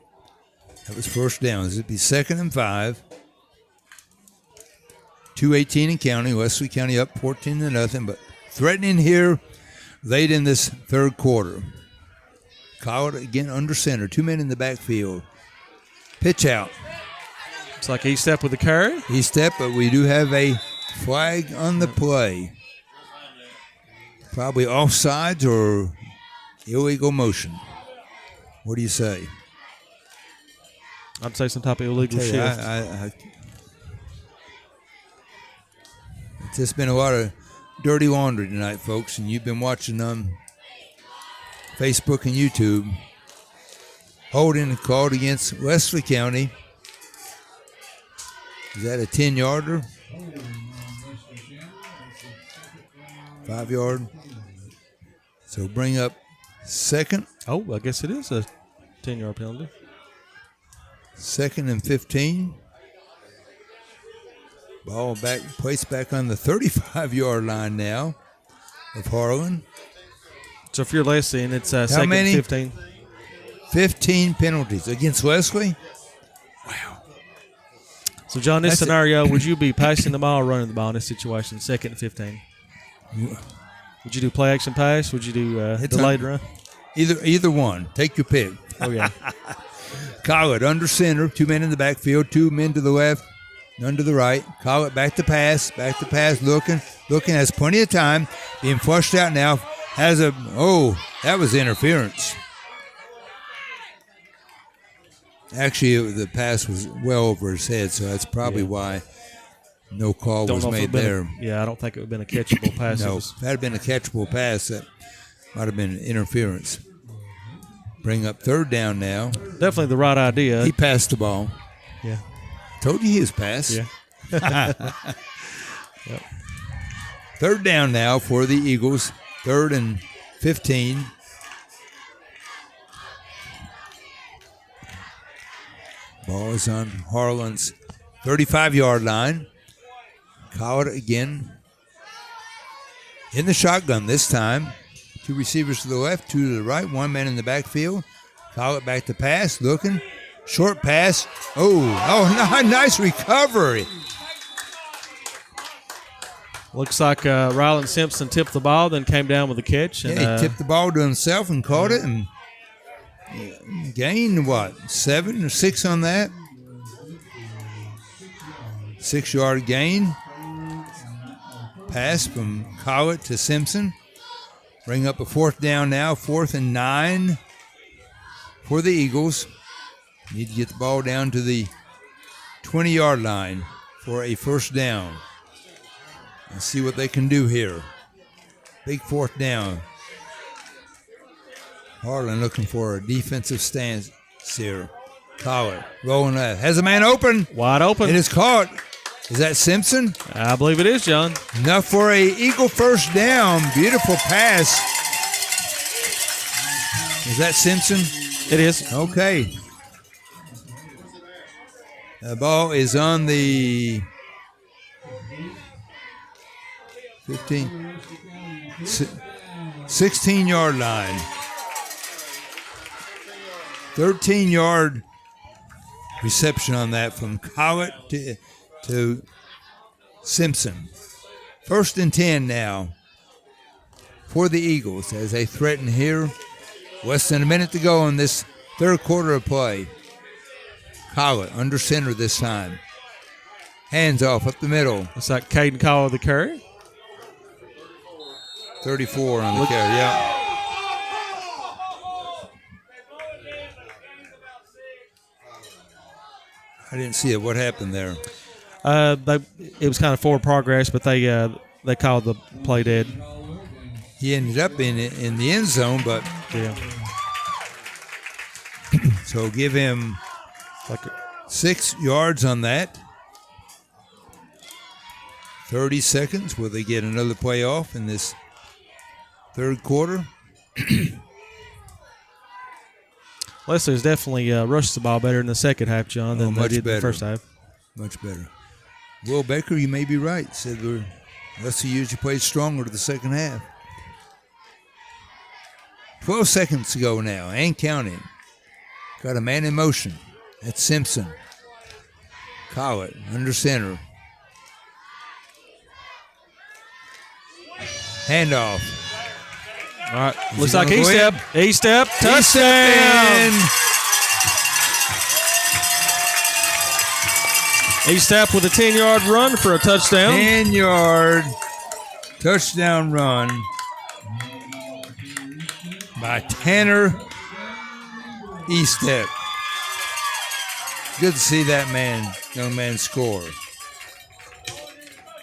That was first down. This would be 2nd and 5. 2:18 and counting. Wesley County up 14-0, but threatening here late in this third quarter. Call it again under center. 2 men in the backfield. Pitch out. It's like E-Step with the carry. E-Step, but we do have a flag on the play. Probably offsides or illegal motion. What do you say? I'd say some type of illegal shift. It's just been a lot of dirty laundry tonight, folks, and you've been watching on Facebook and YouTube. Holding called against Wesley County. Is that a 10-yarder? 5-yard. So bring up second. Oh, I guess it is a 10-yard penalty. 2nd and 15. Ball placed back on the 35-yard line now of Harlan. So if you're Leslie and it's 2nd and 15. 15 penalties against Wesley. Wow. So, John, this scenario, would you be passing the ball or running the ball in this situation, 2nd and 15? Would you do play action pass? Would you do delayed run? Either one. Take your pick. Oh, yeah. Call it under center. 2 men in the backfield. 2 men to the left. None to the right. Call it back to pass. Looking. Has plenty of time. Being flushed out now. That was interference. Actually, the pass was well over his head, so that's probably why no call was made there. I don't think it would have been a catchable pass. No, if that had been a catchable pass, that might have been interference. Bring up 3rd down now. Definitely the right idea. He passed the ball. Yeah. Told you he was passed. Yeah. Yep. 3rd down now for the Eagles. 3rd and 15. Ball is on Harlan's 35-yard line. Call it again. In the shotgun this time. 2 receivers to the left, 2 to the right, 1 man in the backfield. Collett back to pass, looking. Short pass. Oh, nice recovery. Looks like Rylan Simpson tipped the ball, then came down with a catch. And, he tipped the ball to himself and caught it and gained, 7 or 6 on that? 6-yard gain. Pass from Collett to Simpson. Bring up a 4th down now, 4th and 9 for the Eagles. Need to get the ball down to the 20-yard line for a 1st down. Let's see what they can do here. Big 4th down. Harlan looking for a defensive stance here. Collett rolling left. Has a man open. Wide open. It is caught. Is that Simpson? I believe it is, John. Enough for a Eagle 1st down. Beautiful pass. Is that Simpson? It is. Okay. The ball is on the 16-yard line. 13-yard reception on that from Collett to Simpson. 1st and 10 now for the Eagles as they threaten here. Less than a minute to go in this 3rd quarter of play. Collett under center this time. Hands off up the middle. Looks like Caden Call the carry. 34 on the carry, yeah. I didn't see it. What happened there? It was kind of forward progress, but they called the play dead. He ended up in the end zone, but yeah. So give him 6 yards on that. 30 seconds. Will they get another play off in this 3rd quarter? Leslie's definitely rushed the ball better in the second half, John, than they did in the first half. Much better. Will Baker, you may be right. Said Leslie usually plays stronger to the second half. 12 seconds to go now, and counting. Got a man in motion. That's Simpson. Collett under center. Handoff. All right. Looks like E-step. E-step. Touchdown. E-step with a 10-yard run for a touchdown. 10-yard touchdown run by Tanner E-step. Good to see that young man score.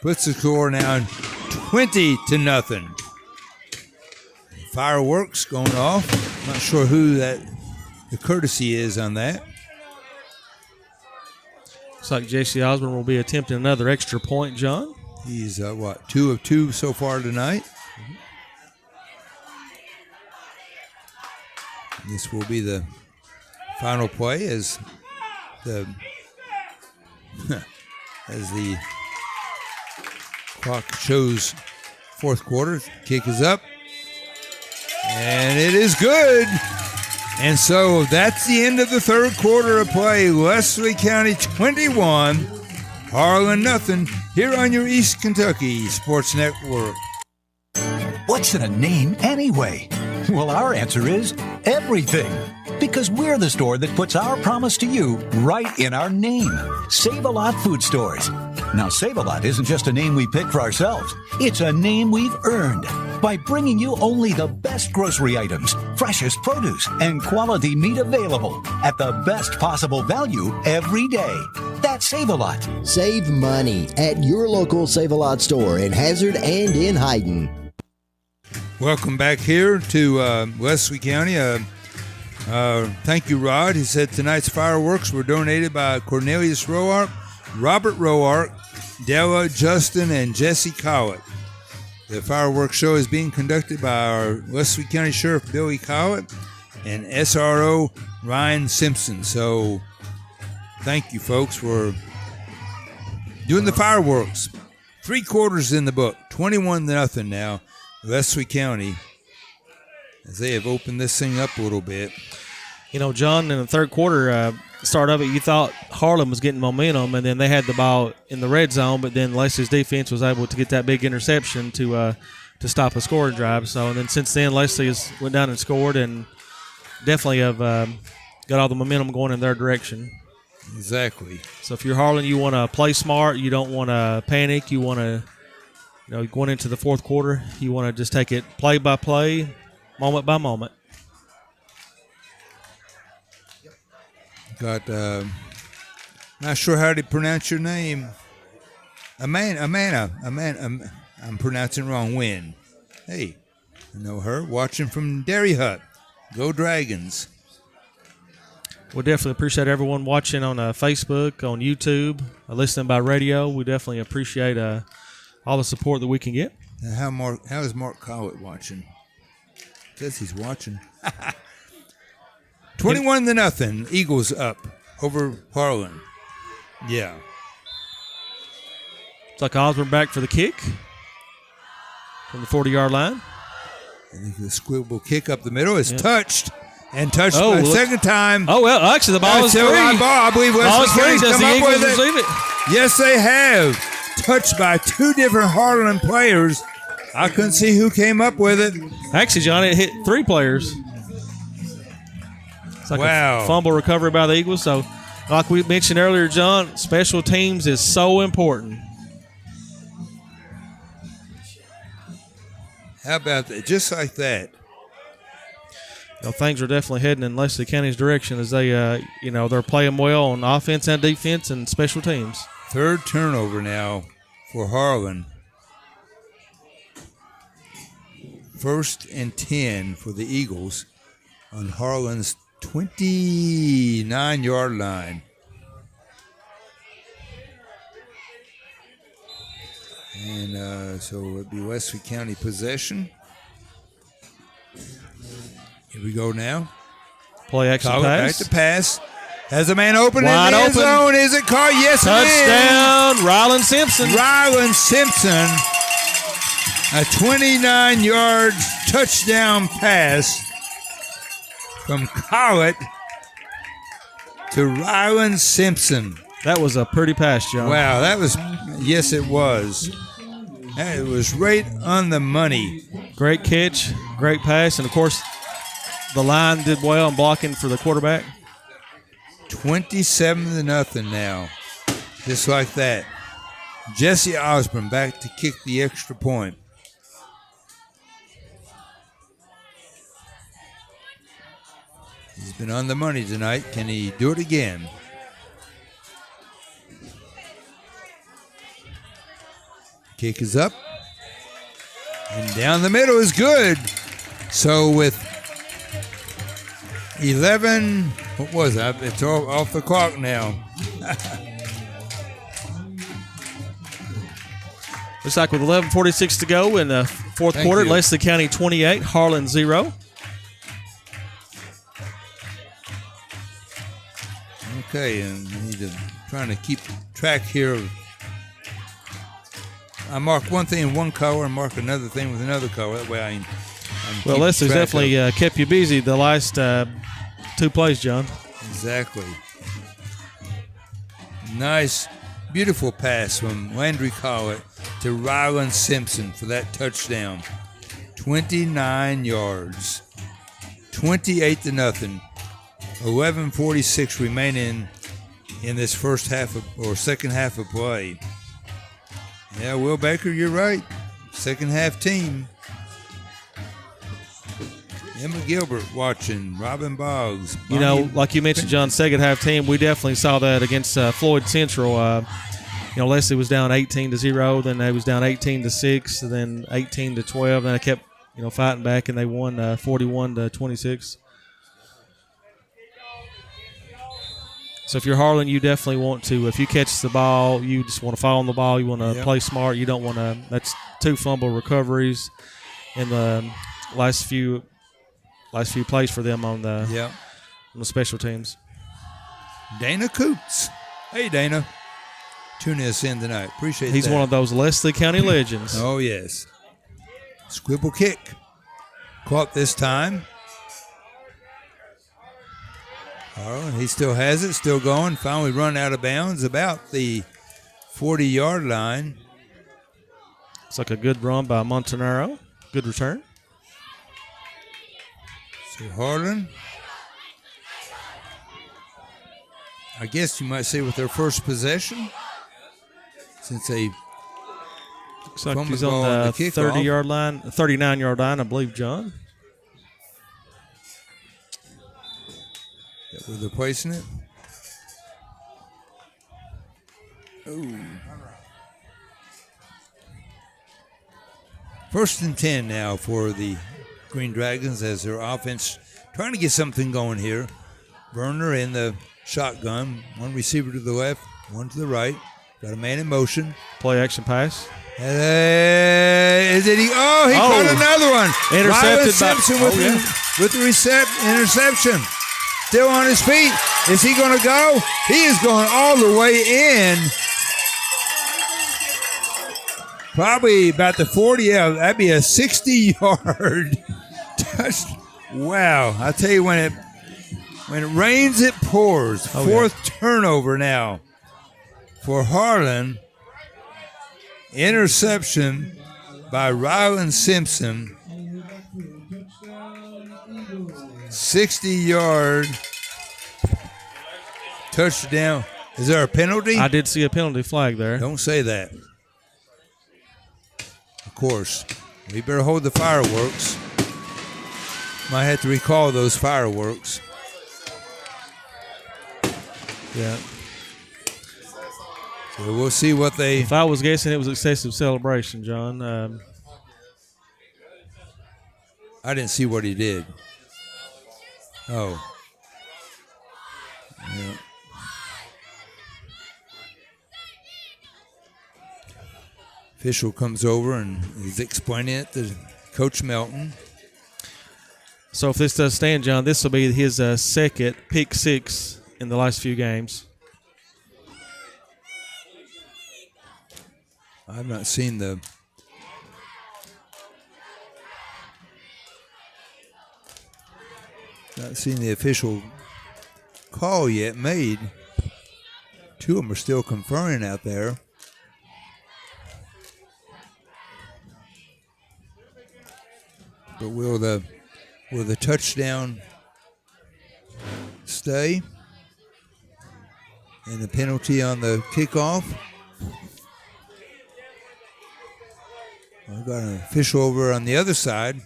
Puts the score now 20-0. Fireworks going off. Not sure who the courtesy is on that. Looks like J.C. Osborne will be attempting another extra point, John. He's 2 of 2 so far tonight. This will be the final play as the clock shows 4th quarter. Kick is up. And it is good. And so that's the end of the 3rd quarter of play. Leslie County 21, Harlan nothing, here on your East Kentucky Sports Network. What's in a name anyway? Well, our answer is everything. Because we're the store that puts our promise to you right in our name. Save-A-Lot Food Stores. Now, Save-A-Lot isn't just a name we picked for ourselves. It's a name we've earned by bringing you only the best grocery items, freshest produce, and quality meat available at the best possible value every day. That's Save-A-Lot. Save money at your local Save-A-Lot store in Hazard and in Hyden. Welcome back here to Leslie County. Thank you, Rod. He said tonight's fireworks were donated by Cornelius Roark, Robert Roark, Della, Justin, and Jesse Collett. The fireworks show is being conducted by our Leslie County Sheriff Billy Collett and SRO Ryan Simpson. So thank you, folks, for doing the fireworks. 3 quarters in the book, 21-0 now. Leslie County, as they have opened this thing up a little bit. You know, John, in the third quarter, start of it, you thought Harlan was getting momentum, and then they had the ball in the red zone, but then Leslie's defense was able to get that big interception to stop a scoring drive. So, and then since then, Leslie has went down and scored, and definitely have got all the momentum going in their direction. Exactly. So if you're Harlan, you want to play smart. You don't want to panic. You want to, going into the fourth quarter, you want to just take it play by play, moment by moment. Got, not sure how to pronounce your name. Amanda. I'm pronouncing wrong. Win. Hey, I know her. Watching from Dairy Hut. Go Dragons. We definitely appreciate everyone watching on Facebook, on YouTube, listening by radio. We definitely appreciate all the support that we can get. Now how is Mark Collett watching? Says he's watching. 21-0. Eagles up over Harlan. Yeah. It's like Osborne back for the kick from the 40-yard line. I think the squibble kick up the middle is touched. And touched for the second time. Oh, well, actually, the ball is free. I believe Western County's come up with it. Receive it. Yes, they have. Touched by two different Harlan players. I couldn't see who came up with it. Actually, John, it hit three players. It's like a fumble recovery by the Eagles. So, like we mentioned earlier, John, special teams is so important. How about that? Just like that. Things are definitely heading in Leslie County's direction as they, they're playing well on offense and defense and special teams. Third turnover now for Harlan. 1st and 10 for the Eagles on Harlan's 29-yard line. And so it would be Leslie County possession. Here we go now. Play action pass. Back to pass. Has a man open Wide in the end open. zone. Is it caught? Yes, Touchdown, Rylan Simpson. Rylan Simpson. A 29-yard touchdown pass from Collett to Rylan Simpson. That was a pretty pass, John. Wow, that was, yes, it was. It was right on the money. Great catch, great pass, and of course, the line did well in blocking for the quarterback. 27-0 now. Just like that. Jesse Osborne back to kick the extra point. He's been on the money tonight. Can he do it again? Kick is up. And down the middle is good. So with 11, what was that? It's off the clock now. Looks like with 11:46 to go in the fourth quarter, Leslie County 28, Harlan 0. Okay, and I need to trying to keep track here of. I mark one thing in one color and mark another thing with another color. That way I'm well, Leslie's definitely kept you busy the last 2 plays, John. Exactly. Nice, beautiful pass from Landry Collett to Rylan Simpson for that touchdown. 29 yards. 28-0. 11:46 remaining in this first half or second half of play. Yeah, Will Baker, you're right. Second half team. Emma Gilbert watching. Robin Boggs. Like you mentioned, John, second half team, we definitely saw that against Floyd Central. Leslie was down 18-0, then they was down 18-6, and then 18-12. Then they kept, fighting back, and they won 41-26. So if you're Harlan, you definitely want to, if you catch the ball, you just want to fall on the ball. You want to play smart. You don't want to, that's 2 fumble recoveries in the last few plays for them on the special teams. Dana Coots. Hey, Dana. Tuning us in tonight. Appreciate He's that. one of those Leslie County legends. Oh, yes. Squibble kick. Caught this time. Harlan, he still has it, still going. Finally run out of bounds about the 40-yard line. It's like a good run by Montanaro. Good return. So Harlan, I guess you might say with their first possession, since they looks like he's on the 30-yard line, 39-yard line, I believe, John. That where they're placing it. Ooh. 1st and 10 now for the Green Dragons as their offense trying to get something going here. Werner in the shotgun. One receiver to the left, one to the right. Got a man in motion. Play action pass. Is it? He caught another one. Intercepted Simpson with the interception. Still on his feet. Is he going to go? He is going all the way in. Probably about the 40. Yeah, that'd be a 60-yard touch. Wow. I tell you, when it rains, it pours. Fourth turnover now for Harlan. Interception by Rylan Simpson. 60-yard touchdown. Is there a penalty? I did see a penalty flag there. Don't say that. Of course. We better hold the fireworks. Might have to recall those fireworks. Yeah. So we'll see what they... If I was guessing, it was excessive celebration, John. I didn't see what he did. Oh. Yeah. Official comes over and is explaining it to Coach Melton. So if this does stand, John, this will be his second pick six in the last few games. I've not seen the... Not seen the official call yet made. Two of them are still conferring out there. But will the touchdown stay? And the penalty on the kickoff? I've got an official over on the other side.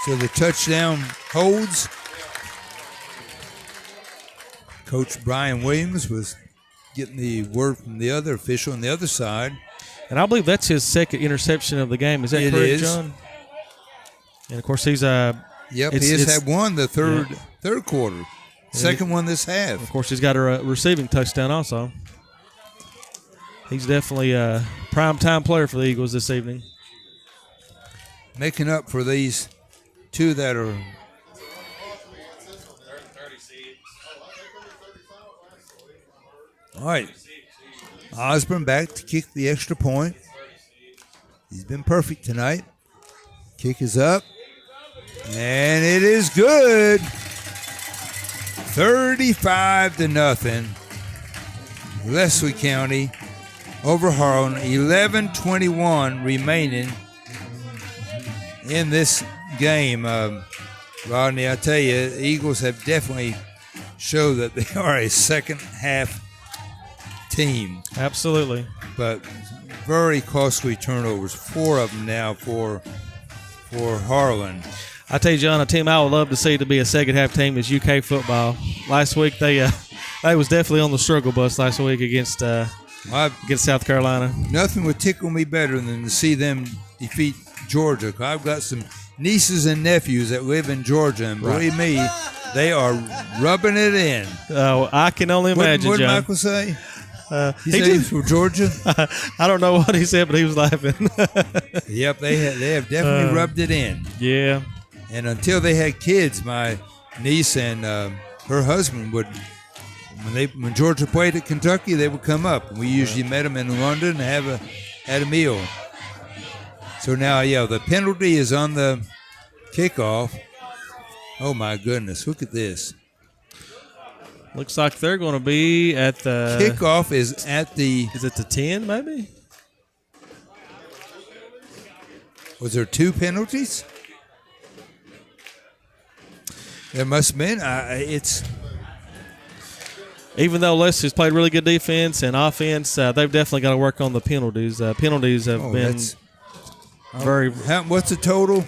So the touchdown holds. Coach Brian Williams was getting the word from the other official on the other side. And I believe that's his second interception of the game. Is that correct, John? And, of course, he's Yep, he has had one the third quarter. Second one this half. Of course, he's got a receiving touchdown also. He's definitely a prime-time player for the Eagles this evening. Making up for these two that are... All right. Osborne back to kick the extra point. He's been perfect tonight. Kick is up. And it is good. 35-0. Leslie County over Harlan. 11:21 remaining in this game. Rodney, I tell you, the Eagles have definitely showed that they are a second half team. Absolutely. But very costly turnovers. 4 of them now for Harlan. I tell you, John, a team I would love to see to be a second half team is UK football. Last week they was definitely on the struggle bus last week against South Carolina. Nothing would tickle me better than to see them defeat Georgia. I've got some nieces and nephews that live in Georgia, and believe me, they are rubbing it in. Oh, I can only imagine, what did John. Michael say? He said he was from Georgia. I don't know what he said, but he was laughing. Yep, they have definitely rubbed it in. Yeah. And until they had kids, my niece and her husband would When Georgia played at Kentucky, they would come up. We usually met them in London and had a meal. So now, the penalty is on the kickoff. Oh, my goodness. Look at this. Looks like they're going to be at the... Kickoff is at the... Is it the 10, maybe? Was there 2 penalties? There must have been. It's... Even though Leslie's played really good defense and offense, they've definitely got to work on the penalties. Penalties have been very... What's the total?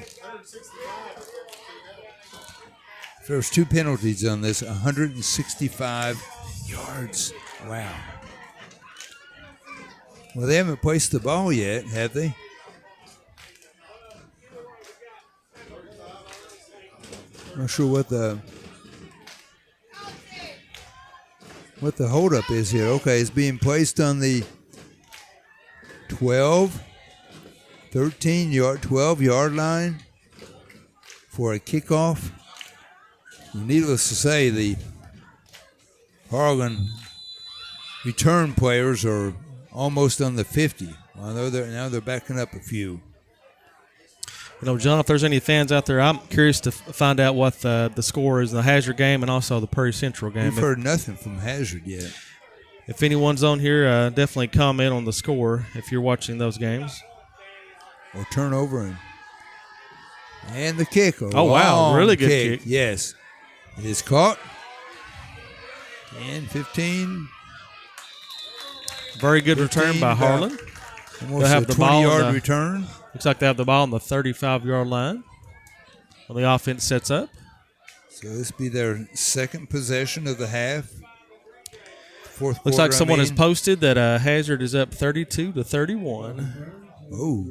There's 2 penalties on this, 165 yards. Wow. Well, they haven't placed the ball yet, have they? I'm not sure what the holdup is here. Okay, it's being placed on the 12 yard line for a kickoff. Needless to say, the HARLAN return players are almost on the 50. Now they're backing up a few. John, if there's any fans out there, I'm curious to find out what the score is in the Hazard game and also the Prairie Central game. We've heard nothing from Hazard yet. If anyone's on here, definitely comment on the score if you're watching those games. Or turnover and the kick. Oh, wow. Really good kick. Yes. It is caught. 10, 15. Very good 15, return by HARLAN. Almost a 20-yard return. Looks like they have the ball on the 35-yard line when the offense sets up. So this will be their second possession of the half. Fourth Looks quarter, like someone has posted that Hazard is up 32-31. Oh.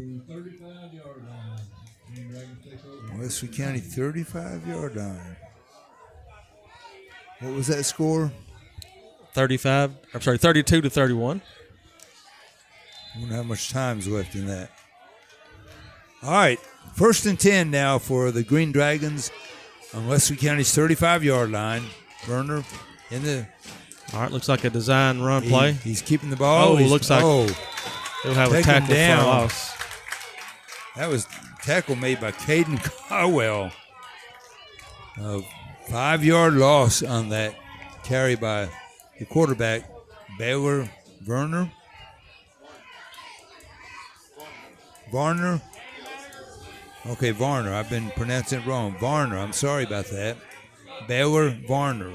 Wesley County 35-yard line. What was that score? 32-31. I wonder how much time's left in that. All right, 1st and 10 now for the Green Dragons on Wesley County's 35-yard line. Werner in the... All right, looks like a design run play. He's keeping the ball. Looks like he'll have a tackle for a loss. That was tackle made by Caden Caldwell. A 5-yard loss on that carry by the quarterback, Baylor Varner. Okay, Varner. I've been pronouncing it wrong. Varner. I'm sorry about that. Baylor Varner.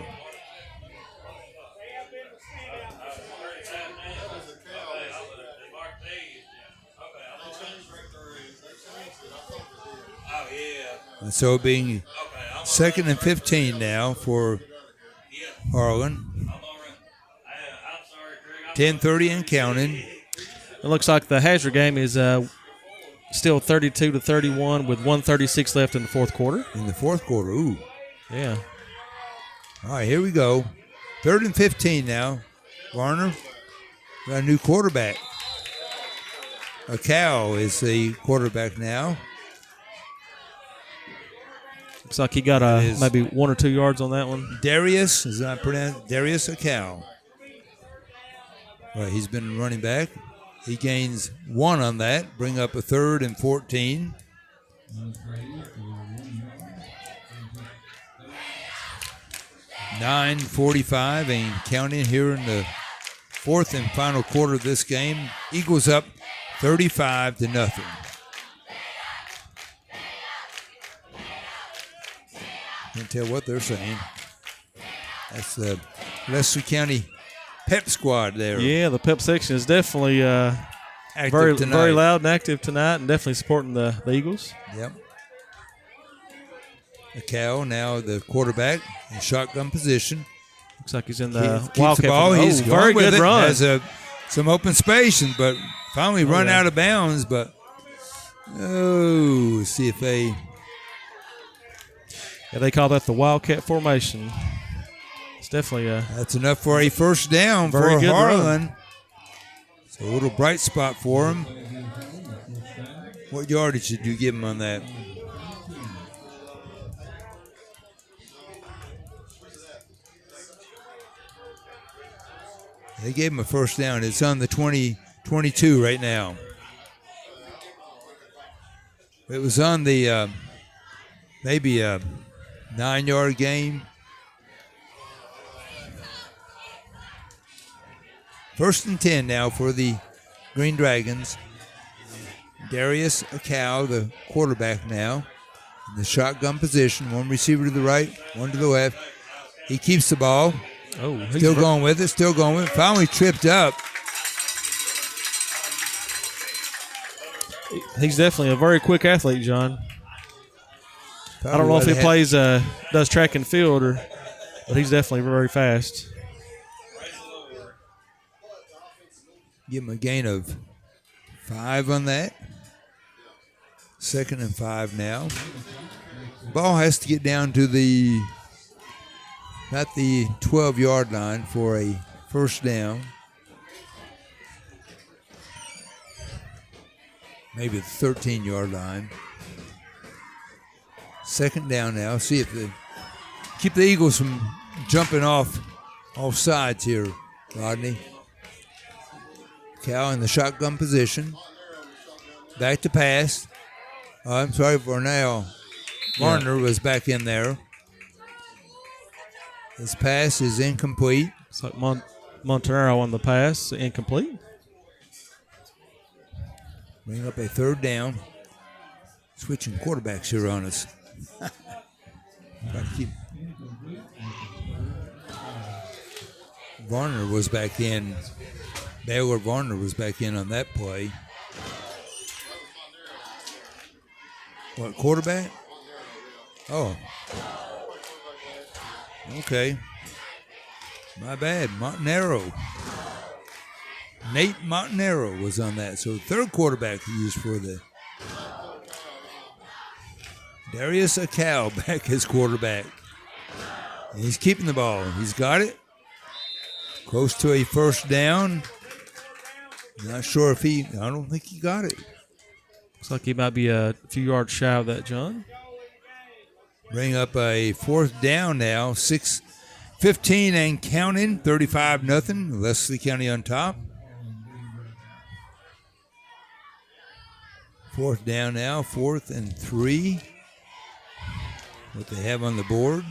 And so being 2nd and 15 now for HARLAN. 10:30 and counting. It looks like the Hazard game is still 32-31 with 1:36 left in the fourth quarter. In the fourth quarter, ooh. Yeah. All right, here we go. 3rd and 15 now. Varner got a new quarterback. A cow is the quarterback now. Looks like he got maybe 1 or 2 yards on that one. Darius, is that pronounced? Darius Acal. All right, he's been running back. He gains 1 on that, bring up a 3rd and 14. .9:45 and counting here in the 4th and final quarter of this game. Eagles up 35-0. Can't tell what they're saying. That's the Leicester County pep squad there. Yeah, the pep section is definitely very loud and active tonight, and definitely supporting the Eagles. Yep. Acal now the quarterback in shotgun position. Looks like he's in the Wildcat. Ball. He's very good run. Has some open space, but finally run out of bounds. But see if they. Yeah, they call that the Wildcat formation. It's definitely that's enough for a first down for HARLAN. So a little bright spot for him. What yardage did you give him on that? They gave him a first down. It's on the 20-22 right now. It was on the maybe a 9-yard gain. First and 10 now for the Green Dragons. Darius Acal, the quarterback now, in the shotgun position. One receiver to the right, one to the left. He keeps the ball. Oh, still going with it, still going with it. Finally tripped up. He's definitely a very quick athlete, John. I don't know if he does track and field, but he's definitely very fast. Give him a gain of 5 on that. 2nd and 5 now. Ball has to get down to about the 12-yard line for a first down. Maybe the 13-yard line. 2nd down now. See if they keep the Eagles from jumping off sides here, Rodney. Cal in the shotgun position. Back to pass. I'm sorry, Varner was back in there. His pass is incomplete. It's like Montanaro on the pass, incomplete. Bring up a 3rd down. Switching quarterbacks here on us. Varner was back in. Baylor Varner was back in on that play. What, quarterback? Oh. Okay. My bad. Montanaro. Nate Montanaro was on that. So 3rd quarterback used for the Darius Acal back as quarterback. And he's keeping the ball. He's got it. Close to a first down. Not sure if I don't think he got it. Looks like he might be a few yards shy of that, John. Bring up a 4th down now. 6:15 and counting. 35-0. Leslie County on top. 4th down now. 4th and 3. What they have on the board.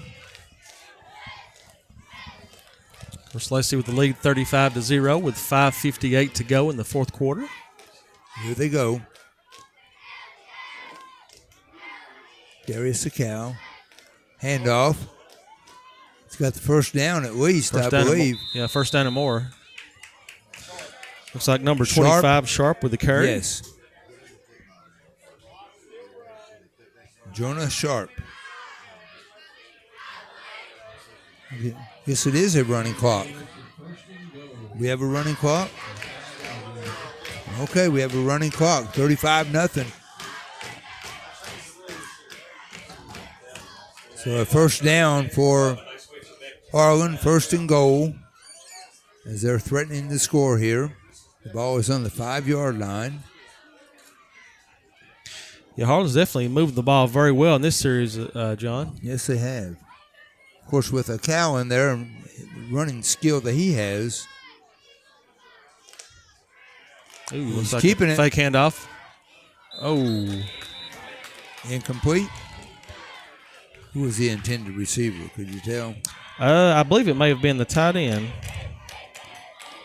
Of course, Leslie with the lead 35-0 with 5:58 to go in the 4th quarter. Here they go. Darius Acal. Handoff. He's got the first down at least, I believe. Yeah, first down and more. Looks like number 25, Sharp with the carry. Yes. Jonah Sharp. Yes, it is a running clock. We have a running clock? Okay, we have a running clock. 35-0. So a first down for Harlan, 1st and goal, as they're threatening to score here. The ball is on the 5-yard line. Yeah, Harlan's definitely moved the ball very well in this series, John. Yes, they have. Of course, with Acal in there, running skill that he has. Ooh, he's like keeping it. Fake handoff. Oh. Incomplete. Who was the intended receiver? Could you tell? I believe it may have been the tight end,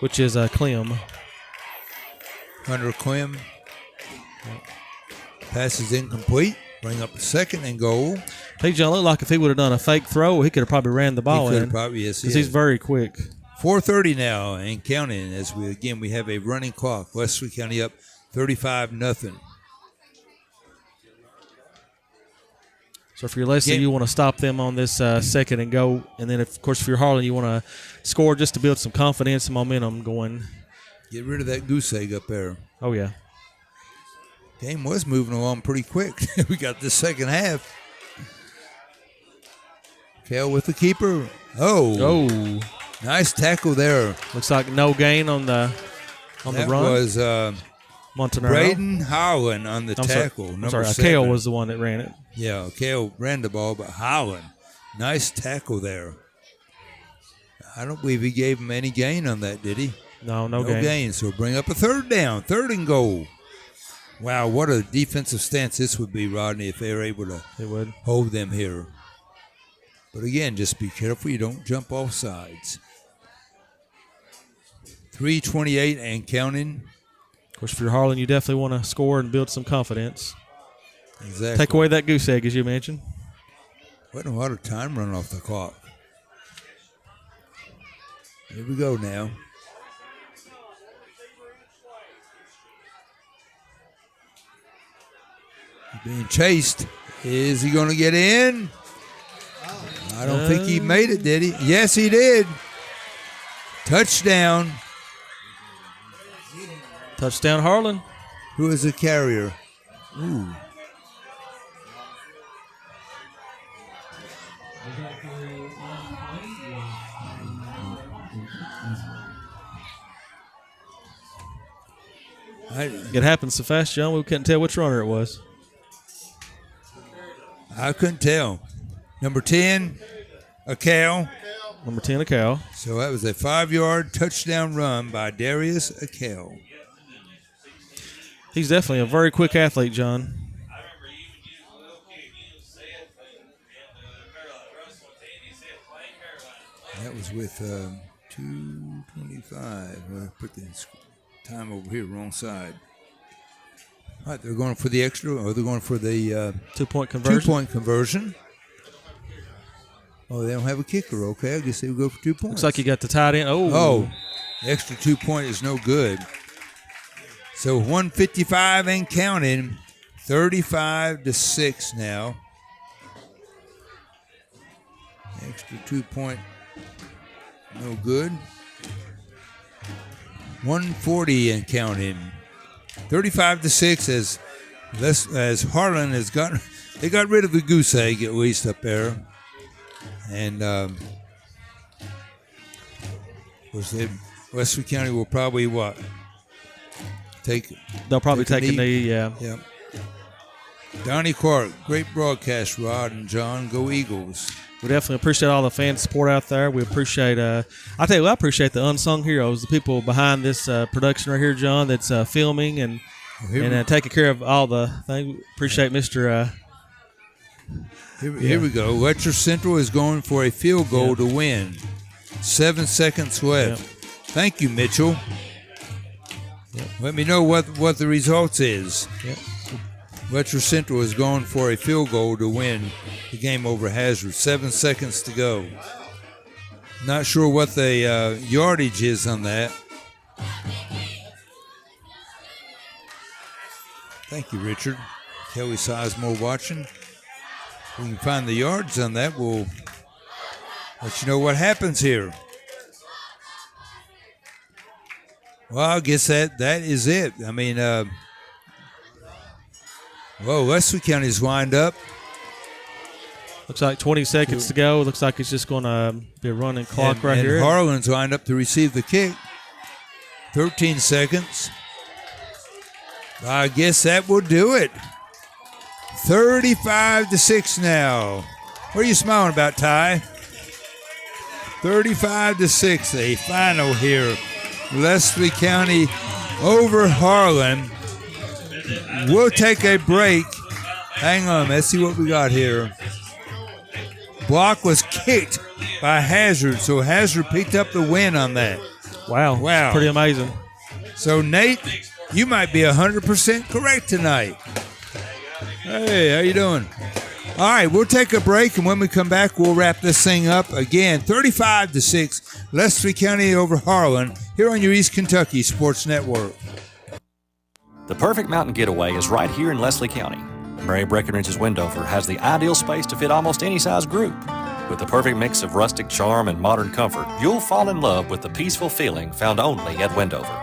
which is Clem. Hunter Clem. Pass is incomplete. Bring up a 2nd and goal. Hey, John, looked like if he would have done a fake throw, he could have probably ran the ball in. Yes, because he's very quick. 4:30 now and counting as we have a running clock. Wesley County up 35-0. So if you're Leslie, you want to stop them on this 2nd and go. And then, of course, if you're Harlan, you want to score just to build some confidence and momentum going. Get rid of that goose egg up there. Oh, yeah. Game was moving along pretty quick. We got the second half. Kale with the keeper. Oh. Nice tackle there. Looks like no gain on the run. That was Montanaro. Braden Howland on the tackle. I'm sorry, Kale was the one that ran it. Yeah, Kale ran the ball, but Howland, nice tackle there. I don't believe he gave him any gain on that, did he? No No gain. gain. So bring up a third down, 3rd and goal. Wow, what a defensive stance this would be, Rodney, if they were able to hold them here. But again, just be careful you don't jump off sides. 3:28 and counting. Of course, if you're Harlan, you definitely want to score and build some confidence. Exactly. Take away that goose egg, as you mentioned. Wasn't a lot of time running off the clock. Here we go now. Being chased. Is he going to get in? I don't think he made it, did he? Yes, he did. Touchdown. Touchdown, Harlan. Who is the carrier? Ooh. It happened so fast, John, we couldn't tell which runner it was. I couldn't tell. Number 10, a cow. Number 10, a cow. So that was a 5-yard touchdown run by Darius Akel. He's definitely a very quick athlete, John. That was with 2:25. I put the time over here, wrong side. All right, they're going for the extra, or they're going for the 2-point conversion. 2-point conversion. Oh, they don't have a kicker. Okay, I guess they would go for 2 points. Looks like you got the tight end. Oh, the extra 2-point is no good. So 155 and counting, 35-6 now. Extra 2-point, no good. 140 and counting, 35-6 as Harlan has gotten. They got rid of the goose egg at least up there, and of course Wesley County will probably what? They'll probably take a knee, yeah. Yep. Donnie Clark, great broadcast, Rod and John. Go Eagles. We definitely appreciate all the fan support out there. We appreciate, I tell you, I appreciate the unsung heroes, the people behind this production right here, John, that's filming and taking care of all the things. Appreciate Mr. Here we go. Letcher Central is going for a field goal to win. 7 seconds left. Yep. Thank you, Mitchell. Yep. Let me know what the results is. Yep. Letcher Central is going for a field goal to win the game over Hazard. 7 seconds to go. Not sure what the yardage is on that. Thank you, Richard. Kelly Sizemore watching. If we can find the yards on that, we'll let you know what happens here. Well, I guess that is it. I mean, Wesley County's lined up. Looks like 20 seconds to go. Looks like it's just going to be a running clock right here. Harlan's lined up to receive the kick. 13 seconds. I guess that will do it. 35-6 now. What are you smiling about, Ty? 35-6, a final here. Leslie County over Harlan. We'll take a break. Hang on, let's see what we got here. Block was kicked by Hazard, so Hazard picked up the win on that. Wow. Pretty amazing. So, Nate, you might be 100% correct tonight. Hey, how you doing? All right, we'll take a break, and when we come back, we'll wrap this thing up. Again, 35-6, Leslie County over Harlan, here on your East Kentucky Sports Network. The perfect mountain getaway is right here in Leslie County. Mary Breckenridge's Wendover has the ideal space to fit almost any size group. With the perfect mix of rustic charm and modern comfort, you'll fall in love with the peaceful feeling found only at Wendover.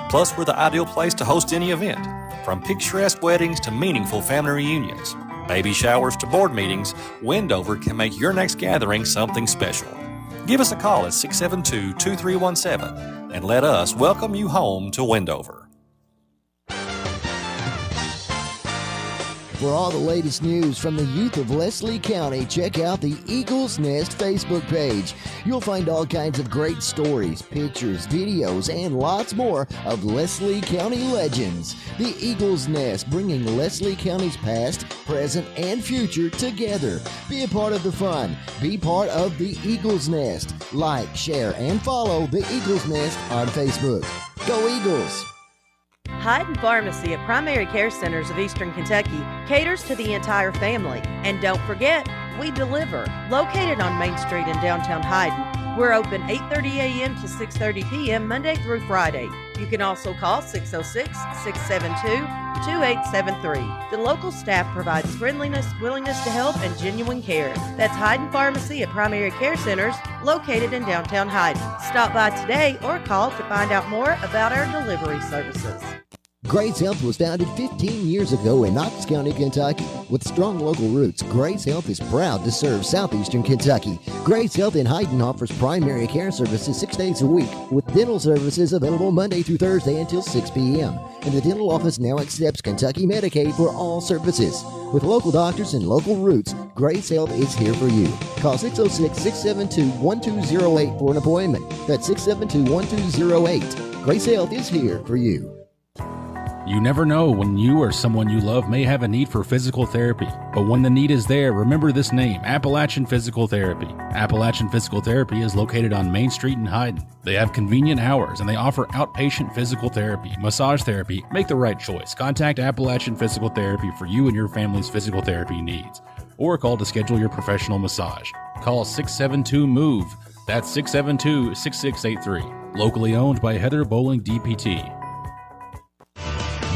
Plus, we're the ideal place to host any event, from picturesque weddings to meaningful family reunions. Baby showers to board meetings, Wendover can make your next gathering something special. Give us a call at 672-2317 and let us welcome you home to Wendover. For all the latest news from the youth of Leslie County, check out the Eagles Nest Facebook page. You'll find all kinds of great stories, pictures, videos, and lots more of Leslie County legends. The Eagles Nest, bringing Leslie County's past, present, and future together. Be a part of the fun. Be part of the Eagles Nest. Like, share, and follow the Eagles Nest on Facebook. Go Eagles! Hyden Pharmacy at Primary Care Centers of Eastern Kentucky caters to the entire family. And don't forget, we deliver. Located on Main Street in downtown Hyden, we're open 8:30 a.m. to 6:30 p.m. Monday through Friday. You can also call 606-672-2873. The local staff provides friendliness, willingness to help, and genuine care. That's Hyden Pharmacy at Primary Care Centers, located in downtown Hyden. Stop by today or call to find out more about our delivery services. Grace Health was founded 15 years ago in Knox County, Kentucky. With strong local roots, Grace Health is proud to serve southeastern Kentucky. Grace Health in Hyden offers primary care services 6 days a week, with dental services available Monday through Thursday until 6 p.m. And the dental office now accepts Kentucky Medicaid for all services. With local doctors and local roots, Grace Health is here for you. Call 606-672-1208 for an appointment. That's 672-1208. Grace Health is here for you. You never know when you or someone you love may have a need for physical therapy. But when the need is there, remember this name, Appalachian Physical Therapy. Appalachian Physical Therapy is located on Main Street in Hyden. They have convenient hours and they offer outpatient physical therapy, massage therapy. Make the right choice. Contact Appalachian Physical Therapy for you and your family's physical therapy needs. Or call to schedule your professional massage. Call 672-MOVE. That's 672-6683. Locally owned by Heather Bowling DPT.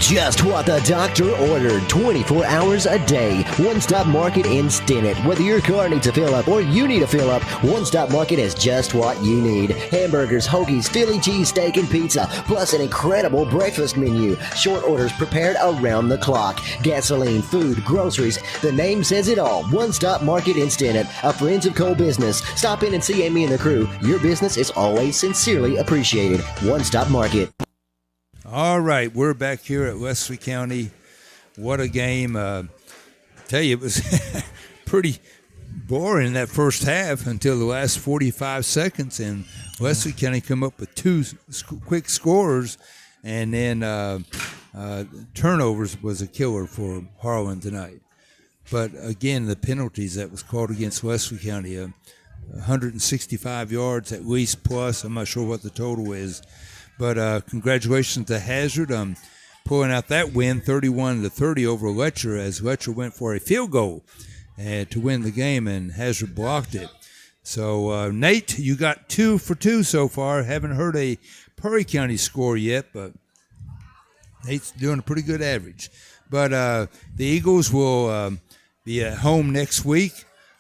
Just what the doctor ordered, 24 hours a day. One Stop Market in Stinnett. Whether your car needs a fill up or you need a fill up, One Stop Market has just what you need. Hamburgers, hoagies, Philly cheesesteak, and pizza, plus an incredible breakfast menu. Short orders prepared around the clock. Gasoline, food, groceries. The name says it all. One Stop Market in Stinnett, a Friends of Coal business. Stop in and see Amy and the crew. Your business is always sincerely appreciated. One Stop Market. All right, we're back here at Leslie County. What a game. Tell you, it was pretty boring that first half until the last 45 seconds, and Leslie County come up with two quick scores, and then turnovers was a killer for HARLAN tonight. But again, the penalties that was called against Leslie County, 165 yards at least plus. I'm not sure what the total is. But congratulations to Hazard pulling out that win, 31-30 over Letcher, as Letcher went for a field goal to win the game, and Hazard blocked it. So, Nate, you got 2 for 2 so far. Haven't heard a Perry County score yet, but Nate's doing a pretty good average. But the Eagles will be at home next week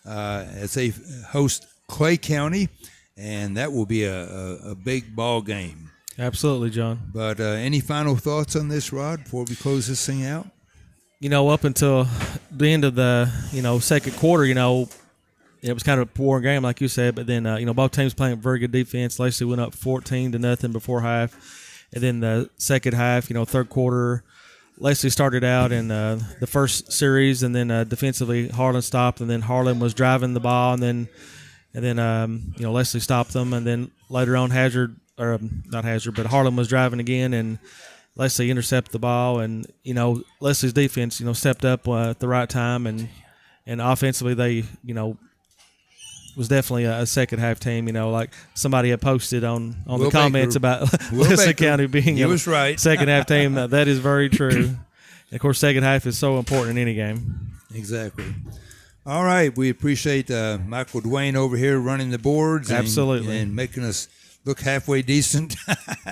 as they host Clay County, and that will be a big ball game. Absolutely, John. But any final thoughts on this, Rod, before we close this thing out? Up until the end of the, second quarter, it was kind of a poor game, like you said. But then, both teams playing very good defense. Lacey went up 14-0 before half. And then the second half, third quarter, Lacey started out in the first series, and then defensively HARLAN stopped, and then HARLAN was driving the ball, and then Leslie stopped them, and then later on HARLAN was driving again, and Leslie intercepted the ball, and Leslie's defense stepped up at the right time, and offensively they was definitely a second half team. Like somebody had posted on the comments about Leslie County being a second half team. That is very true. And of course, second half is so important in any game. Exactly. All right, we appreciate Michael Dwayne over here running the boards. Absolutely. And making us look halfway decent.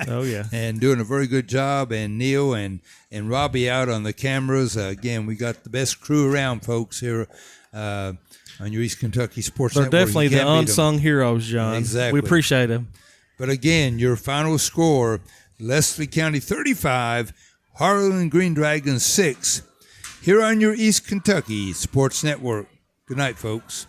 Oh, yeah. And doing a very good job. And Neil and Robbie out on the cameras. Again, we got the best crew around, folks, here on your East Kentucky Sports Network. They're definitely the unsung heroes, John. Exactly. We appreciate them. But again, your final score, Leslie County 35, HARLAN Green Dragons 6, here on your East Kentucky Sports Network. Good night, folks.